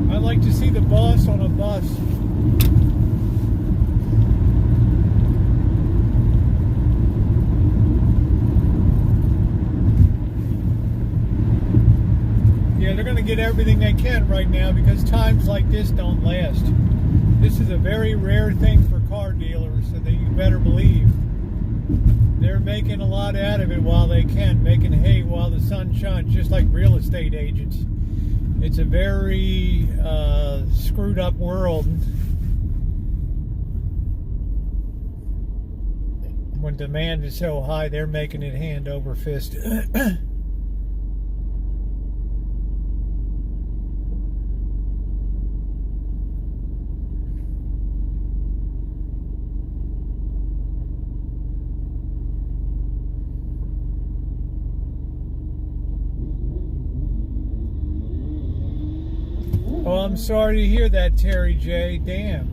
I like to see the boss on a bus. Yeah, they're going to get everything they can right now because times like this don't last. This is a very rare thing for car dealers, so that you better believe. They're making a lot out of it while they can, making hay while the sun shines, just like real estate agents. It's a very screwed up world. When demand is so high, they're making it hand over fist. Oh, I'm sorry to hear that, Terry J. Damn.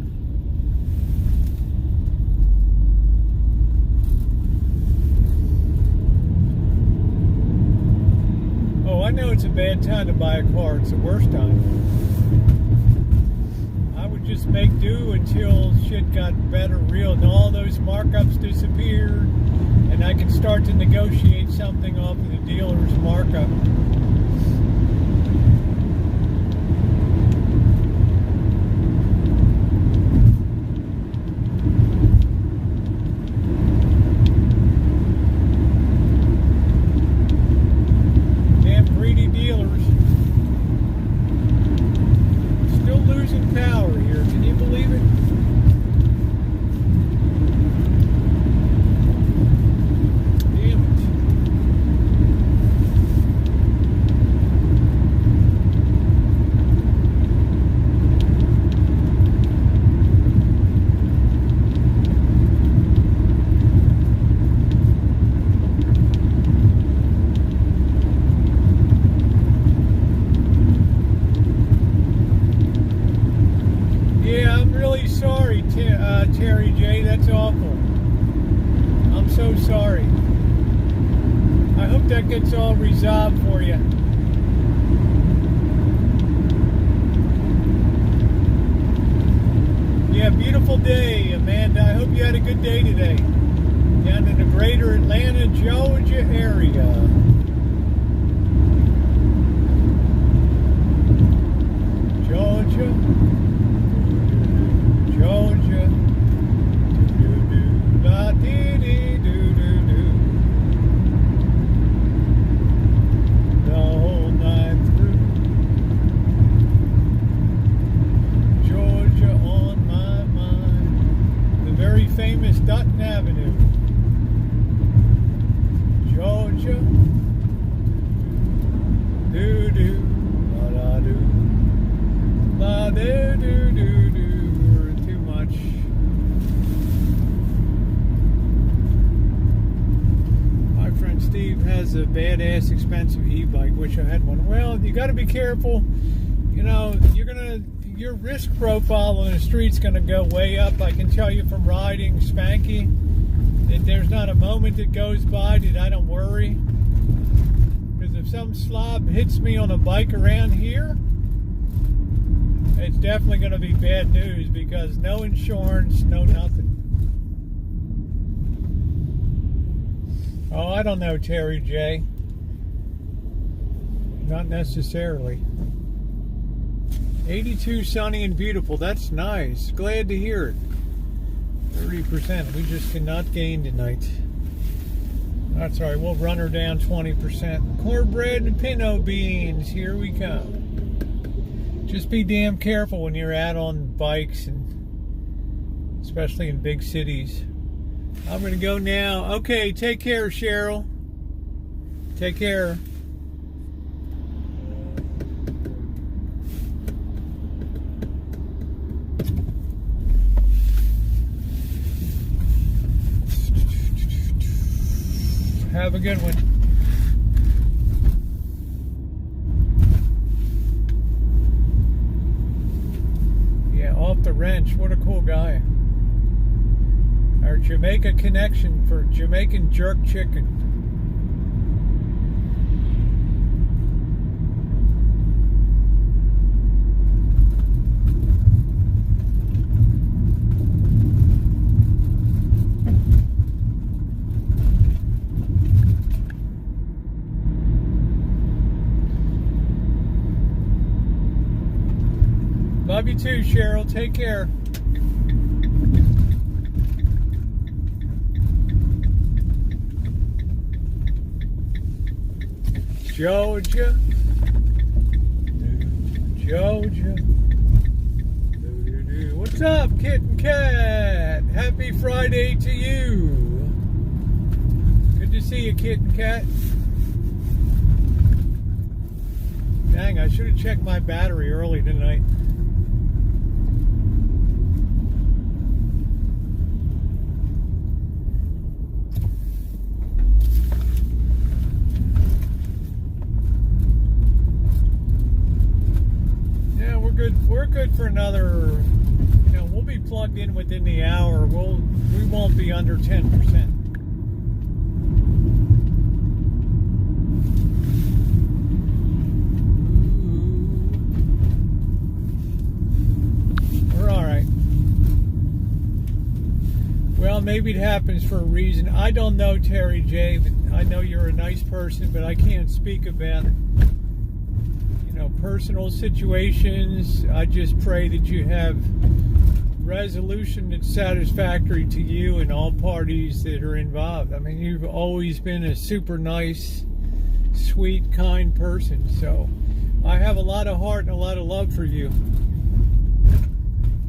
Oh, I know it's a bad time to buy a car. It's the worst time. I would just make do until shit got better real and all those markups disappeared and I could start to negotiate something off of the dealer's markup. Power here. Can you believe it? Damn Terry J. That's awful. I'm so sorry. I hope that gets all resolved for you. Yeah, beautiful day, Amanda. I hope you had a good day today. Down in the greater Atlanta, Georgia area. Georgia. Georgia. Do-do-do-la-dee-dee-do-do-do. The whole night through. Georgia on my mind. The very famous Dutton Avenue. Georgia. Do-do. La-da-do. La-do-do-do-do. Too much. My friend Steve has a badass expensive e-bike. Wish I had one. Well, you got to be careful. You know, your risk profile on the street's gonna go way up. I can tell you from riding Spanky that there's not a moment that goes by that I don't worry. Because if some slob hits me on a bike around here, it's definitely going to be bad news because no insurance, no nothing. Oh, I don't know, Terry J. Not necessarily. 82 sunny and beautiful. That's nice. Glad to hear it. 30%. We just cannot gain tonight. That's all right. We'll run her down 20%. Cornbread and pinto beans. Here we come. Just be damn careful when you're out on bikes, and especially in big cities. I'm going to go now. Okay, take care, Cheryl. Take care. Have a good one. Yeah, off the wrench. What a cool guy. Our Jamaica connection for Jamaican jerk chicken. Love you too, Cheryl. Take care. Georgia. Georgia. What's up, Kit and Cat? Happy Friday to you. Good to see you, Kit and Cat. Dang, I should have checked my battery early tonight. We're good for another, we'll be plugged in within the hour. We won't be under 10%. We're all right. Well, maybe it happens for a reason. I don't know, Terry J, but I know you're a nice person, but I can't speak about personal situations. I just pray that you have resolution that's satisfactory to you and all parties that are involved. I mean, you've always been a super nice, sweet, kind person, so I have a lot of heart and a lot of love for you.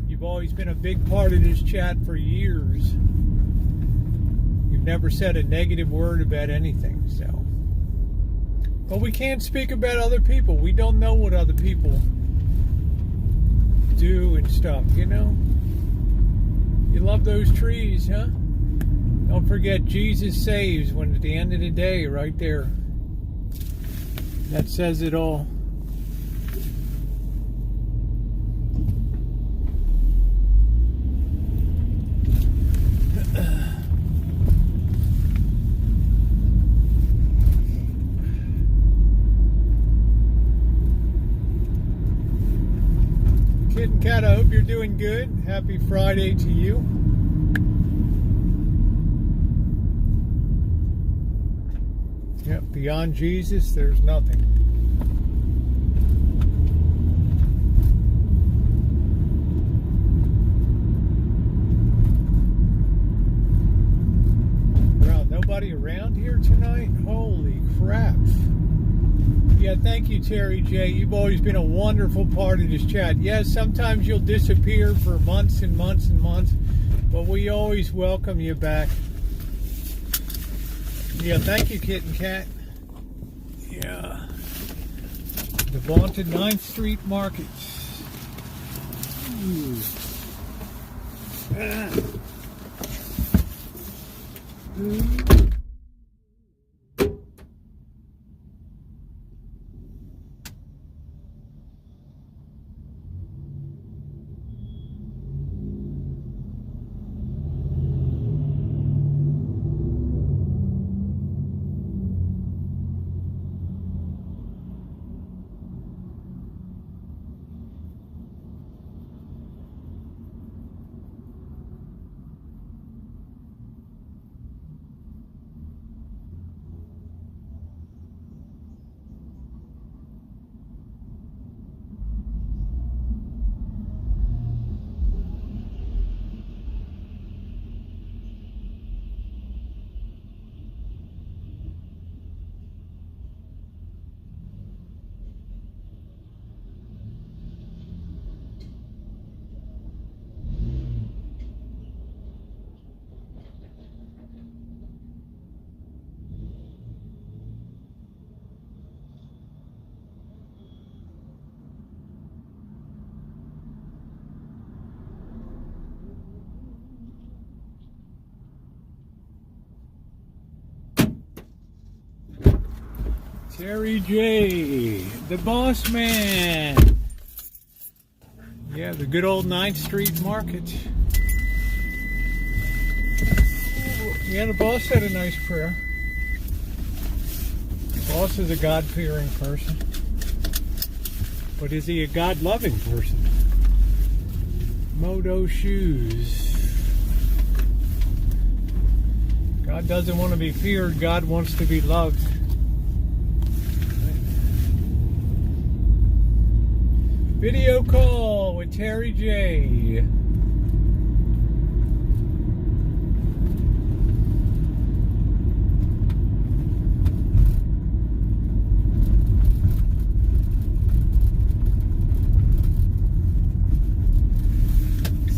You've always been a big part of this chat for years. You've never said a negative word about anything, so. But we can't speak about other people. We don't know what other people do and stuff, You love those trees, huh? Don't forget Jesus saves when at the end of the day, right there. That says it all. Kit and Kat, I hope you're doing good. Happy Friday to you. Yep, beyond Jesus, there's nothing. Wow, nobody around here tonight? Holy crap. Yeah, thank you, Terry J. You've always been a wonderful part of this chat. Yes, sometimes you'll disappear for months and months and months, but we always welcome you back. Yeah, thank you, Kit and Kat. Yeah. The vaunted 9th Street Market. Ooh. Ah. Ooh. Terry J, the boss man. Yeah, the good old 9th Street Market. Yeah, the boss said a nice prayer. The boss is a God-fearing person. But is he a God-loving person? Moto Shoes. God doesn't want to be feared. God wants to be loved. Video call with Terry J.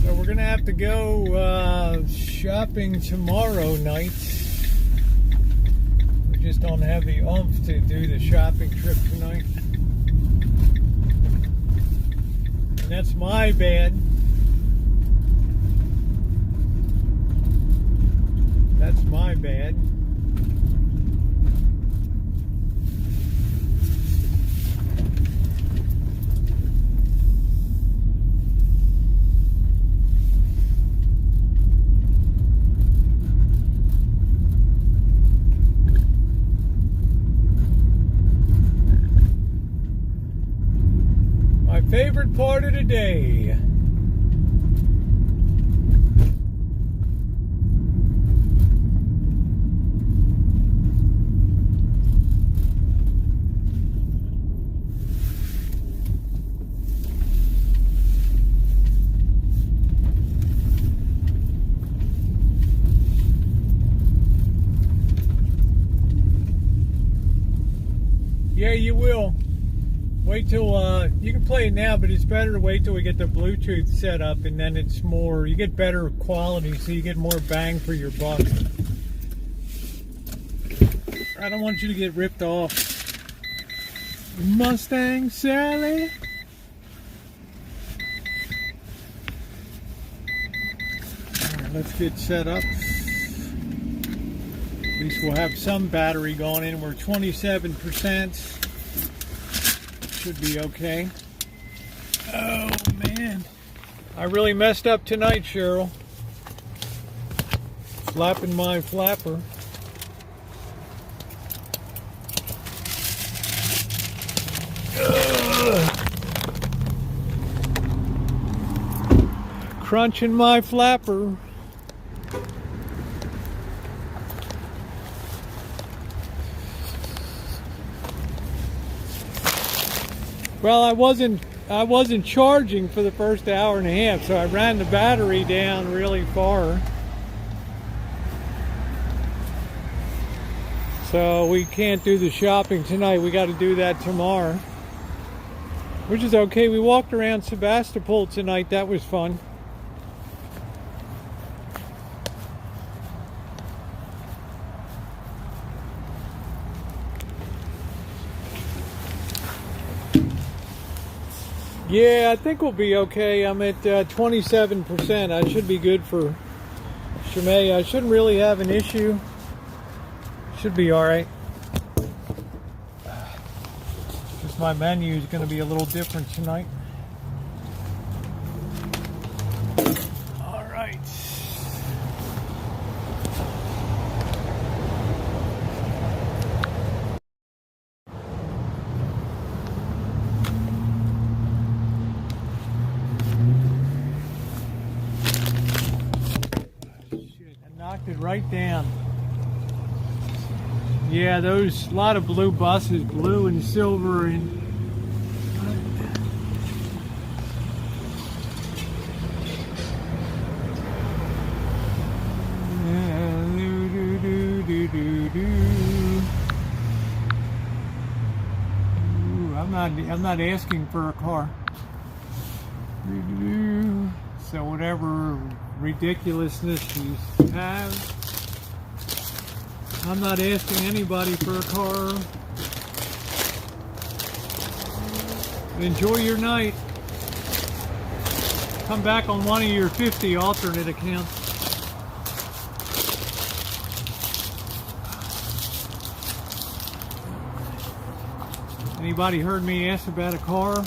So we're gonna have to go shopping tomorrow night. We just don't have the oomph to do the shopping trip tonight. And that's my bad. That's my bad. My favorite part of the day. Yeah, you will. Wait till, you can play it now, but it's better to wait till we get the Bluetooth set up, and then it's more, you get better quality, so you get more bang for your buck. I don't want you to get ripped off. Mustang Sally. Alright, let's get set up. At least we'll have some battery going in. We're 27%. Should be okay. Oh man, I really messed up tonight, Cheryl. Flapping my flapper. crunching my flapper. Well, I wasn't charging for the first hour and a half, so I ran the battery down really far. So we can't do the shopping tonight. We got to do that tomorrow, which is okay. We walked around Sebastopol tonight. That was fun. Yeah, I think we'll be okay. I'm at 27%. I should be good for Shemay. I shouldn't really have an issue. Should be all right. Just my menu is going to be a little different tonight. All right. Shit, I knocked it right down. Yeah, those, a lot of blue buses, blue and silver and I'm not asking for a car. So whatever ridiculousness you have, I'm not asking anybody for a car. Enjoy your night. Come back on one of your 50 alternate accounts. Anybody heard me ask about a car?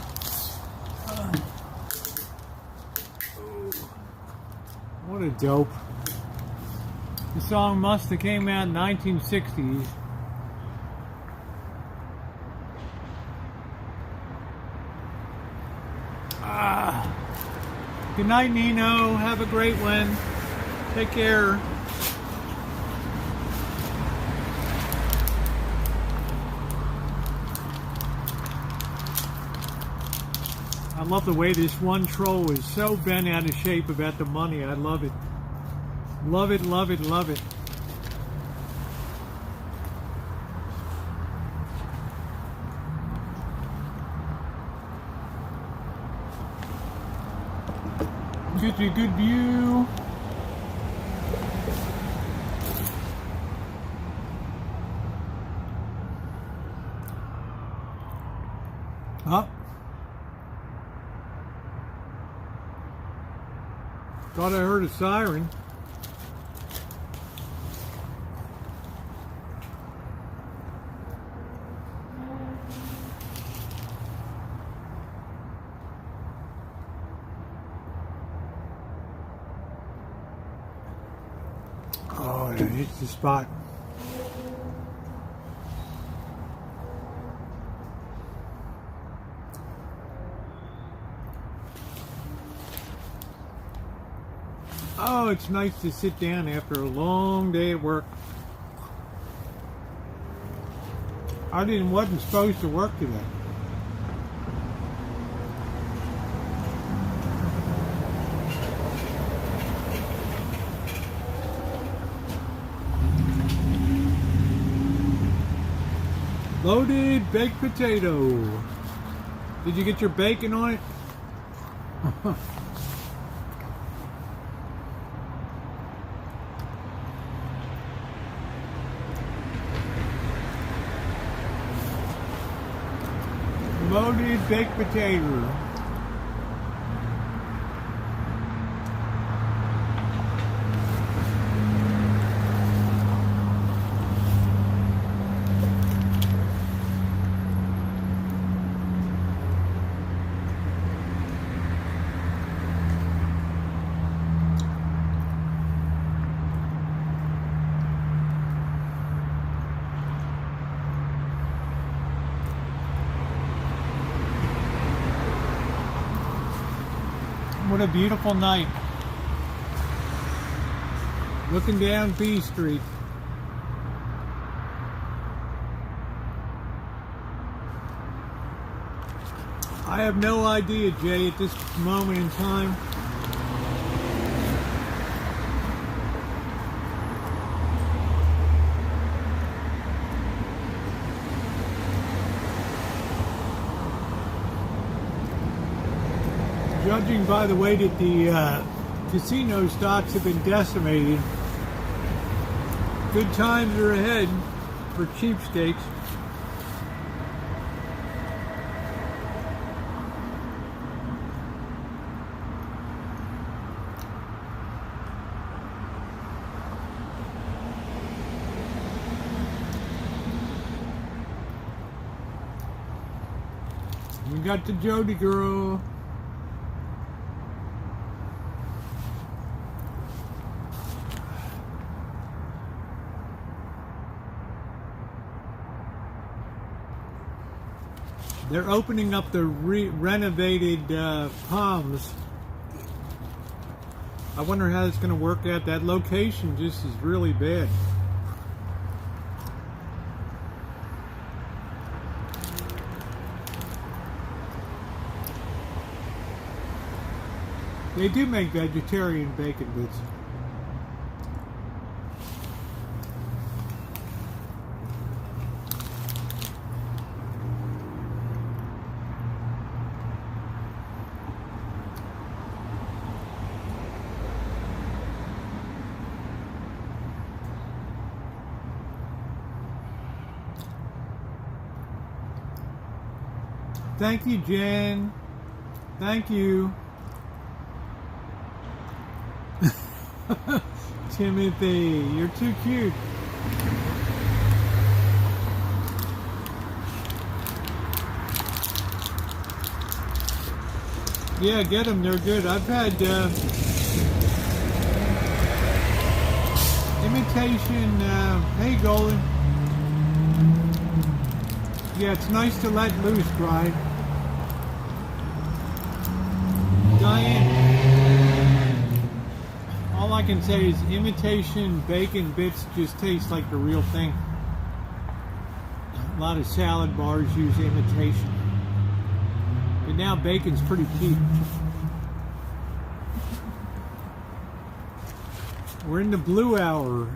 What a dope. The song must have came out in 1960s. Good night, Nino. Have a great one. Take care. I love the way this one troll is so bent out of shape about the money. I love it. Love it, love it, love it. Gives you a good view. Huh? Thought I heard a siren. Oh, that hits the spot. Oh, it's nice to sit down after a long day at work. I wasn't supposed to work today. Loaded baked potato. Did you get your bacon on it? Loaded baked potato. What a beautiful night. Looking down B Street. I have no idea, Jay, at this moment in time. Judging by the way that the casino stocks have been decimated, good times are ahead for cheapskates. We got the Jody girl. They're opening up the renovated Palms. I wonder how it's going to work out. That location just is really bad. They do make vegetarian bacon bits. Thank you, Jen. Thank you. Timothy, you're too cute. Yeah, get them. They're good. I've had imitation. Hey, Golden. Yeah, it's nice to let loose, right? Diane, all I can say is imitation bacon bits just taste like the real thing. A lot of salad bars use imitation. But now bacon's pretty cheap. We're in the blue hour.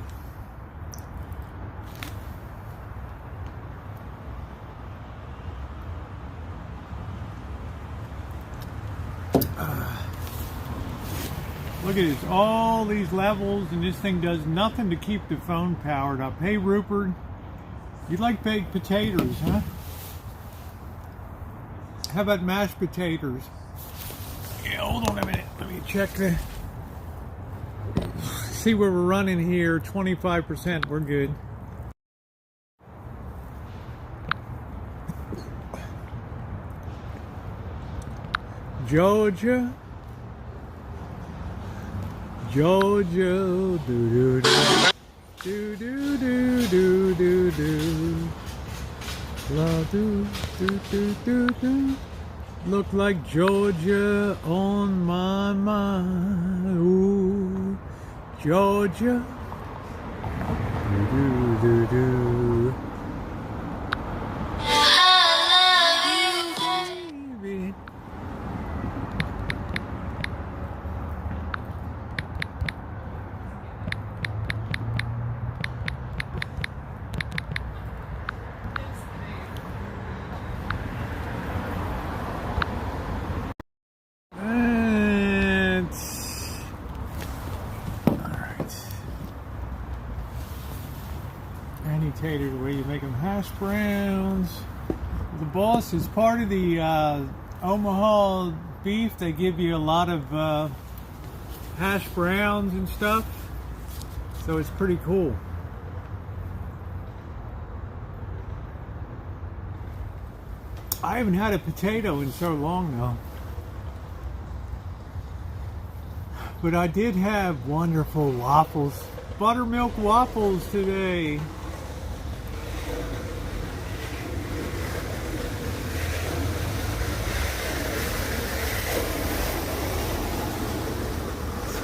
Look at this, all these levels, and this thing does nothing to keep the phone powered up. Hey, Rupert, you like baked potatoes, huh? How about mashed potatoes? Yeah, hold on a minute. Let me check the... See where we're running here, 25%, we're good. Georgia. Georgia, do do do do do do do do la do do do do do. Look like Georgia on my mind. Ooh, Georgia, do do do do. I love you, baby. Tater, the way you make them hash browns. The boss is part of the Omaha beef. They give you a lot of hash browns and stuff, so it's pretty cool. I haven't had a potato in so long though, but I did have wonderful waffles, buttermilk waffles today.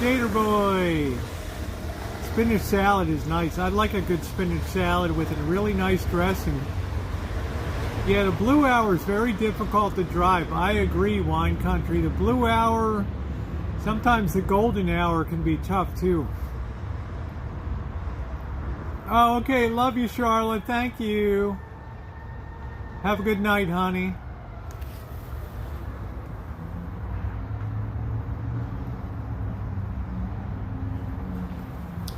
Skater boy, it's spinach salad is nice. I like a good spinach salad with a really nice dressing. Yeah, the Blue Hour is very difficult to drive. I agree, Wine Country. The Blue Hour, sometimes the Golden Hour can be tough too. Oh, okay. Love you, Charlotte. Thank you. Have a good night, honey.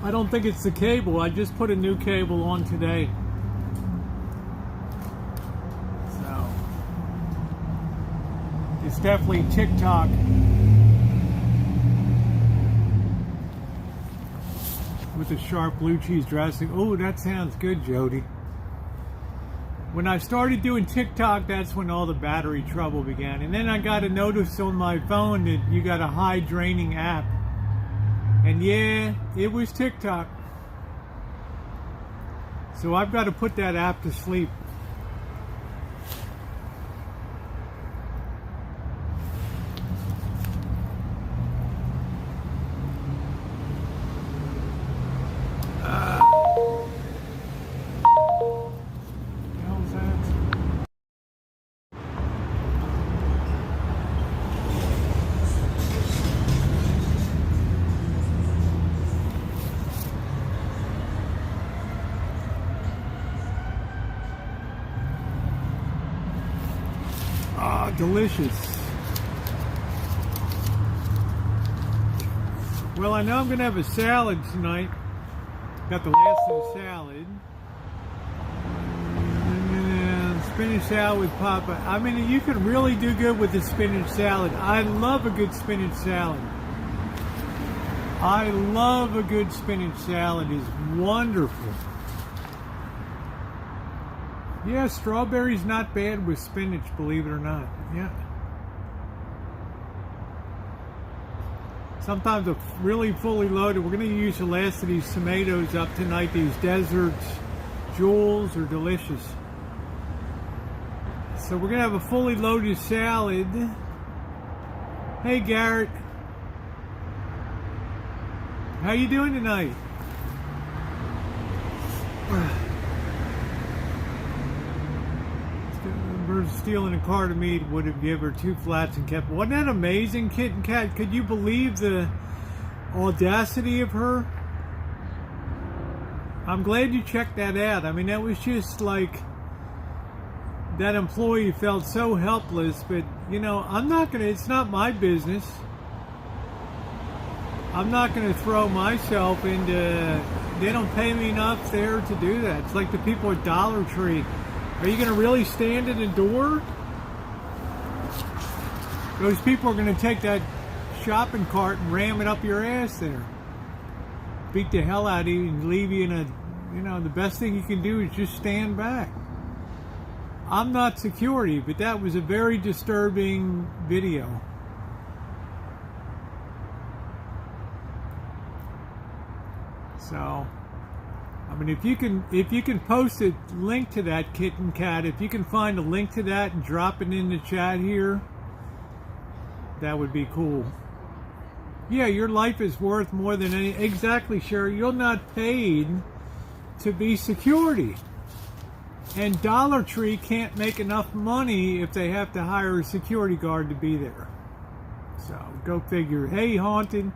I don't think it's the cable. I just put a new cable on today. So, it's definitely TikTok. With a sharp blue cheese dressing. Oh, that sounds good, Jody. When I started doing TikTok, that's when all the battery trouble began. And then I got a notice on my phone that you got a high draining app. And yeah, it was TikTok. So I've got to put that app to sleep. Delicious. Well, I know I'm going to have a salad tonight. Got the last of the salad. And spinach salad with Papa. I mean, you can really do good with the spinach salad. I love a good spinach salad. I love a good spinach salad. It's wonderful. Yeah, strawberry's not bad with spinach, believe it or not. Yeah. Sometimes a really fully loaded. We're going to use the last of these tomatoes up tonight. These Desert Jewels are delicious. So we're going to have a fully loaded salad. Hey, Garrett. How you doing tonight? Stealing a car to me would have given her 2 flats and kept. Wasn't that amazing, Kitten Cat? Could you believe the audacity of her? I'm glad you checked that out. I mean, that was just like that employee felt so helpless. But you know, I'm not gonna. It's not my business. I'm not gonna throw myself into. They don't pay me enough there to do that. It's like the people at Dollar Tree. Are you going to really stand at the door? Those people are going to take that shopping cart and ram it up your ass there. Beat the hell out of you and leave you in a, you know, the best thing you can do is just stand back. I'm not security, but that was a very disturbing video. So, I mean, if you can post a link to that, Kitten Cat, if you can find a link to that and drop it in the chat here, that would be cool. Yeah, your life is worth more than any. Exactly, Sherry. You're not paid to be security. And Dollar Tree can't make enough money if they have to hire a security guard to be there. So, go figure. Hey, Haunted.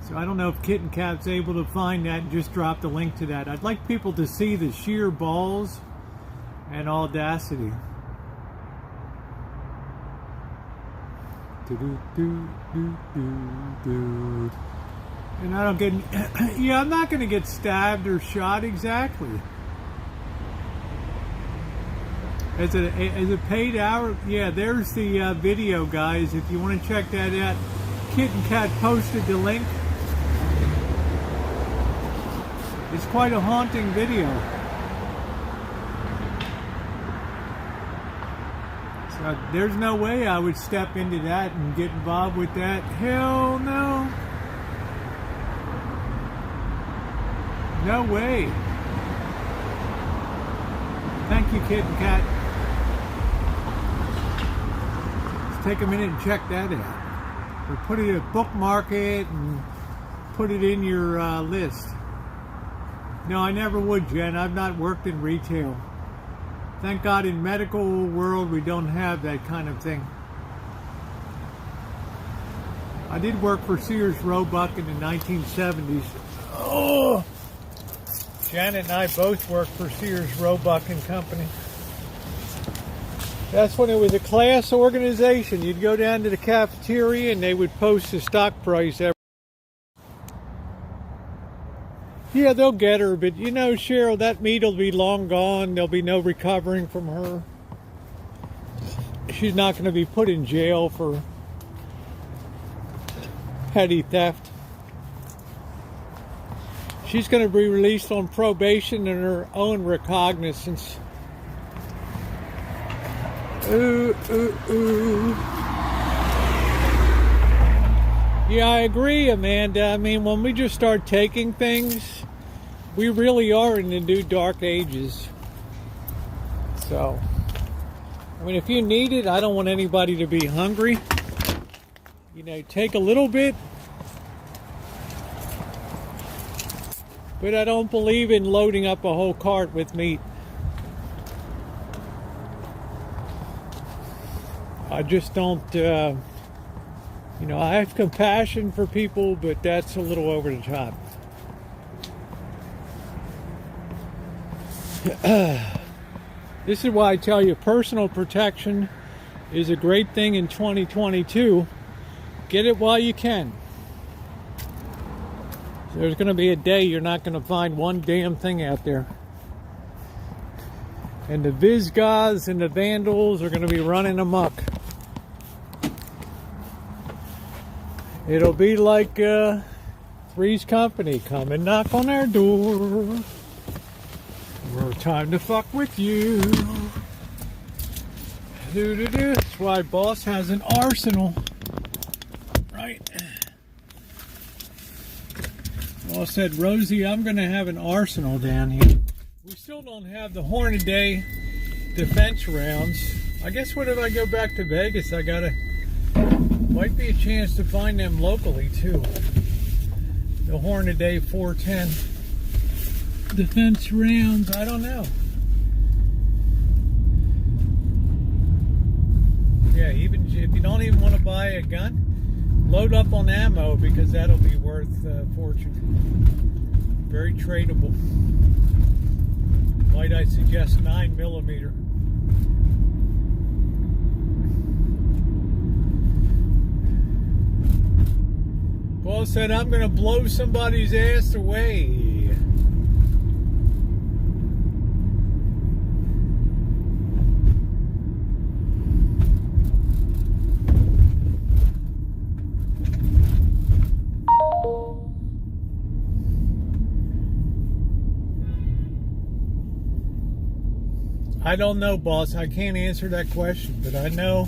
So I don't know if Kitten Cat's able to find that and just drop the link to that. I'd like people to see the sheer balls and audacity. And I don't get, yeah, I'm not going to get stabbed or shot exactly. As a paid hour, yeah, there's the video, guys. If you want to check that out, Kitten Cat posted the link. It's quite a haunting video. So there's no way I would step into that and get involved with that. Hell no. No way. Thank you, Kitten Cat. Let's take a minute and check that out. We're putting a bookmark it and put it in your list. No, I never would, Jen. I've not worked in retail. Thank God in medical world we don't have that kind of thing. I did work for Sears Roebuck in the 1970s. Oh! Janet and I both worked for Sears Roebuck and Company. That's when it was a class organization. You'd go down to the cafeteria and they would post the stock price every. Yeah, they'll get her, but you know, Cheryl, that meat will be long gone. There'll be no recovering from her. She's not going to be put in jail for petty theft. She's going to be released on probation and her own recognizance. Ooh, ooh, ooh. Yeah, I agree, Amanda. I mean, when we just start taking things, we really are in the new dark ages. So, I mean, if you need it, I don't want anybody to be hungry. You know, take a little bit. But I don't believe in loading up a whole cart with meat. I just don't, you know, I have compassion for people, but that's a little over the top. This is why I tell you personal protection is a great thing in 2022. Get it while you can. There's going to be a day you're not going to find one damn thing out there. And the Visigoths and the Vandals are going to be running amok. It'll be like Three's Company. Come and knock on our door. We're time to fuck with you. Do-do-do. That's why Boss has an arsenal. Right? Boss said, Rosie, I'm going to have an arsenal down here. We still don't have the Hornaday defense rounds. I guess what if I go back to Vegas? I gotta... Might be a chance to find them locally too. The Hornaday 410 defense rounds. I don't know. Yeah, even if you don't even want to buy a gun, load up on ammo because that'll be worth a fortune. Very tradable. Might I suggest 9mm. Paul said, I'm going to blow somebody's ass away. I don't know, boss. I can't answer that question, but I know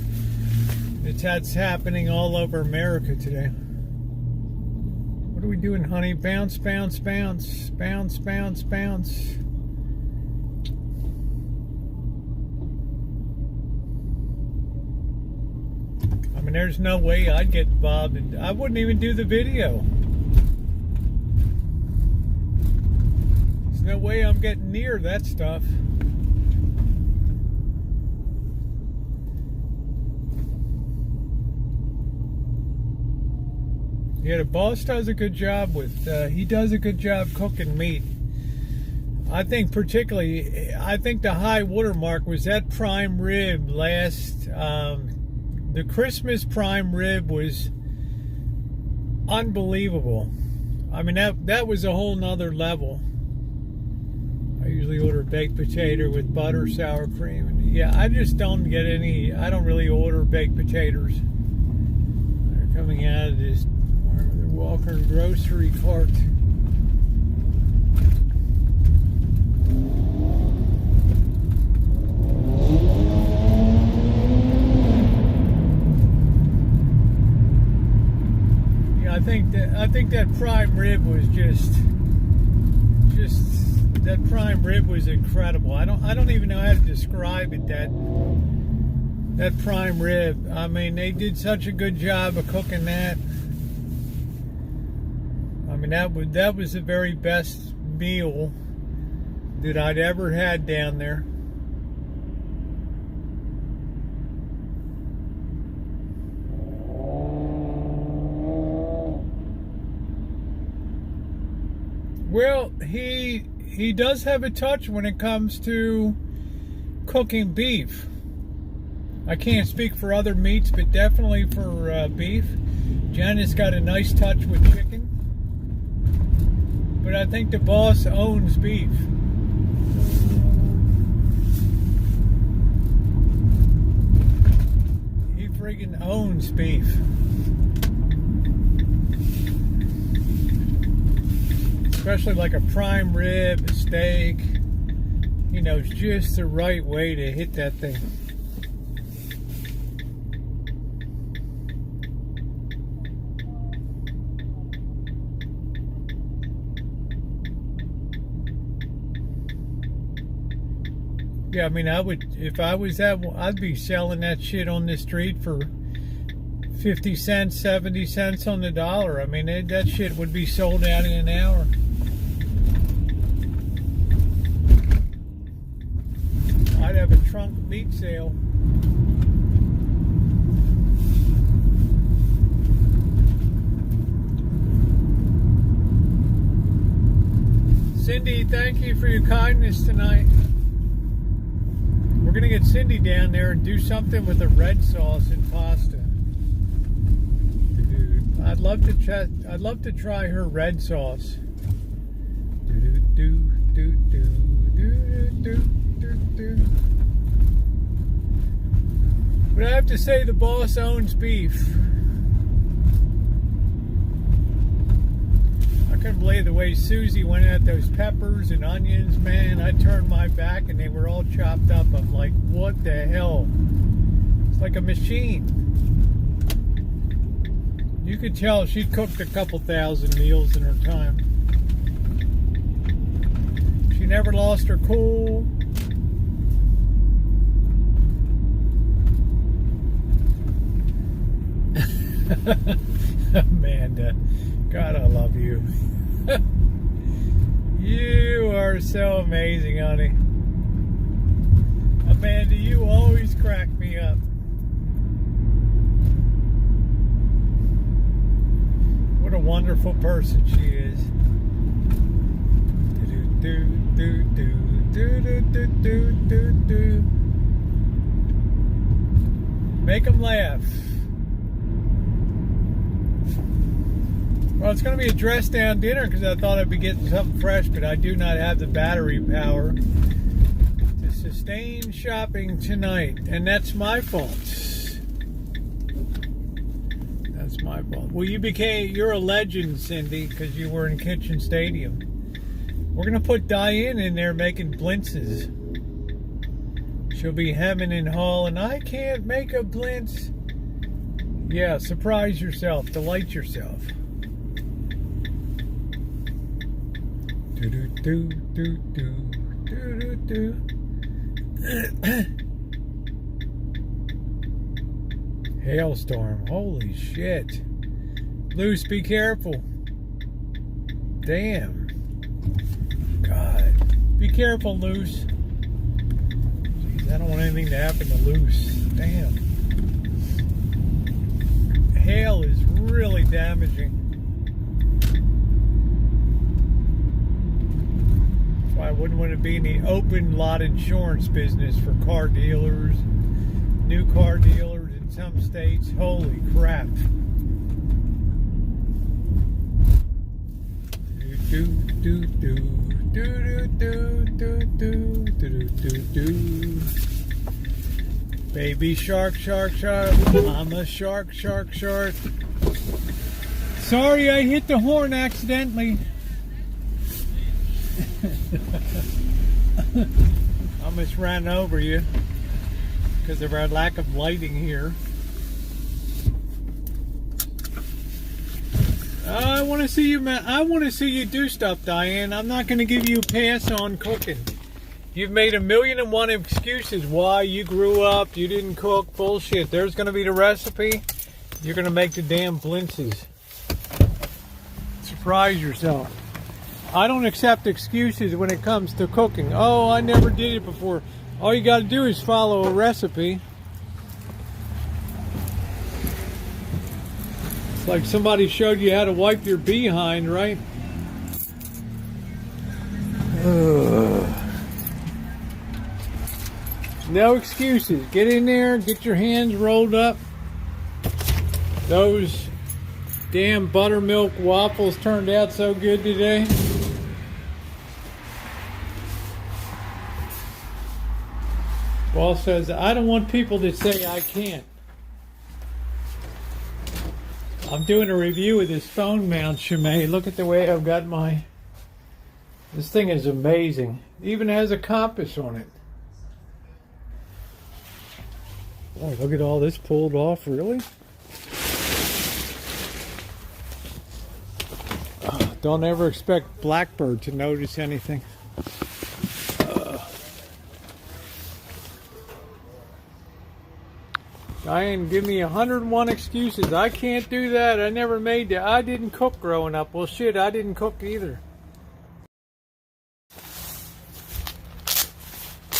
that's happening all over America today. What are we doing, honey? Bounce, bounce, bounce. Bounce, bounce, bounce. I mean, there's no way I'd get involved in... I wouldn't even do the video. There's no way I'm getting near that stuff. Yeah, the boss does a good job with, he does a good job cooking meat. I think particularly, I think the high watermark was that prime rib last, the Christmas prime rib was unbelievable. I mean, that was a whole nother level. I usually order baked potato with butter, sour cream. And yeah, I just don't get any, I don't really order baked potatoes. They're coming out of this Walker grocery cart. Yeah, I think that prime rib was just that prime rib was incredible. I don't even know how to describe it. That prime rib. I mean, they did such a good job of cooking that. I mean, that was the very best meal that I'd ever had down there. Well, he does have a touch when it comes to cooking beef. I can't speak for other meats, but definitely for beef. Janet's got a nice touch with chicken. But I think the boss owns beef. He friggin' owns beef. Especially like a prime rib, a steak. He knows just the right way to hit that thing. Yeah, I mean, if I was I'd be selling that shit on the street for 50 cents, 70 cents on the dollar. I mean, that shit would be sold out in an hour. I'd have a trunk meat sale. Cindy, thank you for your kindness tonight. We're gonna get Cindy down there and do something with the red sauce and pasta. I'd love to try her red sauce. But I have to say, the boss owns beef. I couldn't believe the way Susie went at those peppers and onions, man. I turned my back and they were all chopped up. I'm like, what the hell? It's like a machine. You could tell she cooked a couple thousand meals in her time. She never lost her cool. Amanda, God, I love you. You are so amazing, honey. Amanda, you always crack me up. What a wonderful person she is. Make them laugh. Well, it's going to be a dress down dinner because I thought I'd be getting something fresh, but I do not have the battery power to sustain shopping tonight, and that's my fault. That's my fault. Well, you're a legend, Cindy, because you were in Kitchen Stadium. We're going to put Diane in there making blintzes. She'll be hemming and hawing. I can't make a blintz. Yeah, surprise yourself. Delight yourself. Do do do do do do do. Hailstorm. Holy shit. Luce, be careful. Damn. God. Be careful, Luce. Jeez, I don't want anything to happen to Luce. Damn. Hail is really damaging. That's why I wouldn't want to be in the open lot insurance business for car dealers, new car dealers in some states. Holy crap. Do do do do do do do do do do. Baby shark, shark, shark. I'm a shark, shark, shark. Sorry, I hit the horn accidentally. Almost ran over you because of our lack of lighting here. I want to see you, man. I want to see you do stuff, Diane. I'm not going to give you a pass on cooking. You've made 1,000,001 excuses why you grew up, you didn't cook. Bullshit. There's going to be the recipe. You're going to make the damn blintzes. surprise yourself. I don't accept excuses when it comes to cooking. Oh, I never did it before. All you got to do is follow a recipe. It's like somebody showed you how to wipe your behind, right? No excuses. Get in there, get your hands rolled up. Those damn buttermilk waffles turned out so good today. Paul says, I don't want people to say I can't. I'm doing a review of this phone mount, Shimei. Look at the way I've got my... This thing is amazing. It even has a compass on it. Boy, look at all this pulled off, really? Don't ever expect Blackbird to notice anything. Diane, give me 101 excuses. I can't do that. I never made that. I didn't cook growing up. Well, shit, I didn't cook either.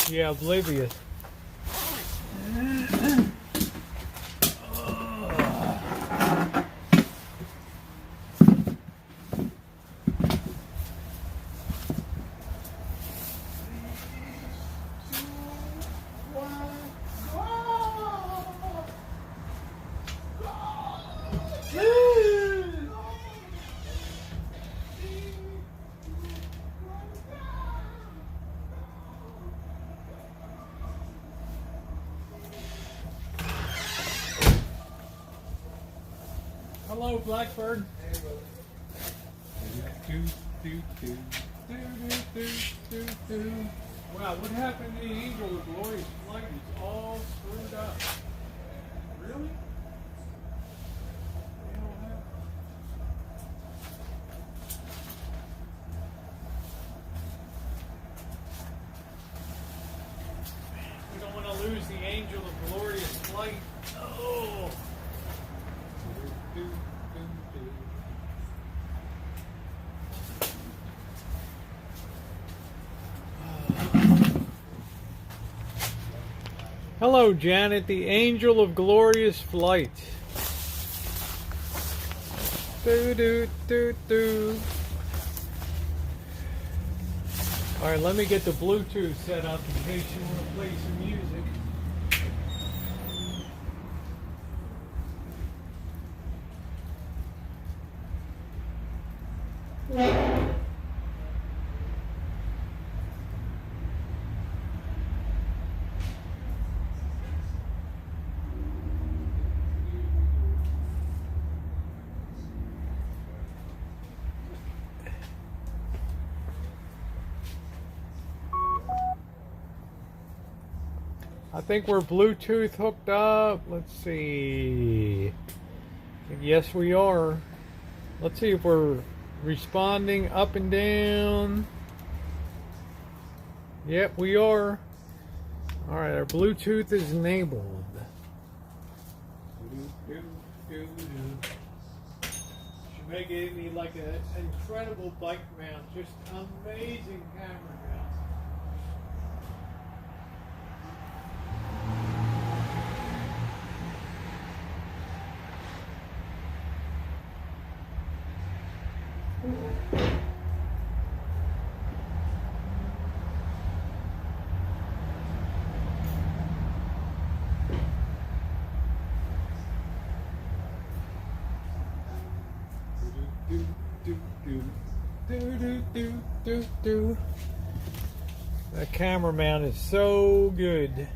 Yeah, oblivious. Hello, Blackbird. Wow, what happened to the Angel of Glorious Flight? It's all screwed up. Really? We don't want to lose the Angel of Glorious Flight. Oh! Hello, Janet, the Angel of Glorious Flight. Do do do do. All right, let me get the Bluetooth set up in case you want to play some music. I think we're Bluetooth hooked up. Let's see. Yes, we are. Let's see if we're responding up and down. Yep, we are. All right, our Bluetooth is enabled. Shemay gave me like an incredible bike mount, just amazing camera mount. That camera mount is so good.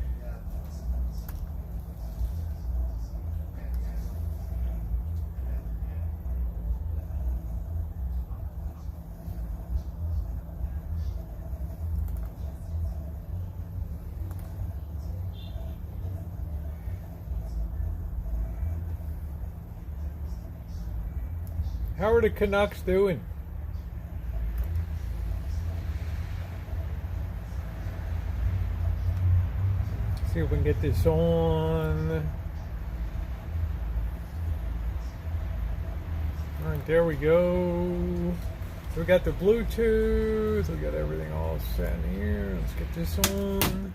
How are the Canucks doing? See if we can get this on. All right, right, there we go. So we got the Bluetooth. We got everything all set here. Let's get this on.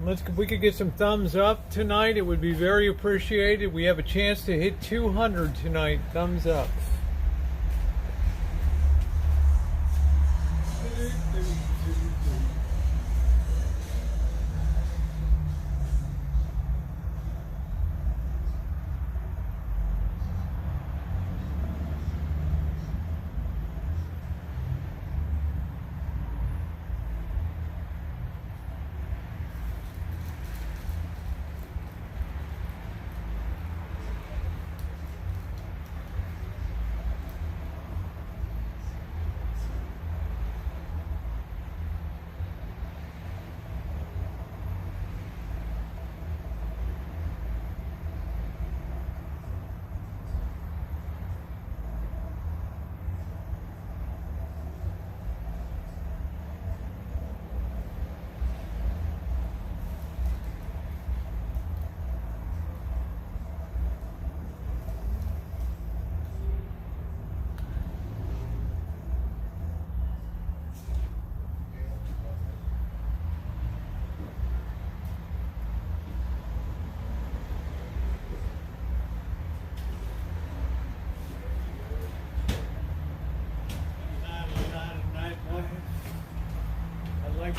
If we could get some thumbs up tonight, it would be very appreciated. We have a chance to hit 200 tonight. Thumbs up.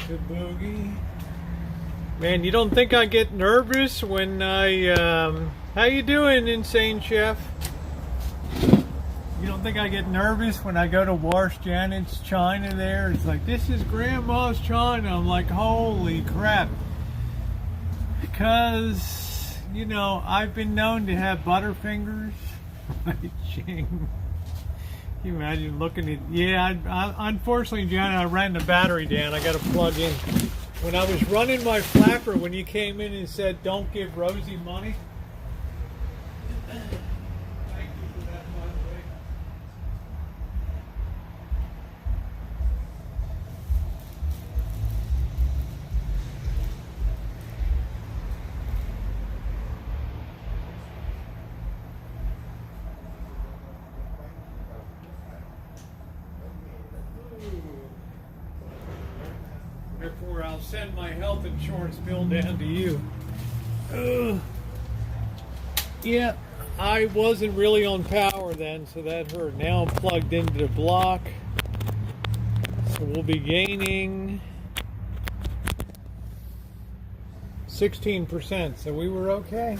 The boogie. Man, you don't think I get nervous when I how you doing, Insane Chef? You don't think I get nervous when I go to wash Janet's china there? It's like, this is grandma's china. I'm like, holy crap. Because, you know, I've been known to have butterfingers. Ching. Can you imagine looking at... Yeah, unfortunately, Janet, I ran the battery down. I got to plug in. When I was running my flapper, when you came in and said, don't give Rosie money. Thank you for that, by the way. Therefore, I'll send my health insurance bill down to you. Yeah, I wasn't really on power then, so that hurt. Now I'm plugged into the block. So we'll be gaining 16%, so we were okay.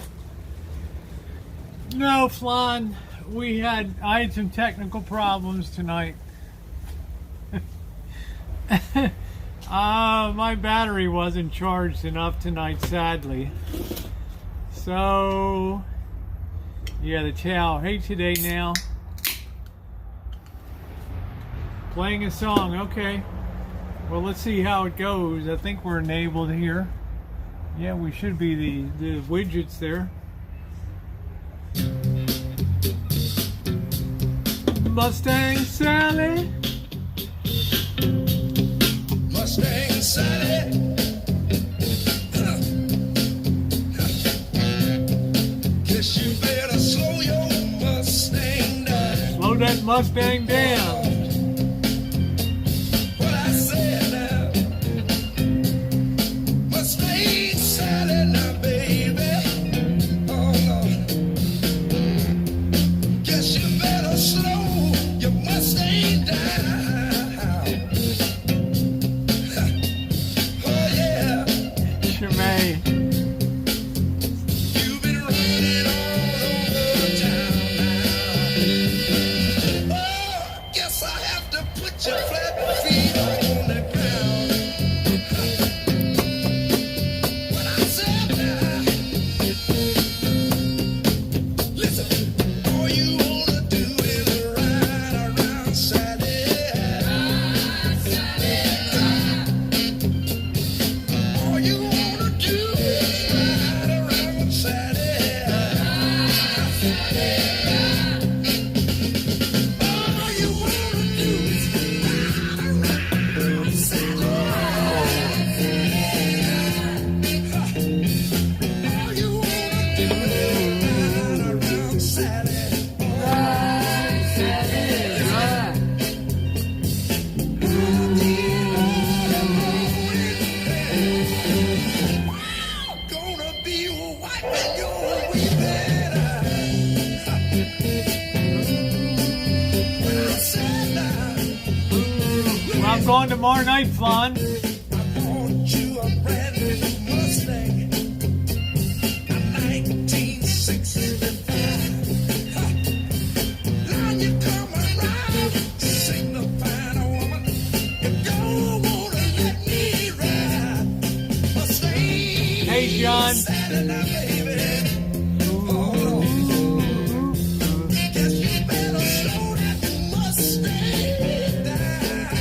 No, Flan, I had some technical problems tonight. My battery wasn't charged enough tonight, sadly. So, yeah, the chow. Hey, today now. Playing a song, okay. Well, let's see how it goes. I think we're enabled here. Yeah, we should be the widgets there. Mustang Sally. Mustang Sally. Guess you better slow your Mustang down. Slow that Mustang down. What I said now. Mustang Sally now, baby. Oh no. Guess you better slow your Mustang down. You've been running all over town now. Oh, guess tomorrow night, Flan. I bought you a brand new Mustang, a 1965. Now you come around, signifying a woman, you don't wanna let me ride. Mustang, Hey, John. Saturday night, baby. Guess you better slow that Mustang down.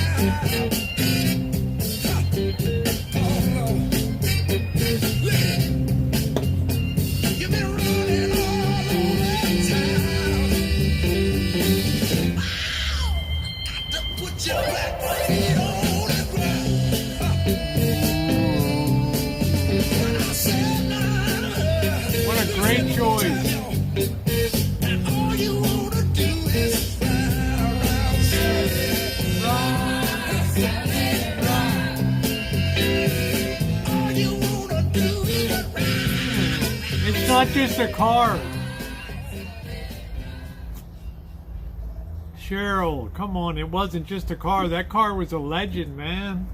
You've been running all over town. Wow, got to put your back feet on the ground. When I said nah, What a great choice. and all you wanna do is ride around, Sally. All you wanna do is ride. It's not just a car. Cheryl, come on, it wasn't just a car. That car was a legend, man.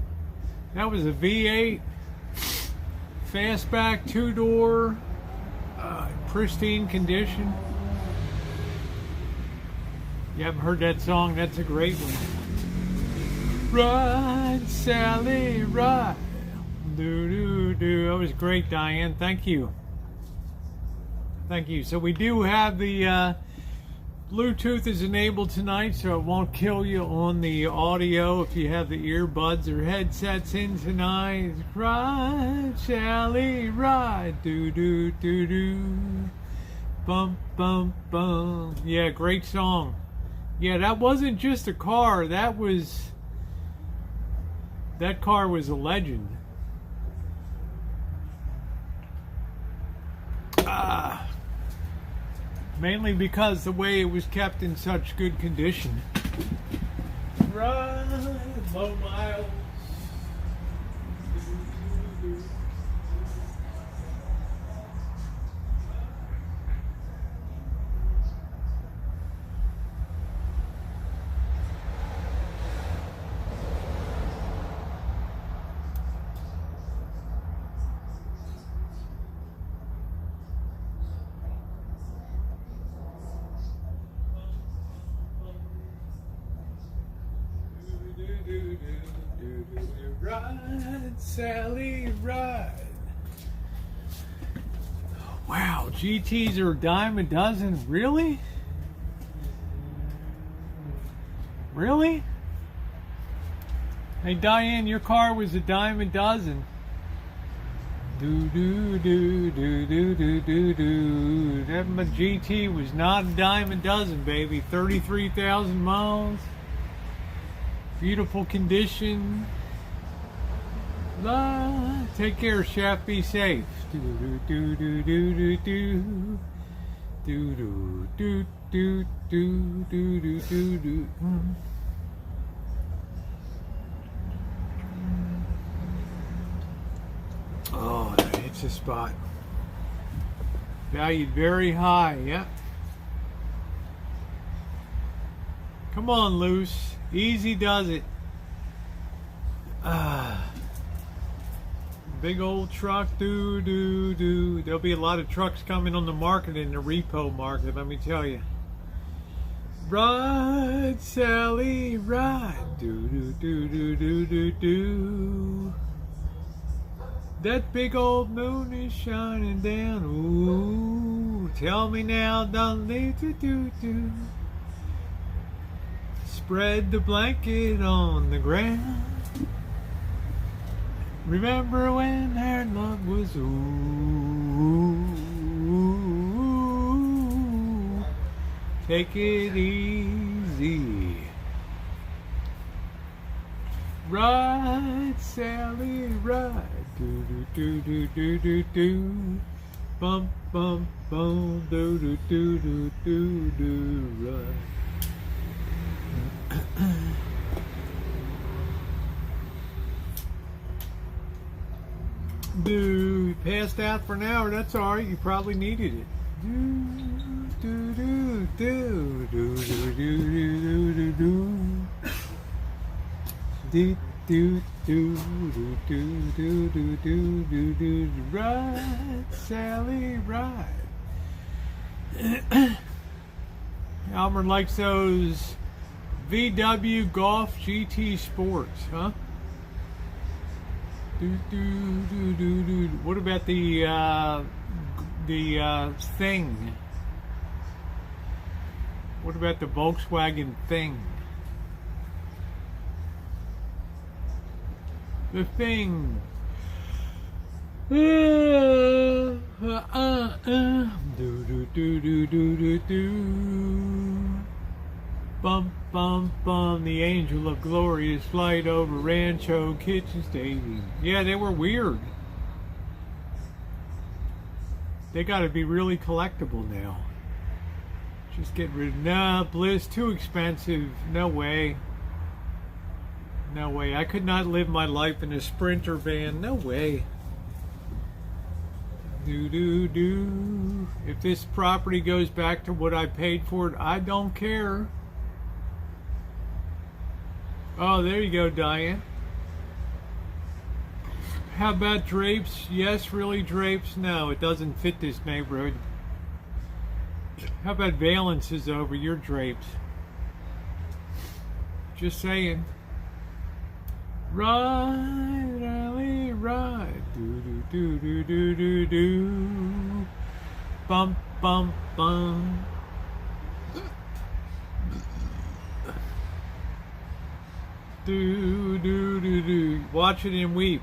That was a V8, fastback, 2-door, pristine condition. You haven't heard that song? That's a great one. Ride, Sally, ride. Do, do, do. That was great, Diane. Thank you. Thank you. So we do have the Bluetooth is enabled tonight, so it won't kill you on the audio if you have the earbuds or headsets in tonight. Ride, Sally, ride. Do, do, do, do. Bum, bum, bum. Yeah, great song. Yeah, that wasn't just a car. That car was a legend. Mainly because the way it was kept in such good condition. Ride low miles. Ride, Sally, ride. Wow, GTs are a dime a dozen. Really? Really? Hey, Diane, your car was a dime a dozen. Do do do do do do do do. That GT was not a dime a dozen, baby. 33,000 miles. Beautiful condition. Take care, Chef. Be safe. Do do do do do do do do do do do do do do do. Oh, that hits a spot. Valued very high. Yep. Come on, Loose. Easy does it. Big old truck, do, do, do. There'll be a lot of trucks coming on the market in the repo market, let me tell you. Ride, Sally, ride. Do, do, do, do, do, do, do. That big old moon is shining down. Ooh, tell me now, don't leave to do, do. Spread the blanket on the ground. Remember when our love was ooh. Take it easy. Ride, Sally, ride. Do do do do do do. Bum bum bum. Do do do do do do. Ride. Dude, passed out for an hour. That's all right. You probably needed it. Do do do do do do do do do do. Do do do do do do do do do. Ride, Sally, ride. Elmer likes those VW Golf GT Sports, huh? Do do do do do. What about the Thing? What about the Volkswagen Thing? The Thing. Do do do do do do do. Bum bum bum. The angel of glorious flight over Rancho Kitchen Stadium. Yeah, they were weird. They got to be really collectible now. Just get rid of. Nah, Bliss too expensive. No way. No way. I could not live my life in a Sprinter van. No way. Do do do. If this property goes back to what I paid for it, I don't care. Oh, there you go, Diane. How about drapes? Yes, really drapes? No, it doesn't fit this neighborhood. How about valances over your drapes? Just saying. Ride, Ellie, ride. Do do do do do do. Bum bum bum. Do do do do. Watch it and weep.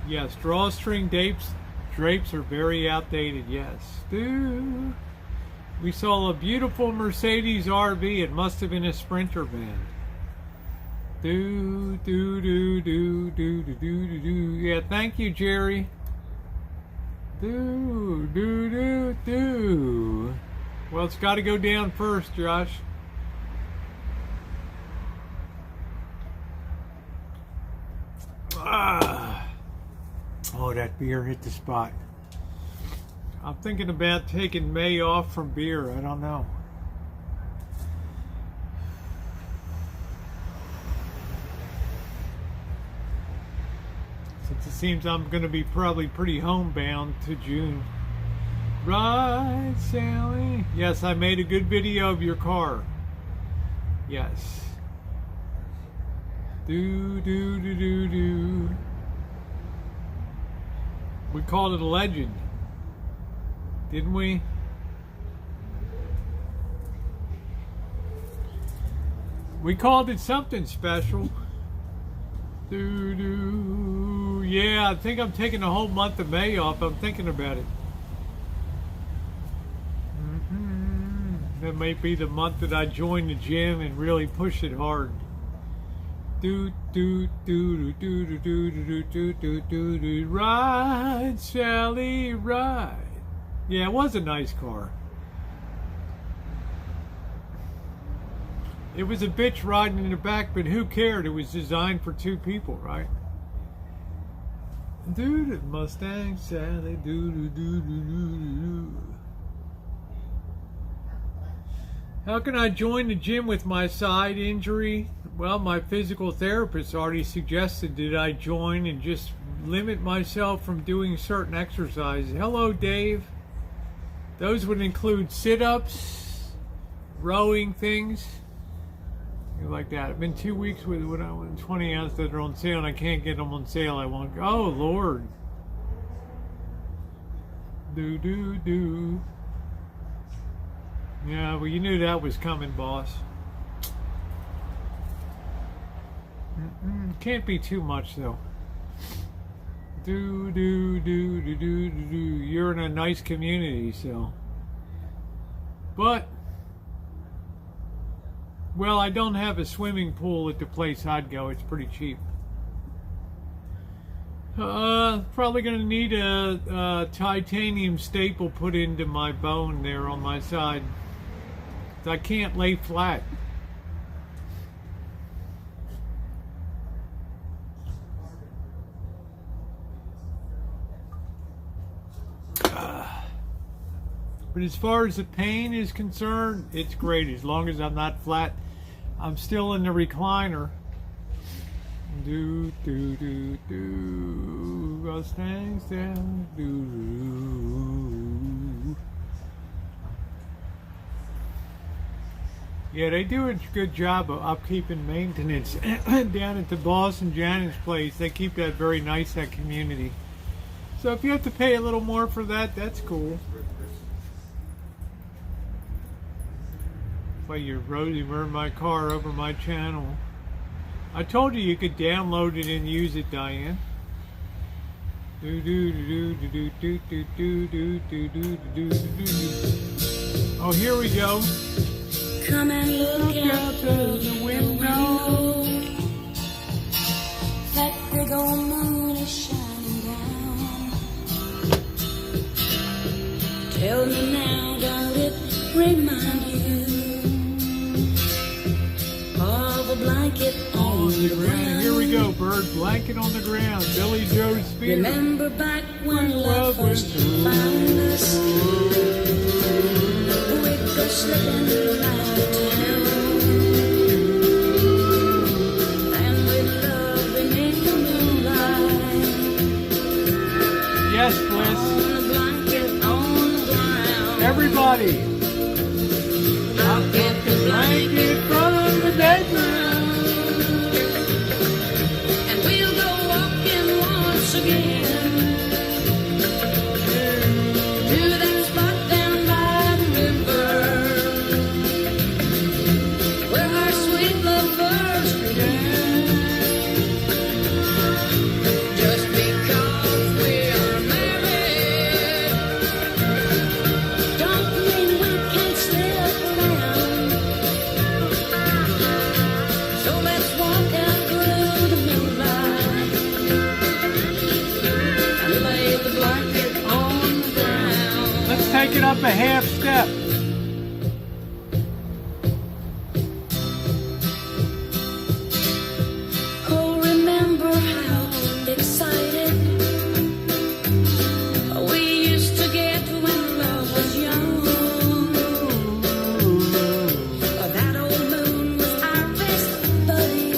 Yes, drawstring drapes are very outdated. Yes. Do. We saw a beautiful Mercedes RV. It must have been a Sprinter van. Do do do do do do do do do. Yeah, thank you, Jerry. Do do do do. Well, it's got to go down first, Josh. Oh, that beer hit the spot. I'm thinking about taking May off from beer. I don't know. Since it seems I'm going to be probably pretty homebound to June. Right, Sally? Yes, I made a good video of your car. Yes. Do, do, do, do, do. We called it a legend, didn't we? We called it something special. Do, do. Yeah, I think I'm taking the whole month of May off. I'm thinking about it. That might be the month that I join the gym and really push it hard. Do do do do do do do do do do do. Ride, Sally, ride. Yeah, it was a nice car. It was a bitch riding in the back, but who cared? It was designed for two people, right? Do the Mustang, Sally, do do do do do do. How can I join the gym with my side injury? Well, my physical therapist already suggested that I join and just limit myself from doing certain exercises. Hello, Dave. Those would include sit-ups, rowing things, things like that. I've been 2 weeks with what I want 20 ounces that are on sale, and I can't get them on sale. I want. Oh Lord. Do do do. Yeah, well, you knew that was coming, boss. Can't be too much, though. Do, do, do, do, do, do, do. You're in a nice community, so. But, well, I don't have a swimming pool at the place I'd go. It's pretty cheap. Probably going to need a titanium staple put into my bone there on my side. I can't lay flat. But as far as the pain is concerned, it's great as long as I'm not flat. I'm still in the recliner. Do do do do. Goes things down. Do do. Yeah, they do a good job of upkeep and maintenance down at the Boston Janet's place. They keep that very nice, that community. So if you have to pay a little more for that, that's cool. Well, you run my car over my channel. I told you could download it and use it, Diane. Do do do do do do do do do do do do do. Oh, here we go. Come and look out through the window. That big old moon is shining down. Tell me now, don't it remind you of a blanket on the ground? Here we go, bird. Blanket on the ground. Billy Joe Spears. Remember back when love first found us? We'd go slipping around town, and with love beneath the moonlight. Yes, Bliss. On the blanket on the ground. Everybody. I'll get the blanket from the bedroom, and we'll go walking once again to that spot down by the river where our sweet love first began. Just because we are married don't mean we can't slip around. So let's walk out through the moonlight and lay the blanket on the ground. Let's take it up a half step. Oh, remember how excited we used to get when love was young. That old moon was our best buddy.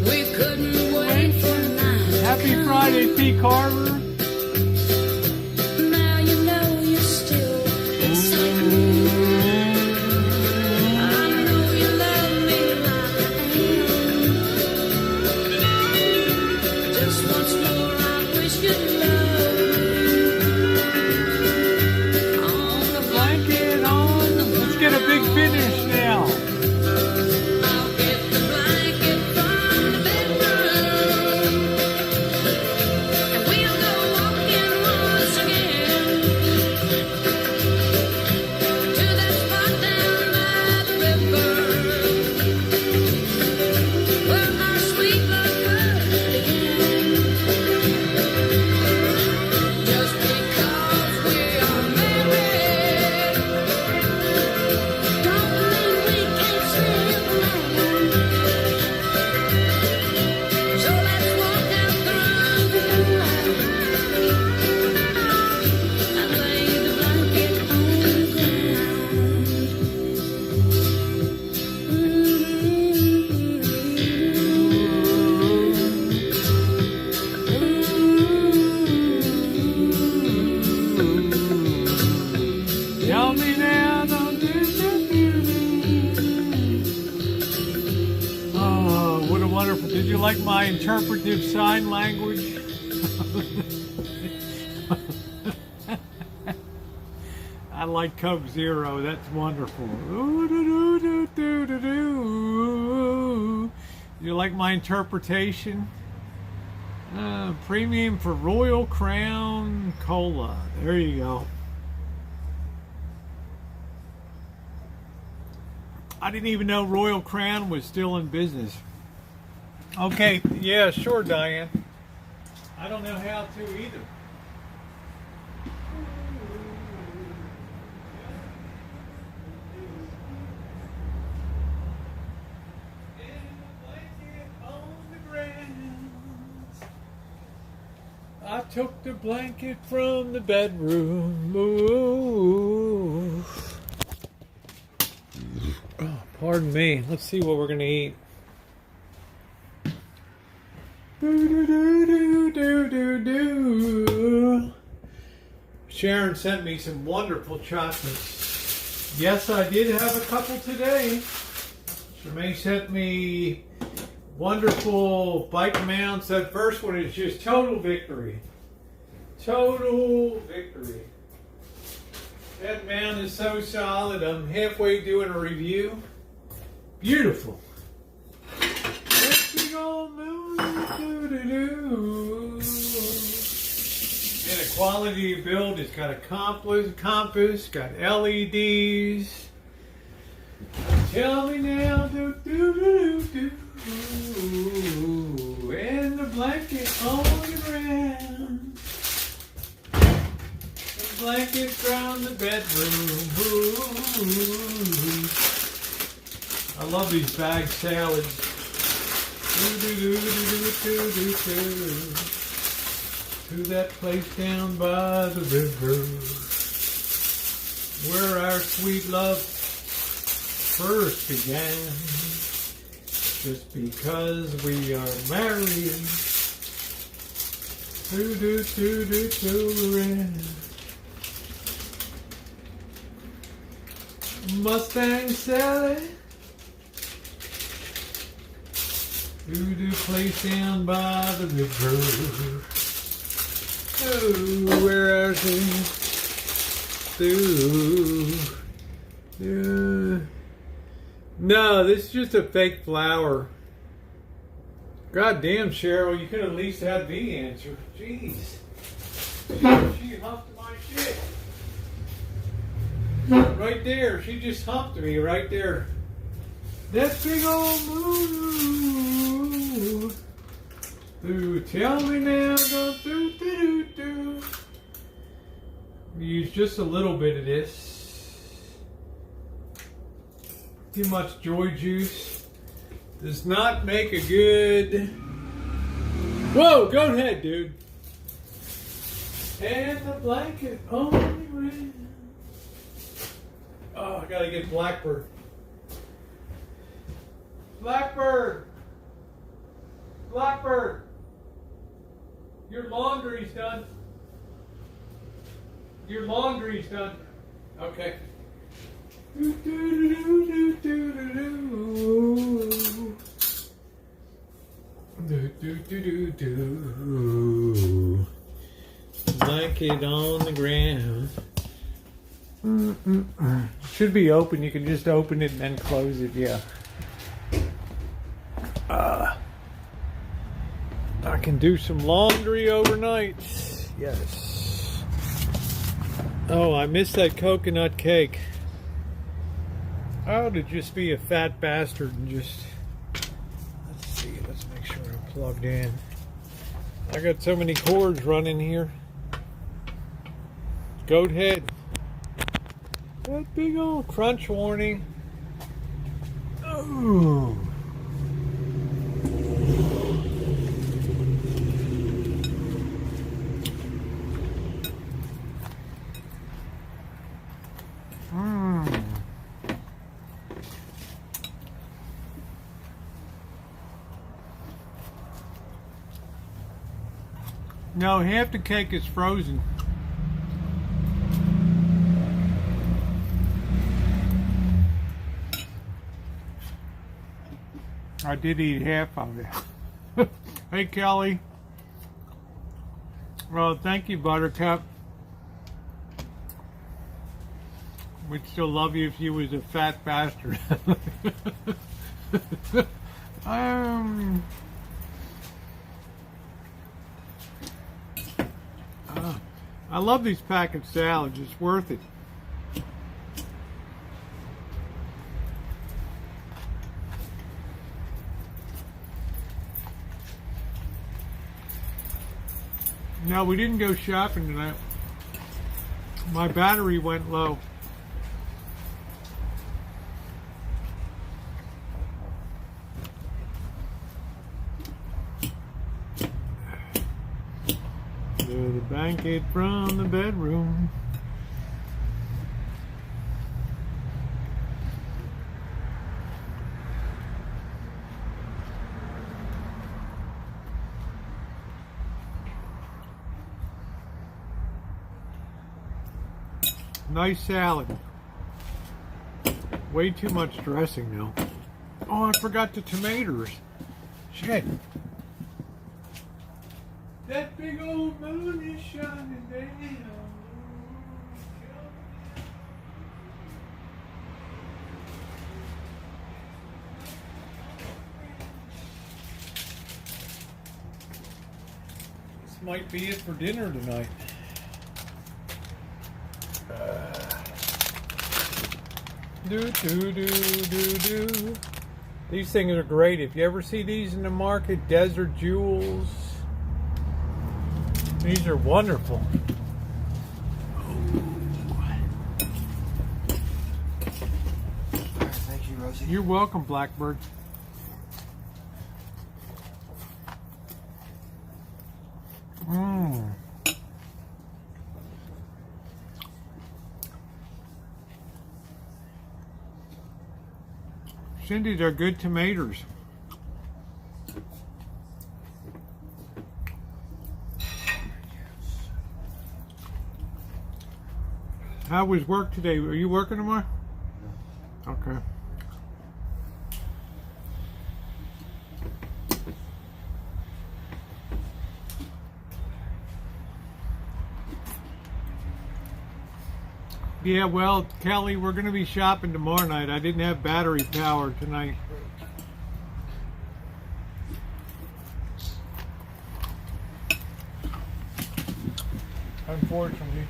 We couldn't wait for night to Happy come. Friday, P. Carver. Now you know you still excite me. I know you love me like I am. Just once more, I wish you'd love me. On the Blanket on the. Let's get a big finish now. I'll get the blanket from the bedroom, and we'll go walking once again to that spot down by the river where our sweet love first began. Just because we are married don't mean we can't slip around. So let's walk out through the moonlight and lay the blanket on the Tell me now, don't do Oh, what a wonderful. Did you like my interpretive sign language? I like Coke Zero. That's wonderful. Ooh-doo-doo-doo-doo-doo. You like my interpretation? Premium for Royal Crown Cola. There you go. I didn't even know Royal Crown was still in business. Okay, yeah, sure, Diane. I don't know how to either. I took the blanket from the bedroom. Ooh. Oh, pardon me. Let's see what we're going to eat. Do. Sharon sent me some wonderful chocolates. Yes, I did have a couple today. Jermaine sent me wonderful bike mounts. That first one is just total victory. Total victory. That mount is so solid. I'm halfway doing a review. Beautiful. That big old moon. And the quality of build, it's got a compass, got LEDs. Tell me now, do. And the blanket on the ground. The blanket from the bedroom. I love these bag salads. To that place down by the river, where our sweet love first began. Just because we are married. Mustang Sally. To the place down by the river. Oh, where are they? No, this is just a fake flower. God damn, Cheryl, you could at least have the answer. Jeez. She humped my shit. Right there. She just humped me right there. That big old moon. Do tell me now, don't do. Use just a little bit of this. Too much joy juice does not make a good. Whoa, go ahead, dude. And the blanket on the ground. Oh, I gotta get Blackbird. Blackbird! Blackbird! Your laundry's done. Your laundry's done. Okay. Blanket on the ground. Should be open. You can just open it and then close it. Yeah. I can do some laundry overnight. Yes. Oh, I missed that coconut cake. Oh, to just be a fat bastard and just. Let's see. Let's make sure I'm plugged in. I got so many cords running here. Goat head. That big old crunch warning. Oh. No, half the cake is frozen. I did eat half of it. Hey, Kelly. Well, thank you, Buttercup. We'd still love you if you was a fat bastard. I love these packet salads. It's worth it. No, we didn't go shopping tonight. My battery went low. The blanket from the bedroom. nice salad. Way too much dressing though. Oh, I forgot the tomatoes. Shit. That big old moon is shining down. This might be it for dinner tonight. Do. These things are great. If you ever see these in the market, Desert Jewels. These are wonderful. Thank you, Rosie. You're welcome, Blackbird. Mmm. Cindy, they're good tomatoes. How was work today? Are you working tomorrow? No. Okay. Yeah, well, Kelly, we're going to be shopping tomorrow night. I didn't have battery power tonight. Unfortunately.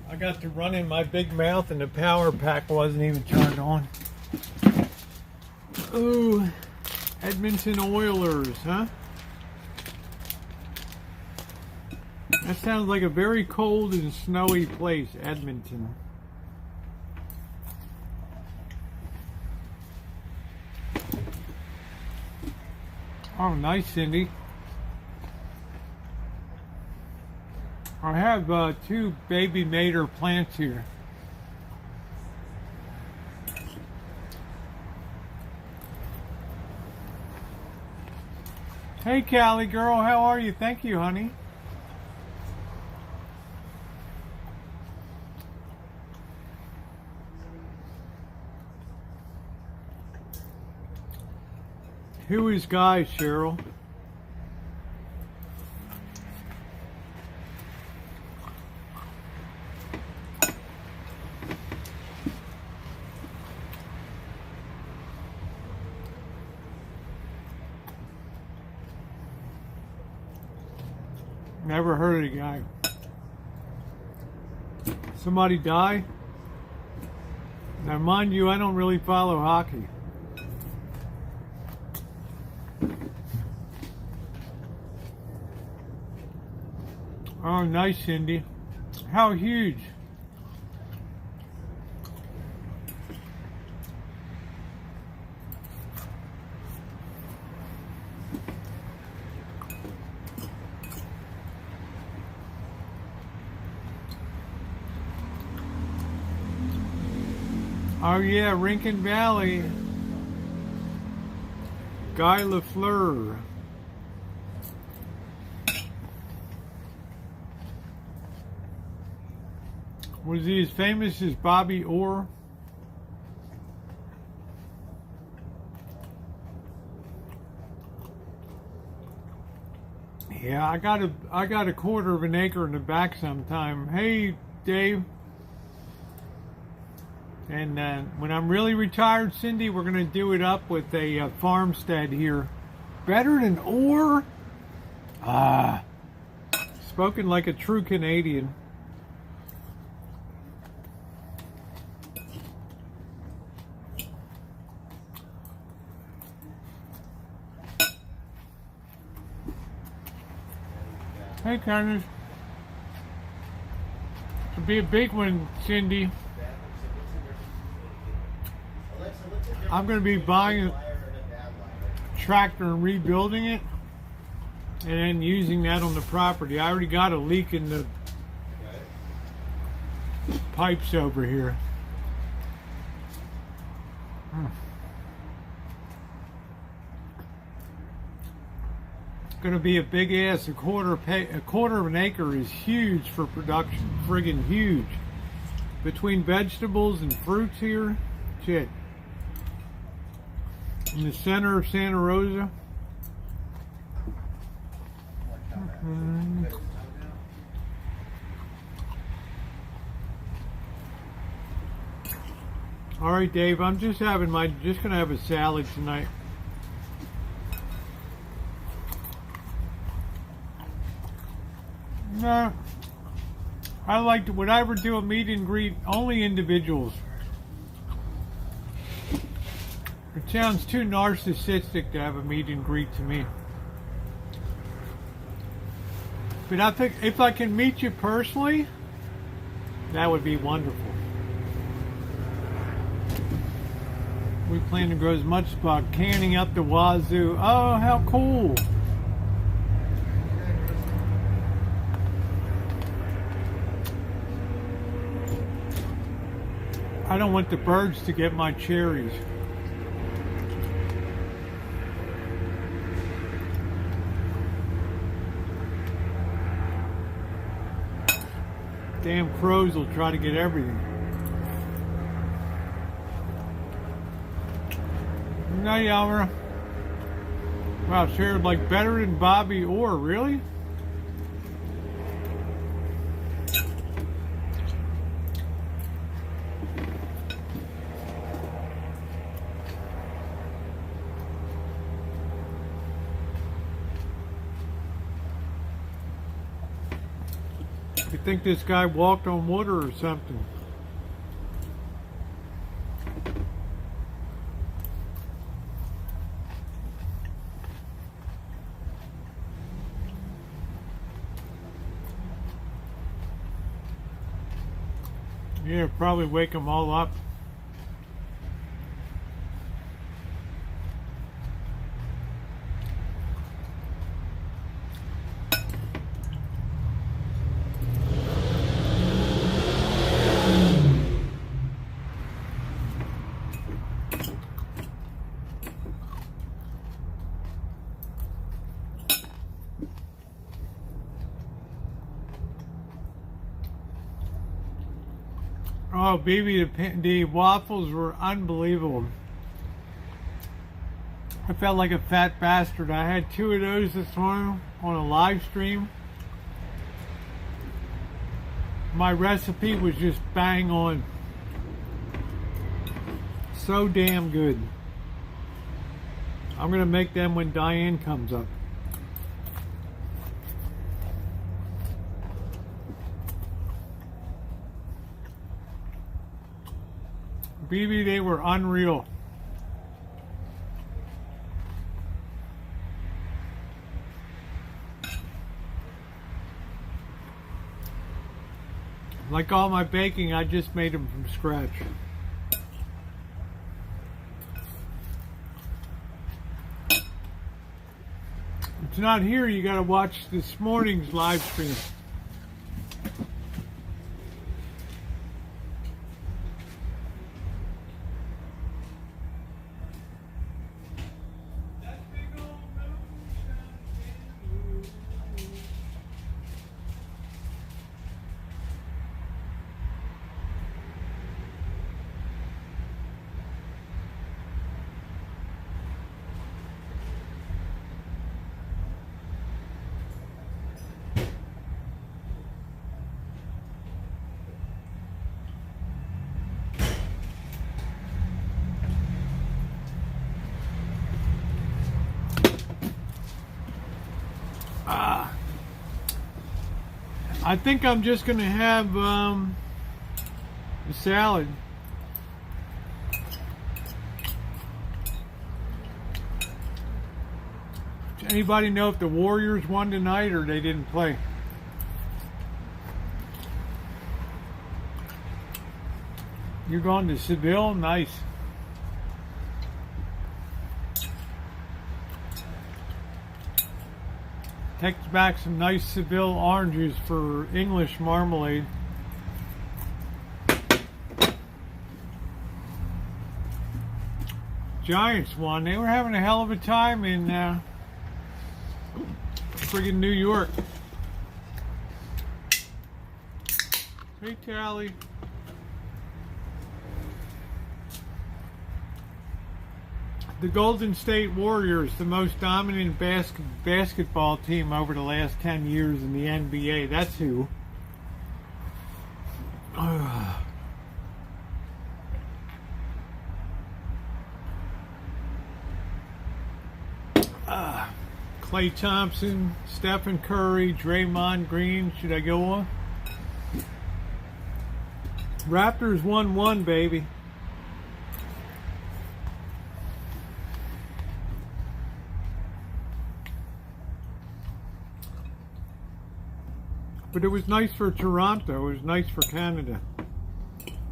I got to run in my big mouth and the power pack wasn't even turned on. Ooh, Edmonton Oilers, huh? That sounds like a very cold and snowy place, Edmonton. Oh, nice, Cindy. I have 2 baby mater plants here. Hey, Callie girl, how are you? Thank you, honey. Who is Guy, Cheryl? Never heard of the guy. Somebody die? Now, mind you, I don't really follow hockey. Oh, nice, Cindy. How huge? Oh yeah, Rincon Valley. Guy Lafleur. Was he as famous as Bobby Orr? Yeah, I got a quarter of an acre in the back sometime. Hey, Dave. And when I'm really retired, Cindy, we're going to do it up with a farmstead here. Better than Orr? Ah. Spoken like a true Canadian. Hey, Connors. It'll be a big one, Cindy. I'm going to be buying tractor and rebuilding it, and then using that on the property. I already got a leak in the pipes over here. It's going to be a big ass. A quarter of an acre is huge for production. Friggin' huge. Between vegetables and fruits here, shit. In the center of Santa Rosa. All right, Dave. I'm just gonna have a salad tonight. No, I like to. Would I ever do a meet and greet? Only individuals. It sounds too narcissistic to have a meet and greet to me. But I think if I can meet you personally, that would be wonderful. We plan to grow as much spot canning up the wazoo. Oh, how cool! I don't want the birds to get my cherries. Damn crows will try to get everything. No, Yalmer. Wow, shared like better than Bobby Orr, really? You think this guy walked on water or something? Yeah, probably wake them all up. Oh, baby, the waffles were unbelievable. I felt like a fat bastard. I had 2 of those this morning on a live stream. My recipe was just bang on. So damn good. I'm gonna make them when Diane comes up. BB, they were unreal. Like all my baking, I just made them from scratch. If it's not here, you gotta watch this morning's live stream. I think I'm just going to have a salad. Does anybody know if the Warriors won tonight or they didn't play? You're going to Seville? Nice. Takes back some nice Seville oranges for English marmalade. Giants won. They were having a hell of a time in friggin' New York. Hey, Tally. The Golden State Warriors, the most dominant basketball team over the last 10 years in the NBA. That's who. Klay Thompson, Stephen Curry, Draymond Green. Should I go on? Raptors 1-1, baby. But it was nice for Toronto. It was nice for Canada.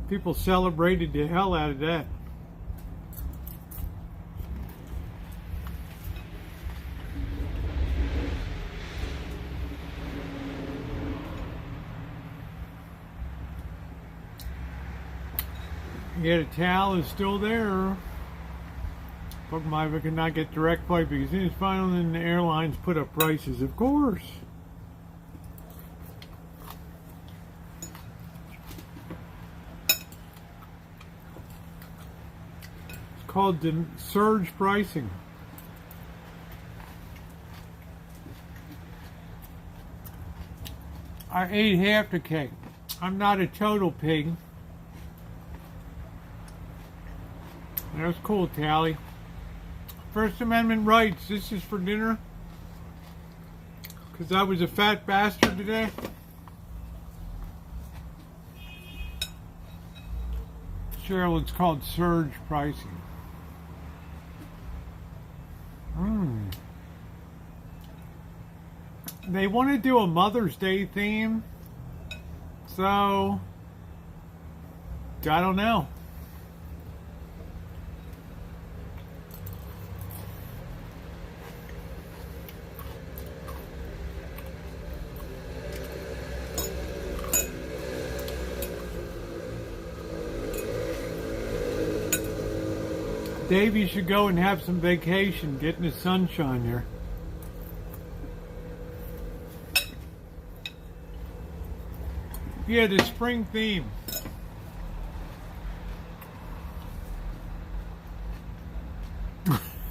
People celebrated the hell out of that. Yeah, the towel is still there. But my could not get direct flight because it's finally the airlines put up prices, of course. It's called the surge pricing. I ate half the cake. I'm not a total pig. That was cool, Tally. First Amendment rights. This is for dinner. Because I was a fat bastard today. Cheryl, it's called surge pricing. They want to do a Mother's Day theme. So, I don't know. Dave, you should go and have some vacation, get in the sunshine here. Yeah, the spring theme.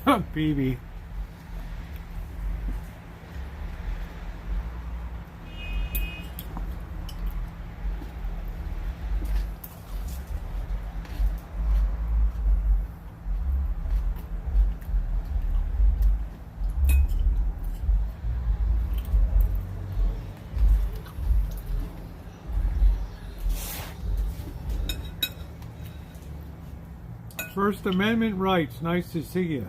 BB. First Amendment rights. Nice to see you.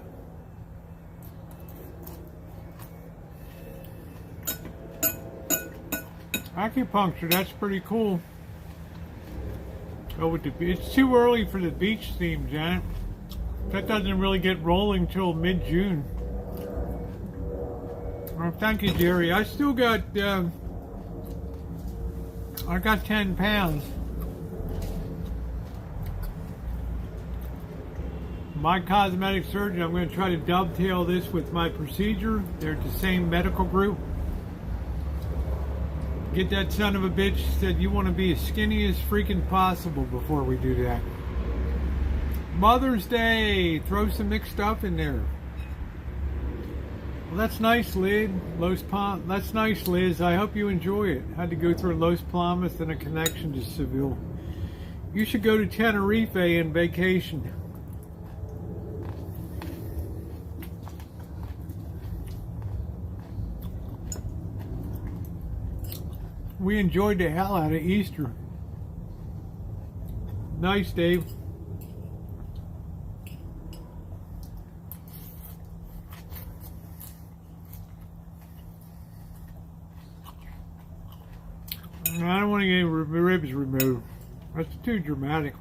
Acupuncture. That's pretty cool. Go with the beach. It's too early for the beach theme, Janet. That doesn't really get rolling till mid-June. Oh, thank you, Jerry. I still got. I got 10 pounds. My cosmetic surgeon, I'm going to try to dovetail this with my procedure. They're the same medical group. Get that son of a bitch said you want to be as skinny as freaking possible before we do that. Mother's Day. Throw some mixed stuff in there. Well, that's nice, Liz. That's nice, Liz. I hope you enjoy it. Had to go through Los Palmas and a connection to Seville. You should go to Tenerife and vacation. We enjoyed the hell out of Easter. Nice, Dave. I don't want to get any ribs removed. That's too dramatic.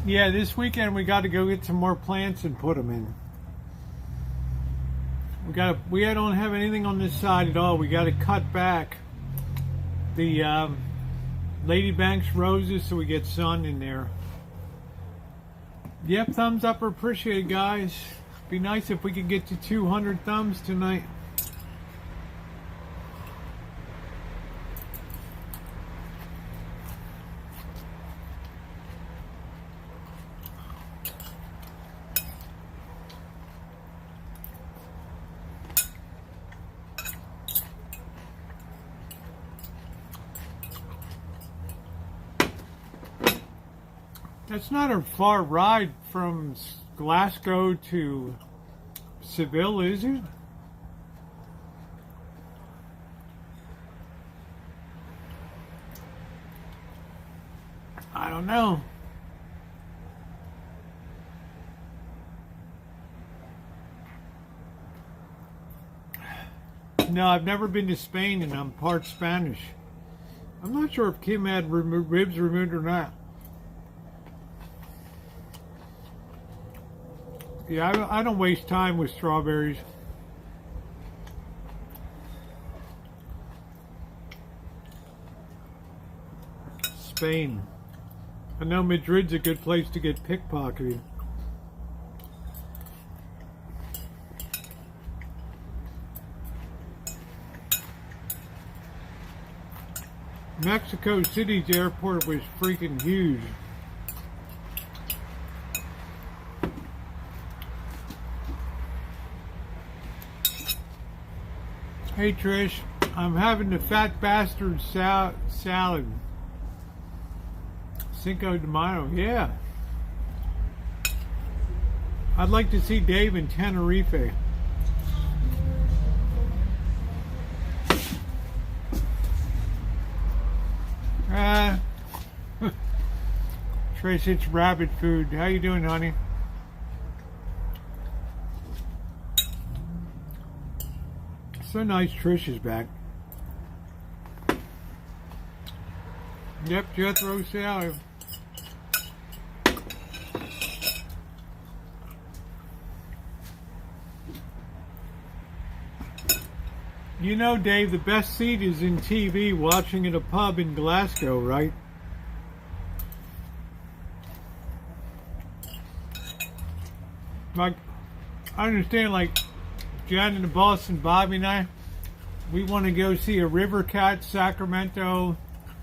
Yeah, this weekend we got to go get some more plants and put them in. We don't have anything on this side at all. We got to cut back the Lady Banks roses so we get sun in there. Yep, thumbs up are appreciated, guys. Be nice if we could get to 200 thumbs tonight. That's not a far ride from Glasgow to Seville, is it? I don't know. No, I've never been to Spain and I'm part Spanish. I'm not sure if Kim had ribs removed or not. Yeah, I don't waste time with strawberries. Spain. I know Madrid's a good place to get pickpocketed. Mexico City's airport was freaking huge. Hey Trish, I'm having the fat bastard salad. Cinco de Mayo, yeah. I'd like to see Dave in Tenerife. Trish, it's rabbit food. How you doing, honey? So nice Trish is back. Yep, Jethro salad. You know, Dave, the best seat is in TV watching at a pub in Glasgow, right? Like, I understand, like, Jan and the boss and Bobby and I, we want to go see a River Cat Sacramento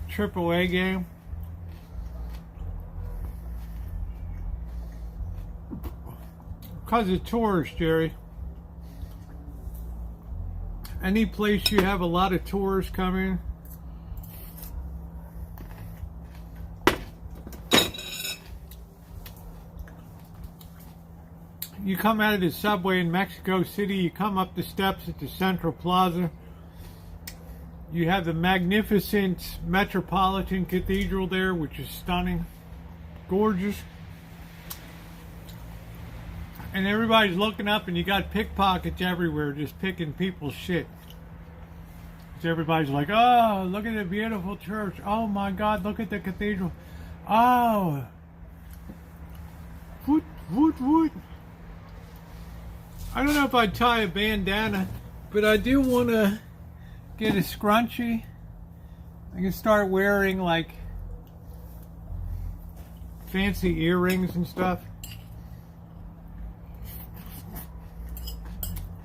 AAA game. Because of tourists, Jerry. Any place you have a lot of tourists coming. You come out of the subway in Mexico City, you come up the steps at the Central Plaza. You have the magnificent Metropolitan Cathedral there, which is stunning, gorgeous. And everybody's looking up and you got pickpockets everywhere just picking people's shit. So everybody's like, oh, look at the beautiful church. Oh my God, look at the cathedral. Oh. Woot. I don't know if I'd tie a bandana, but I do want to get a scrunchie. I can start wearing like fancy earrings and stuff.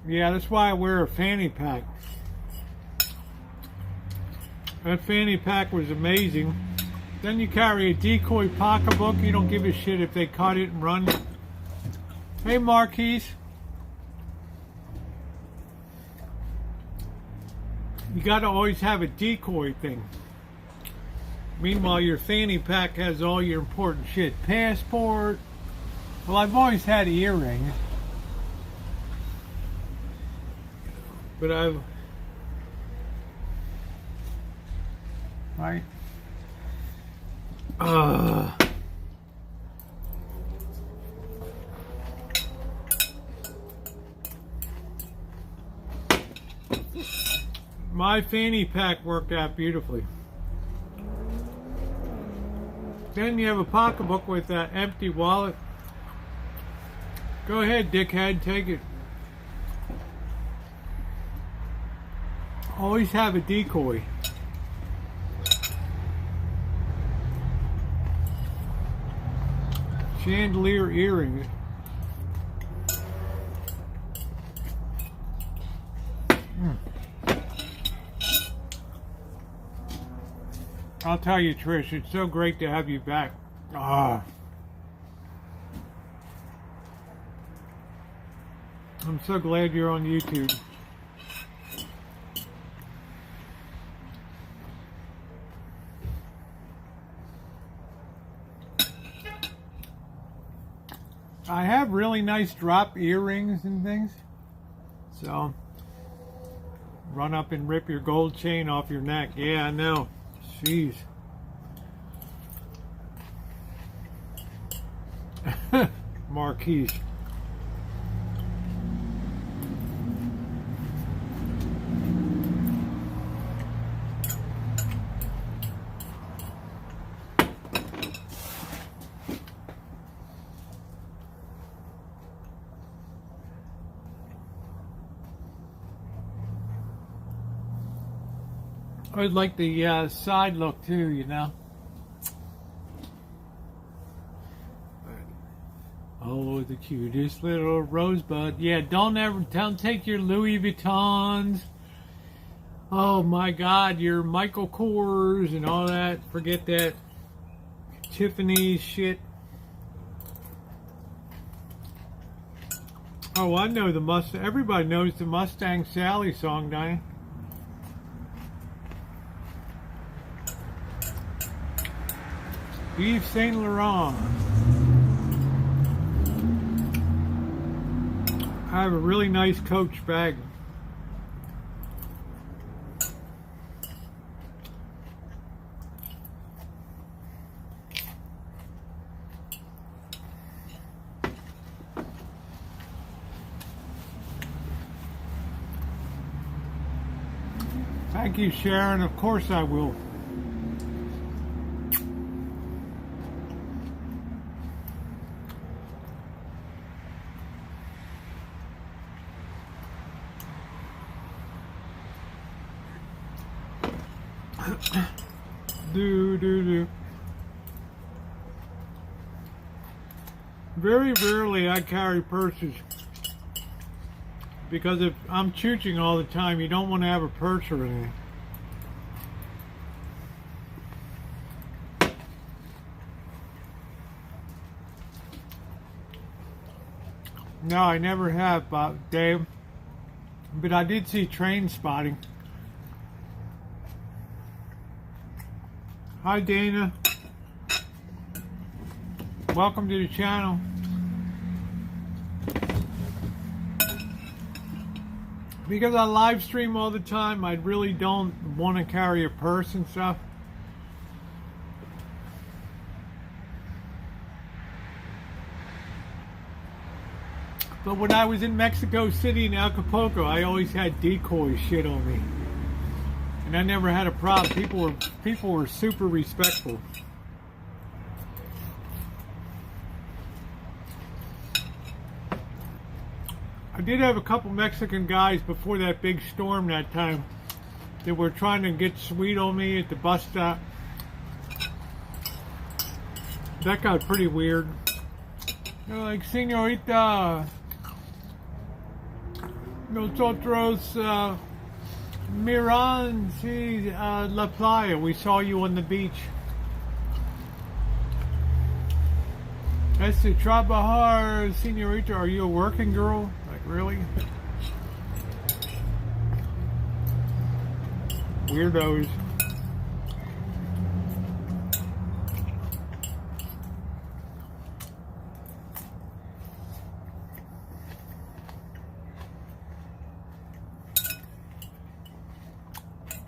Yeah, that's why I wear a fanny pack. That fanny pack was amazing. Then you carry a decoy pocketbook. You don't give a shit if they cut it and run. Hey, Marquise. You gotta always have a decoy thing. Meanwhile, your fanny pack has all your important shit. Passport. Well, I've always had earrings. But I've... Right? My fanny pack worked out beautifully. Then you have a pocketbook with an empty wallet. Go ahead, dickhead, take it. Always have a decoy. Chandelier earrings. I'll tell you, Trish, it's so great to have you back. I'm so glad you're on YouTube. I have really nice drop earrings and things. So, run up and rip your gold chain off your neck. Yeah, I know. Jeez. Marquise. I would like the side look too, you know. Oh, the cutest little rosebud. Yeah, don't take your Louis Vuittons. Oh my God, your Michael Kors and all that. Forget that Tiffany shit. Oh, I know the Mustang. Everybody knows the Mustang Sally song, Diane. Yves Saint Laurent. I have a really nice Coach bag. Thank you, Sharon. Of course I will. Do. Very rarely I carry purses because if I'm chooching all the time, you don't want to have a purse or anything. No, I never have, Dave. But I did see Train Spotting. Hi, Dana. Welcome to the channel. Because I live stream all the time, I really don't want to carry a purse and stuff. But when I was in Mexico City and Acapulco, I always had decoy shit on me. And I never had a problem. People were super respectful. I did have a couple Mexican guys before that big storm that time that were trying to get sweet on me at the bus stop. That got pretty weird. They're like, Señorita, nosotros miran la playa. We saw you on the beach. Este trabajar, señorita. Are you a working girl? Like, really? Weirdos.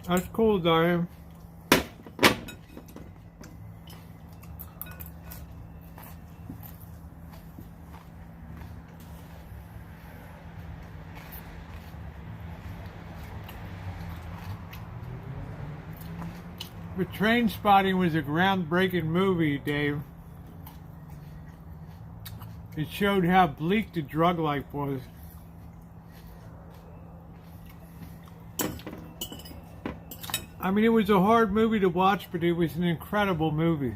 That's cool, Diane. But Train Spotting was a groundbreaking movie, Dave. It showed how bleak the drug life was. I mean, it was a hard movie to watch, but it was an incredible movie.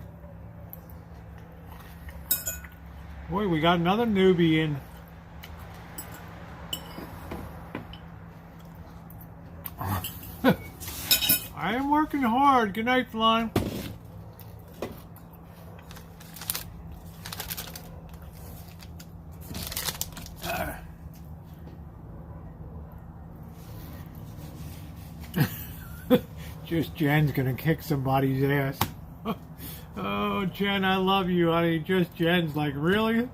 Boy, we got another newbie in. I am working hard. Good night, Flan. Just Jen's gonna kick somebody's ass. Oh, Jen, I love you, honey. Just Jen's like, really?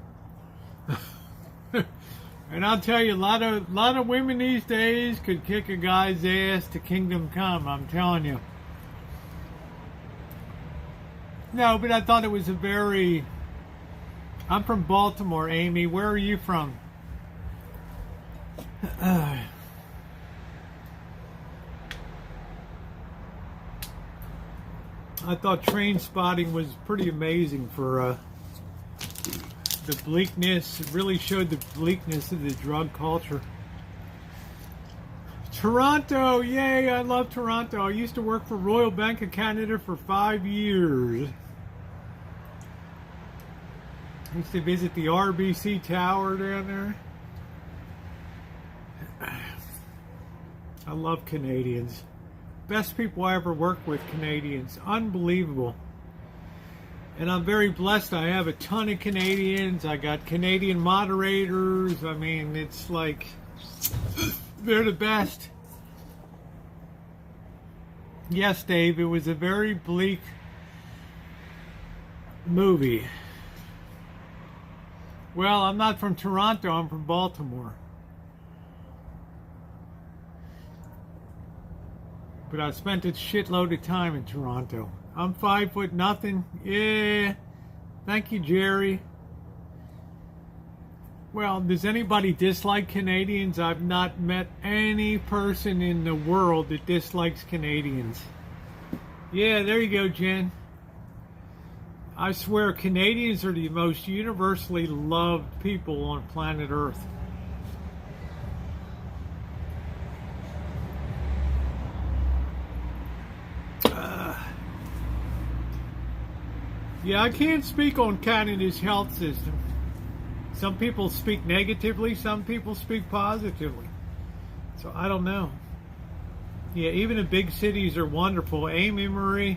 And I'll tell you, a lot of women these days could kick a guy's ass to kingdom come. I'm telling you. No, but I thought it was a very. I'm from Baltimore, Amy. Where are you from? I thought Train Spotting was pretty amazing for the bleakness. It really showed the bleakness of the drug culture. Toronto, yay, I love Toronto. I used to work for Royal Bank of Canada for 5 years. I used to visit the RBC Tower down there. I love Canadians. Best people I ever worked with, Canadians. Unbelievable. And I'm very blessed. I have a ton of Canadians. I got Canadian moderators. I mean, it's like, they're the best. Yes, Dave, it was a very bleak movie. Well, I'm not from Toronto. I'm from Baltimore. But I spent a shitload of time in Toronto. I'm 5'0". Yeah. Thank you, Jerry. Well, does anybody dislike Canadians? I've not met any person in the world that dislikes Canadians. Yeah, there you go, Jen. I swear, Canadians are the most universally loved people on planet Earth. Yeah, I can't speak on Canada's health system. Some people speak negatively, some people speak positively. So I don't know. Yeah, even the big cities are wonderful. Amy Marie,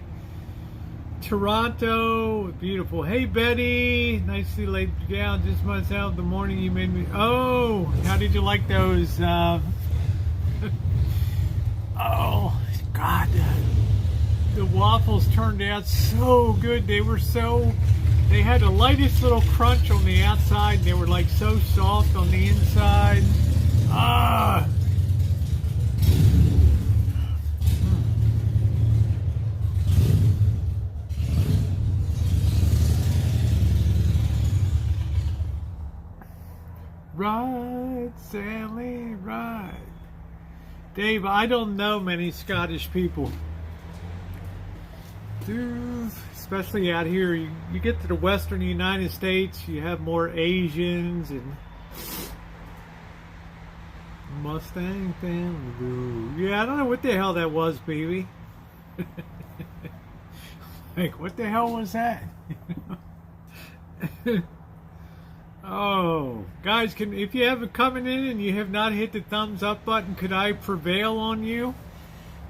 Toronto, beautiful. Hey, Betty, nice to lay down just myself. The morning you made me. Oh, how did you like those? Oh, God. The waffles turned out so good. They had the lightest little crunch on the outside. They were like so soft on the inside. Ah. Ride, Sally, ride. Dave, I don't know many Scottish people. Especially out here, you get to the western United States, you have more Asians and Mustang family. Yeah, I don't know what the hell that was, baby. Like, what the hell was that? Oh, guys, if you haven't coming in and you have not hit the thumbs up button, could I prevail on you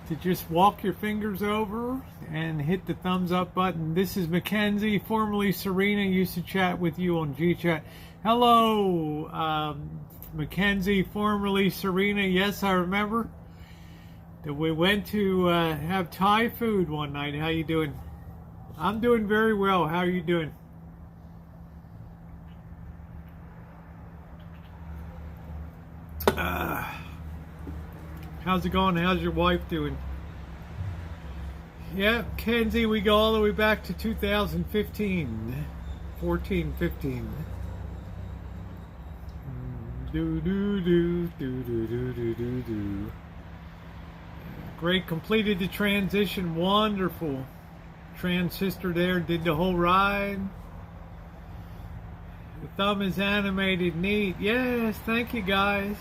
to just walk your fingers over and hit the thumbs up button? This is Mackenzie, formerly Serena, used to chat with you on GChat. Hello, Mackenzie, formerly Serena. Yes, I remember that we went to have Thai food one night. How you doing? I'm doing very well. How are you doing? How's it going? How's your wife doing? Yeah, Kenzie, we go all the way back to 2015. 14, 15. Do do do do do do do do do. Great, completed the transition. Wonderful. Transistor there, did the whole ride. The thumb is animated, neat. Yes, thank you guys.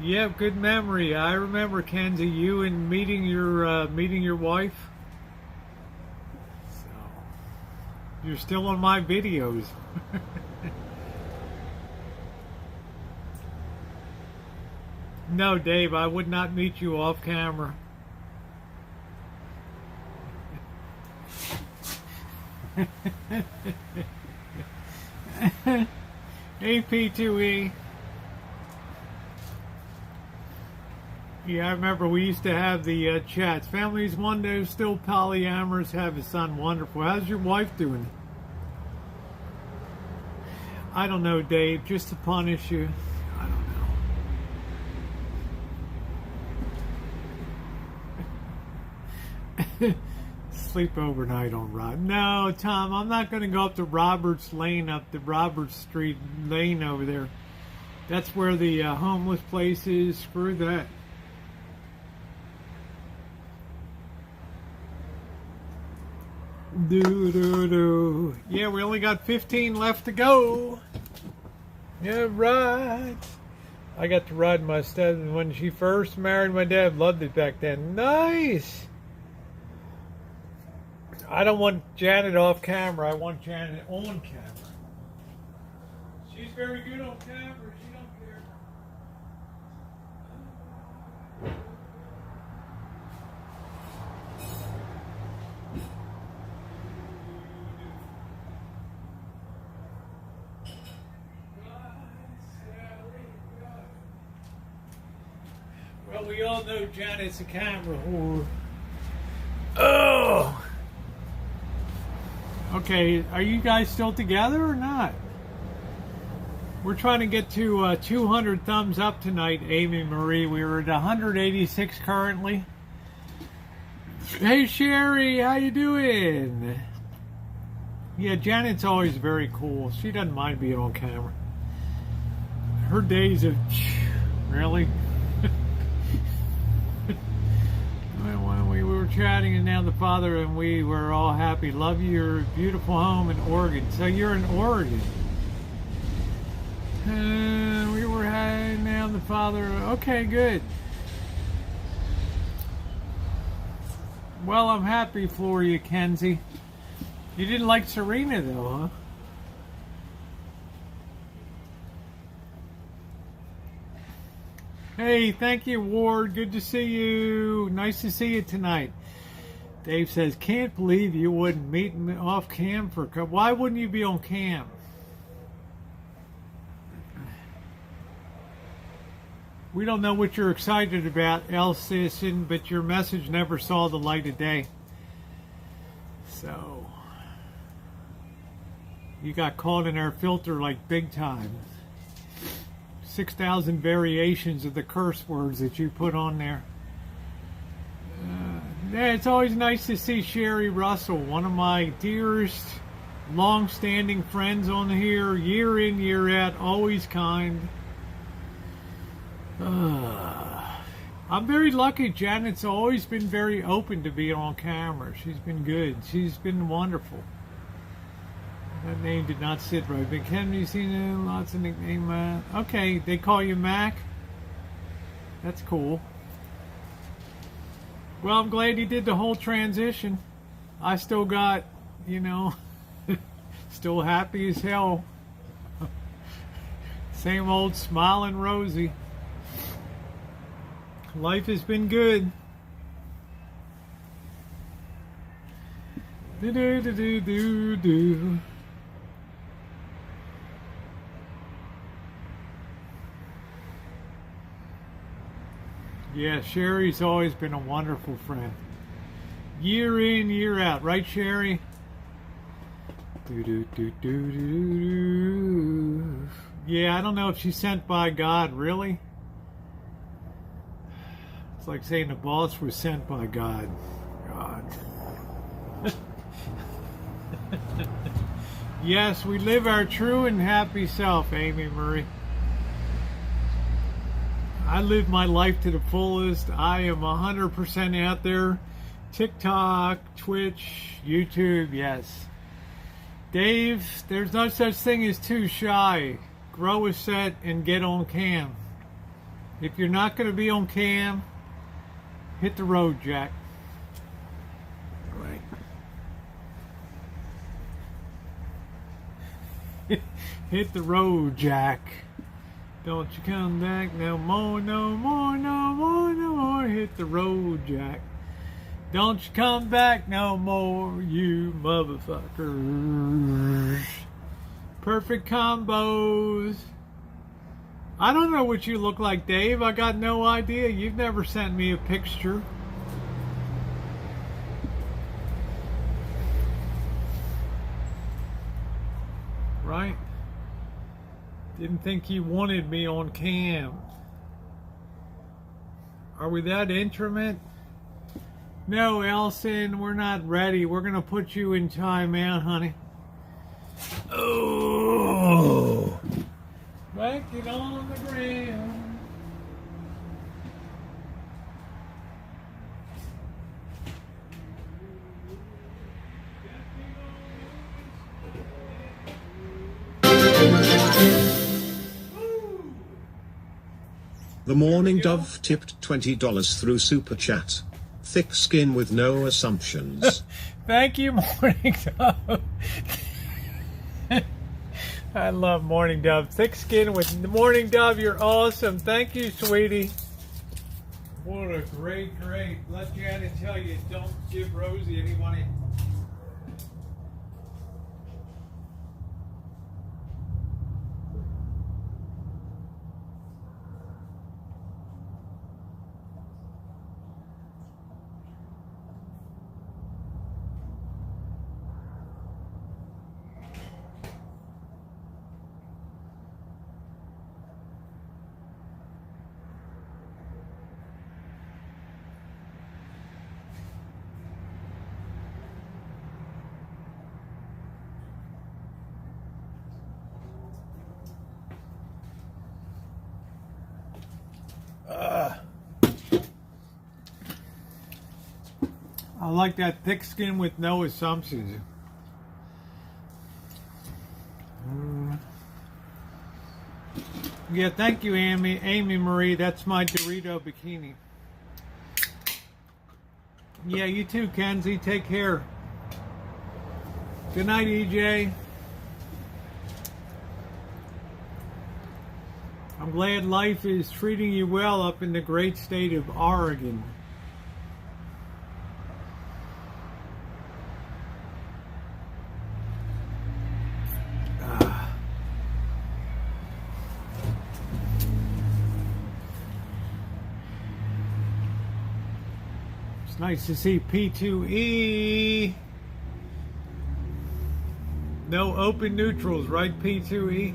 Yep, good memory. I remember, Kenzie, you and meeting your wife. So you're still on my videos. No, Dave, I would not meet you off camera. AP2E. Yeah, I remember we used to have the chats. Families one day still polyamorous, have a son. Wonderful. How's your wife doing? I don't know, Dave. Just to punish you. I don't know. Sleep overnight on Rod. No, Tom, I'm not going to go up to Roberts Lane, up the Roberts Street Lane over there. That's where the homeless place is. Screw that. Do. Yeah, we only got 15 left to go. Yeah, right. I got to ride my step when she first married my dad. Loved it back then. Nice. I don't want Janet off camera. I want Janet on camera. She's very good on camera. She don't care. Well, we all know Janet's a camera whore. Oh! Okay, are you guys still together or not? We're trying to get to 200 thumbs up tonight, Amy Marie. We were at 186 currently. Hey, Sherry, how you doing? Yeah, Janet's always very cool. She doesn't mind being on camera. Her days of... Really? When we were chatting, and now the father and we were all happy. Love your beautiful home in Oregon. So you're in Oregon. We were having now the father. Okay, good. Well, I'm happy for you, Kenzie. You didn't like Serena, though, huh? Hey, thank you, Ward. Good to see you. Nice to see you tonight. Dave says, can't believe you wouldn't meet me off cam for... Why wouldn't you be on cam? We don't know what you're excited about, Elsison, but your message never saw the light of day. So... You got caught in our filter like big time. 6,000 variations of the curse words that you put on there. Yeah, it's always nice to see Sherry Russell, one of my dearest, long-standing friends on here, year in, year out, always kind. I'm very lucky. Janet's always been very open to being on camera. She's been good. She's been wonderful. That name did not sit right. But Ken, you seen lots of nickname? Okay, they call you Mac. That's cool. Well, I'm glad you did the whole transition. I still got, you know, still happy as hell. Same old smiling Rosie. Life has been good. Do. Yeah, Sherry's always been a wonderful friend. Year in, year out. Right, Sherry? Yeah, I don't know if she's sent by God, really. It's like saying the boss was sent by God. God. Yes, we live our true and happy self, Amy Marie. I live my life to the fullest. I am 100% out there. TikTok, Twitch, YouTube, yes. Dave, there's no such thing as too shy. Grow a set and get on cam. If you're not going to be on cam, hit the road, Jack. Right. Hit the road, Jack. Don't you come back no more, no more, no more, no more. Hit the road, Jack. Don't you come back no more, you motherfuckers. Perfect combos. I don't know what you look like, Dave. I got no idea. You've never sent me a picture. Right? Didn't think you wanted me on cam. Are we that intimate? No, Elson, we're not ready. We're going to put you in timeout, honey. Oh! Back it on the ground. The Morning Dove tipped $20 through Super Chat. Thick skin with no assumptions. Thank you, Morning Dove. I love Morning Dove. Thick skin with Morning Dove. You're awesome. Thank you, sweetie. What a great. Let Janet tell you, don't give Rosie any money. I like that thick skin with no assumptions. Yeah, thank you, Amy Marie. That's my Dorito bikini. Yeah, you too, Kenzie. Take care. Good night, EJ. I'm glad life is treating you well up in the great state of Oregon. It's nice to see P2E. No open neutrals, right, P2E?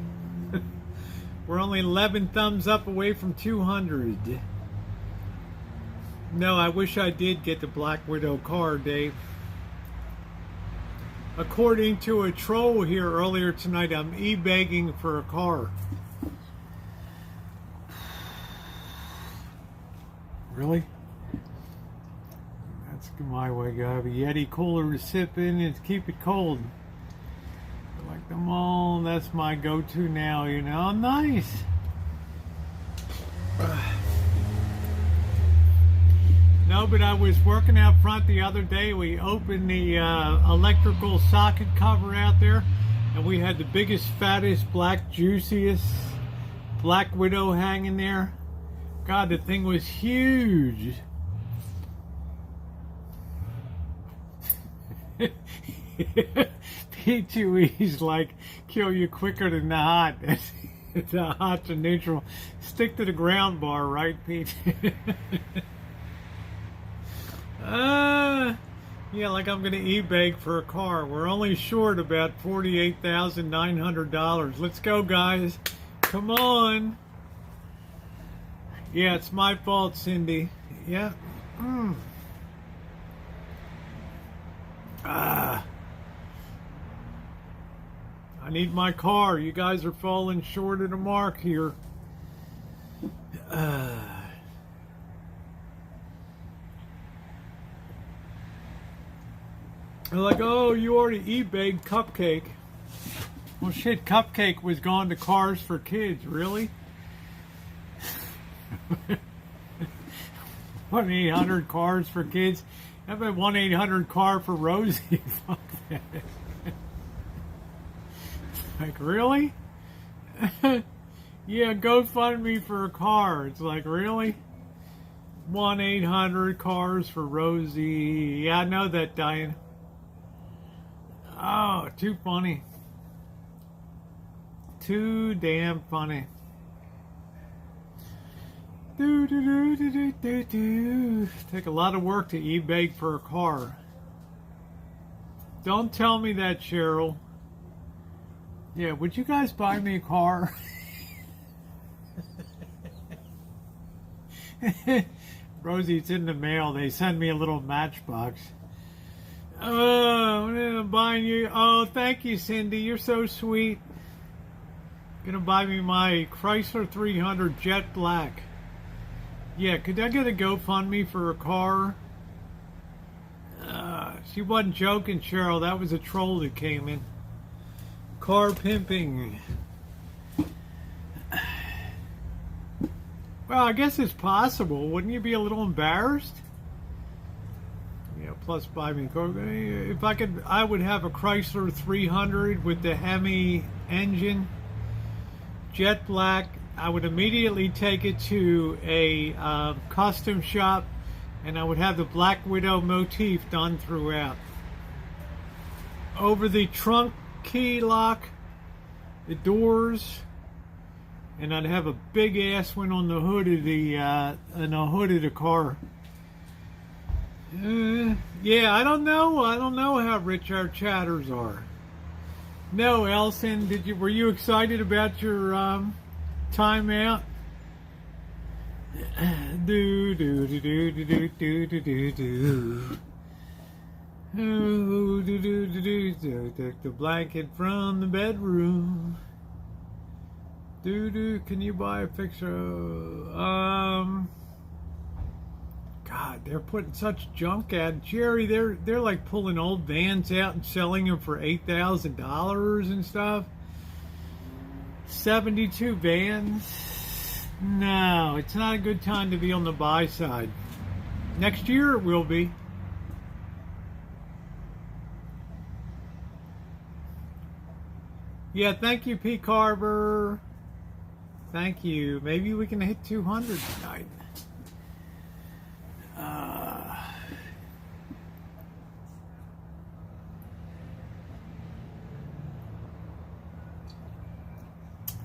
We're only 11 thumbs up away from 200. No, I wish I did get the Black Widow car, Dave. According to a troll here earlier tonight, I'm e-begging for a car. Really? That's my way, guy. Have a Yeti cooler to sip in and keep it cold. I like them all. That's my go-to now, you know. Nice. No, but I was working out front the other day. We opened the electrical socket cover out there, and we had the biggest, fattest, black, juiciest Black Widow hanging there. God, the thing was huge. P2E's like kill you quicker than the hot. The hot to neutral. Stick to the ground bar, right, Pete? Yeah, like I'm gonna e-beg for a car. We're only short about $48,900. Let's go, guys. Come on. Yeah, it's my fault, Cindy. Yeah. I need my car. You guys are falling short of the mark here. They're like, oh, you already eBayed Cupcake. Well, shit, Cupcake was gone to Cars for Kids. Really? 1-800 Cars for Kids. How about 1-800 Car for Rosie? Fuck that. Like, really? Yeah, GoFundMe for a car. It's like, really? 1-800 Cars for Rosie. Yeah, I know that, Diane. Oh, too funny. Too damn funny. Take a lot of work to eBay for a car. Don't tell me that, Cheryl. Yeah, would you guys buy me a car? Rosie, it's in the mail. They send me a little matchbox. Oh, I'm buying you. Oh, thank you, Cindy. You're so sweet. Gonna buy me my Chrysler 300 Jet Black. Yeah, could I get a GoFundMe for a car? She wasn't joking, Cheryl. That was a troll that came in. Car pimping. Well, I guess it's possible. Wouldn't you be a little embarrassed? Yeah, plus buy me a car. If I could, I would have a Chrysler 300 with the Hemi engine. Jet black. I would immediately take it to a custom shop, and I would have the Black Widow motif done throughout. Over the trunk key lock, the doors, and I'd have a big ass one on the hood of the car. Yeah, I don't know. I don't know how rich our chatters are. No, Elson, were you excited about your time out? Do do do do do do do do do do. Oh, do do do do do. Take the blanket from the bedroom. Do do. Can you buy a fixer? God, they're putting such junk out. Jerry, they're like pulling old vans out and selling them for $8,000 and stuff. 72 vans. No, it's not a good time to be on the buy side. Next year it will be. Yeah, thank you, P. Carver. Thank you. Maybe we can hit 200 tonight.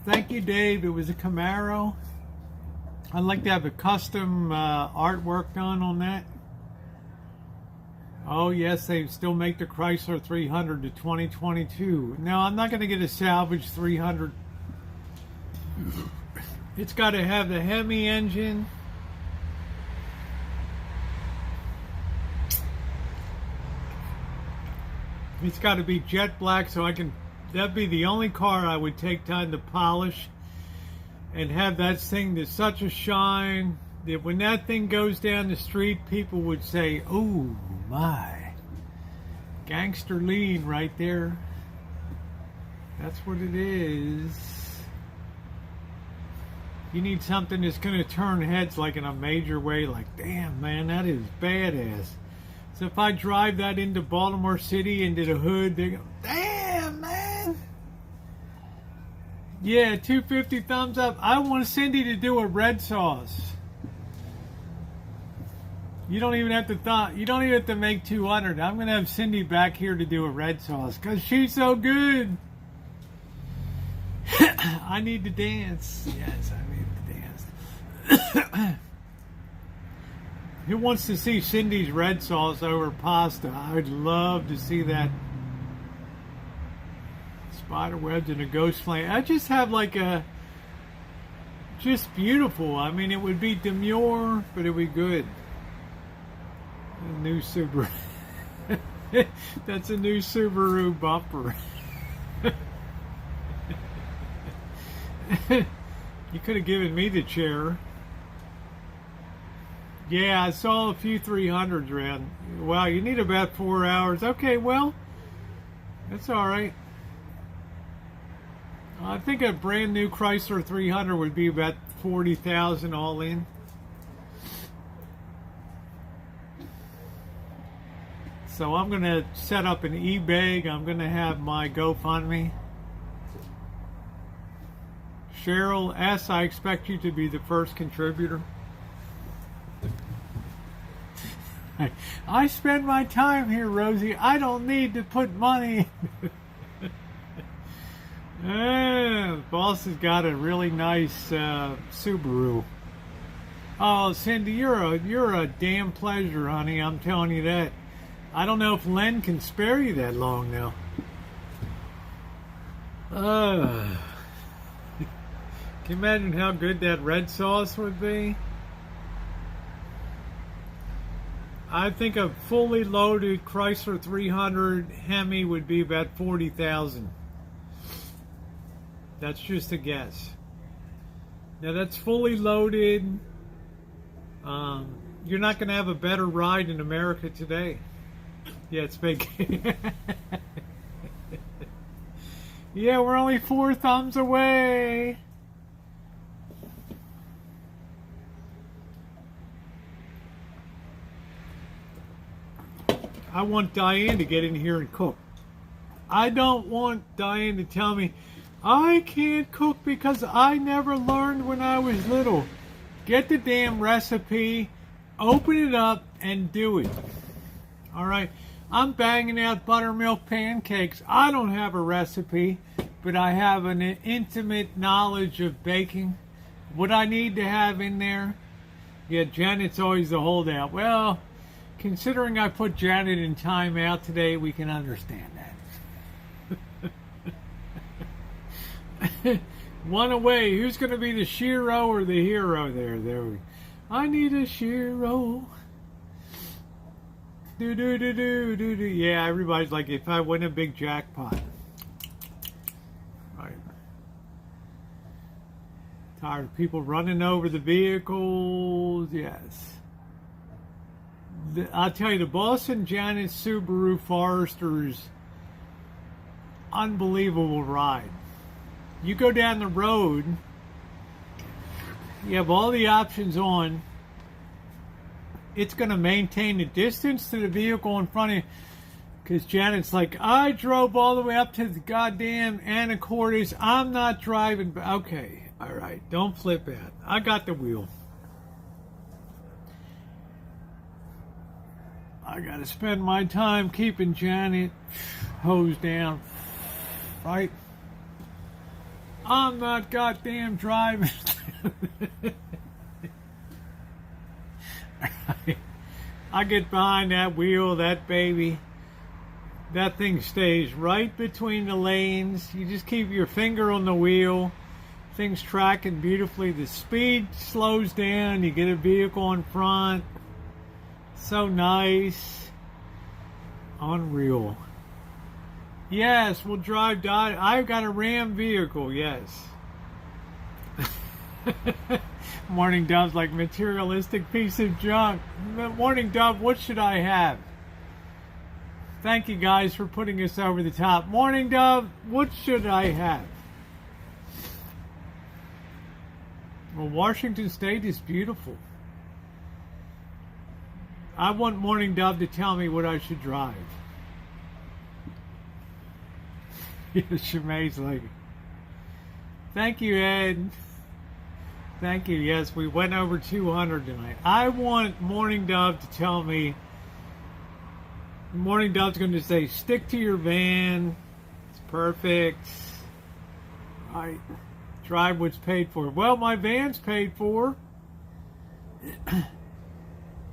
Thank you, Dave. It was a Camaro. I'd like to have a custom artwork done on that. Oh, yes, they still make the Chrysler 300 to 2022. No, I'm not going to get a salvage 300. It's got to have the Hemi engine. It's got to be jet black, so that'd be the only car I would take time to polish and have that thing to such a shine that when that thing goes down the street, people would say, oh my, gangster lean right there. That's what it is. You need something that's going to turn heads like in a major way, like, damn, man, that is badass. So if I drive that into Baltimore City, into the hood, they go, damn, man. Yeah, 250 thumbs up. I want Cindy to do a red sauce. You don't even have to make 200. I'm going to have Cindy back here to do a red sauce because she's so good. I need to dance. Yes, I need to dance. Who wants to see Cindy's red sauce over pasta? I would love to see that. Spider webs and a ghost flame. I just have like just beautiful. I mean, it would be demure, but it would be good. A new Subaru. That's a new Subaru bumper. You could have given me the chair. Yeah, I saw a few 300s around. Wow, you need about 4 hours. Okay, well, that's all right. I think a brand new Chrysler 300 would be about 40,000 all in. So I'm going to set up an eBay. I'm going to have my GoFundMe. Cheryl S., I expect you to be the first contributor. I spend my time here, Rosie. I don't need to put money. Boss has got a really nice Subaru. Oh, Cindy, you're a damn pleasure, honey. I'm telling you that. I don't know if Len can spare you that long now. Can you imagine how good that red sauce would be? I think a fully loaded Chrysler 300 Hemi would be about 40,000. That's just a guess. Now that's fully loaded. You're not going to have a better ride in America today. Yeah, it's big. Yeah, we're only 4 thumbs away. I want Diane to get in here and cook. I don't want Diane to tell me, I can't cook because I never learned when I was little. Get the damn recipe, open it up, and do it. All right? I'm banging out buttermilk pancakes. I don't have a recipe, but I have an intimate knowledge of baking. What I need to have in there? Yeah, Janet's always the holdout. Well, considering I put Janet in timeout today, we can understand that. One away. Who's going to be the shiro or the hero there? I need a shiro. Do. Yeah, everybody's like, if I win a big jackpot. Right. Tired of people running over the vehicles. Yes. I'll tell you, the Boston Janet Subaru Forester's unbelievable ride. You go down the road, you have all the options on. It's going to maintain the distance to the vehicle in front of you. Because Janet's like, I drove all the way up to the goddamn Anacortes. I'm not driving. Okay, all right, don't flip out. I got the wheel. I got to spend my time keeping Janet hosed down. Right? I'm not goddamn driving. I get behind that wheel, that baby. That thing stays right between the lanes. You just keep your finger on the wheel. Thing's tracking beautifully. The speed slows down. You get a vehicle in front. So nice. Unreal. Yes, we'll drive. I've got a Ram vehicle, yes. Morning Dove's like, materialistic piece of junk. Morning Dove, what should I have? Thank you guys for putting us over the top. Morning Dove, what should I have? Well, Washington State is beautiful. I want Morning Dove to tell me what I should drive. Shemai's like, thank you, Ed. Thank you. Yes, we went over 200 tonight. I want Morning Dove to tell me. Morning Dove's going to say, stick to your van. It's perfect. Right. Drive what's paid for. Well, my van's paid for.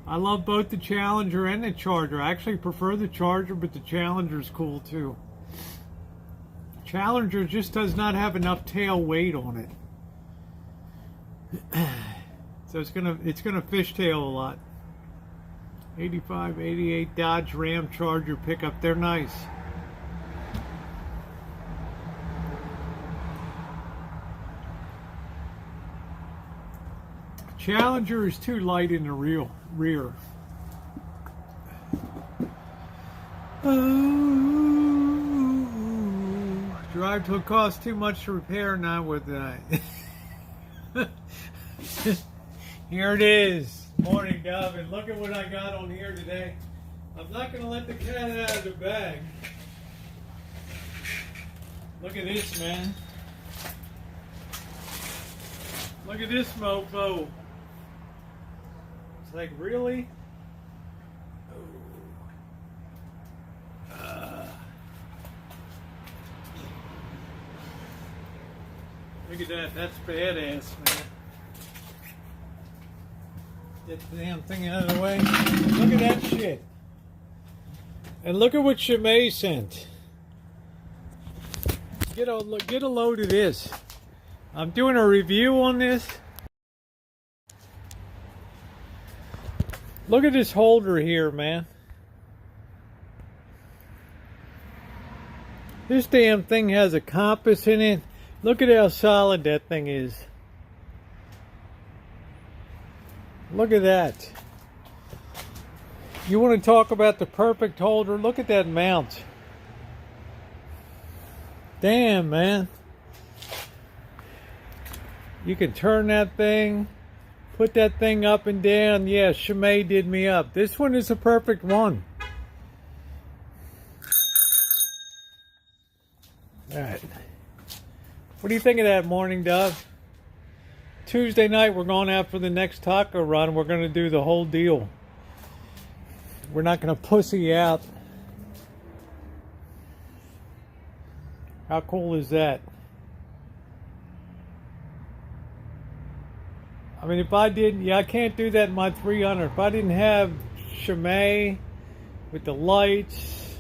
I love both the Challenger and the Charger. I actually prefer the Charger, but the Challenger's cool too. Challenger just does not have enough tail weight on it. So it's gonna fishtail a lot. 85, 88 Dodge Ram Charger pickup. They're nice. Challenger is too light in the rear. rear. Oh, drive till it costs too much to repair, not with that. Here it is. Morning, Dove, and look at what I got on here today. I'm not going to let the cat out of the bag. Look at this, man. Look at this mofo. It's like, really? Look at that. That's badass, man. Get the damn thing out of the way. Look at that shit. And look at what Shimei sent. Get a load of this. I'm doing a review on this. Look at this holder here, man. This damn thing has a compass in it. Look at how solid that thing is. Look at that. You want to talk about the perfect holder? Look at that mount. Damn, man. You can turn that thing, put that thing up and down. Yeah, Shimei did me up. This one is a perfect one. All right. What do you think of that, Morning Dove? Tuesday night, we're going out for the next taco run. We're going to do the whole deal. We're not going to pussy out. How cool is that? I mean, if I didn't, yeah, I can't do that in my 300. If I didn't have Shimei with the lights,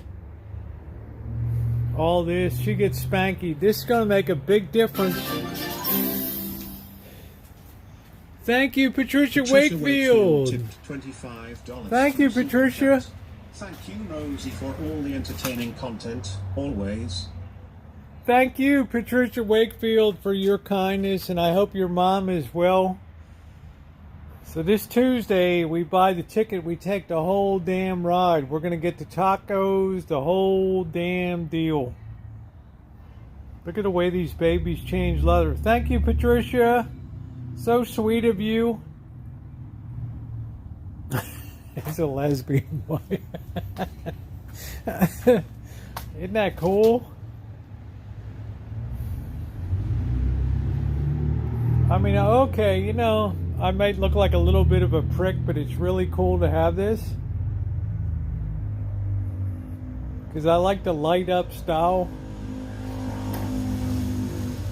all this, she gets spanky. This is going to make a big difference. Thank you, Patricia Wakefield. Tipped $25. Thank you, Patricia. Thank you, Rosie, for all the entertaining content, always. Thank you, Patricia Wakefield, for your kindness, and I hope your mom is well. So this Tuesday, we buy the ticket, we take the whole damn ride. We're going to get the tacos, the whole damn deal. Look at the way these babies change leather. Thank you, Patricia. So sweet of you. It's a lesbian boy. Isn't that cool? I mean, okay, you know, I might look like a little bit of a prick, but it's really cool to have this. Because I like the light up style.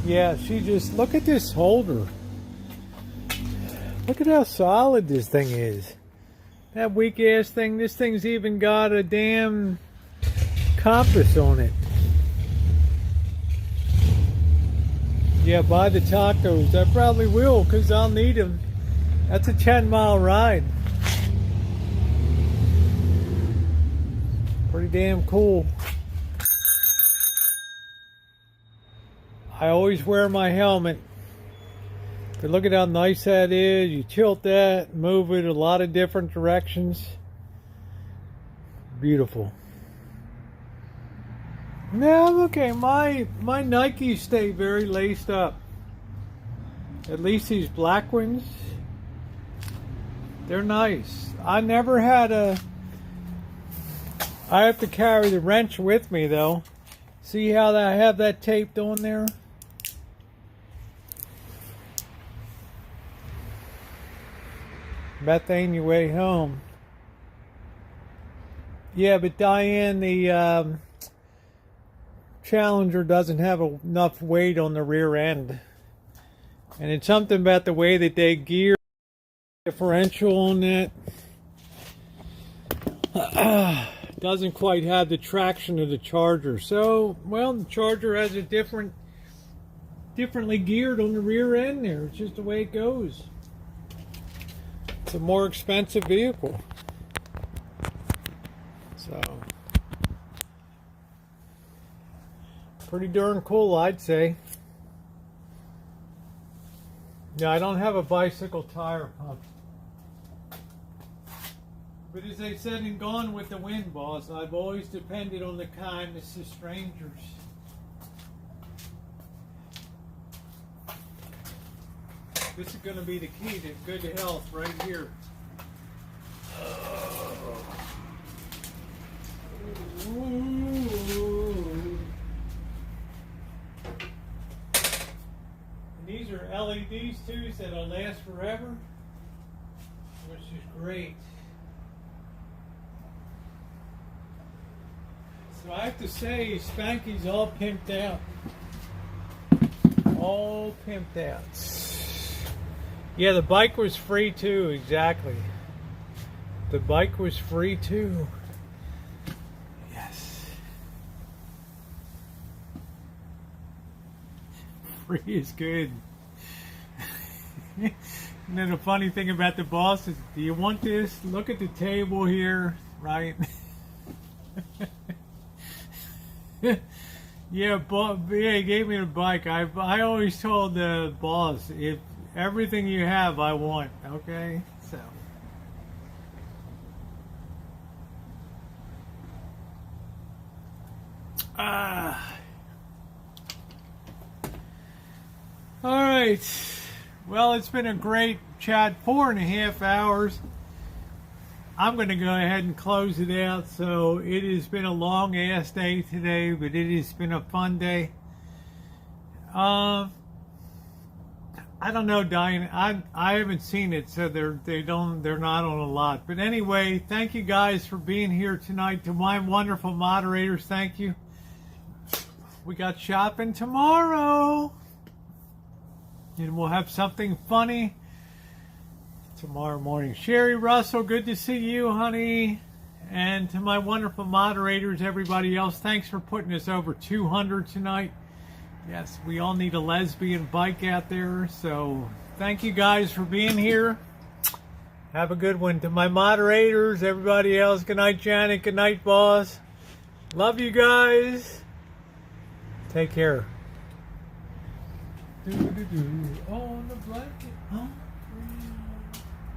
Yeah, she just, look at this holder. Look at how solid this thing is. That weak ass thing, this thing's even got a damn compass on it. Yeah, buy the tacos. I probably will, because I'll need them. That's a 10-mile ride. Pretty damn cool. I always wear my helmet. But look at how nice that is. You tilt that, move it a lot of different directions. Beautiful. Now, okay, my Nikes stay very laced up. At least these black ones, they're nice. I never had a... I have to carry the wrench with me, though. See how I have that taped on there? Methane your way home. Yeah, but Diane, the Challenger doesn't have enough weight on the rear end. And it's something about the way that they gear differential on that. Doesn't quite have the traction of the Charger. So, well, the Charger has a differently geared on the rear end there. It's just the way it goes. It's a more expensive vehicle. So, pretty darn cool, I'd say. Yeah, I don't have a bicycle tire pump. But as they said in Gone with the Wind, boss, I've always depended on the kindness of strangers. This is going to be the key to good health right here. Ooh. And these are LEDs too, so they'll last forever, which is great. So I have to say, Spanky's all pimped out. All pimped out. Yeah, the bike was free too, exactly. The bike was free too. Yes. Free is good. And then the funny thing about the boss is, do you want this? Look at the table here, right? Yeah, he gave me the bike. I always told the boss, if everything you have, I want. Okay, so. All right. Well, it's been a great chat, 4.5 hours. I'm going to go ahead and close it out. So it has been a long ass day today, but it has been a fun day. I don't know, Diane. I haven't seen it, so they're not on a lot. But anyway, thank you guys for being here tonight. To my wonderful moderators, thank you. We got shopping tomorrow, and we'll have something funny tomorrow morning. Sherry Russell, good to see you, honey. And to my wonderful moderators, everybody else, thanks for putting us over 200 tonight. Yes, we all need a lesbian bike out there. So thank you guys for being here. Have a good one. To my moderators, everybody else, good night, Janet. Good night, boss. Love you guys. Take care. Oh, no.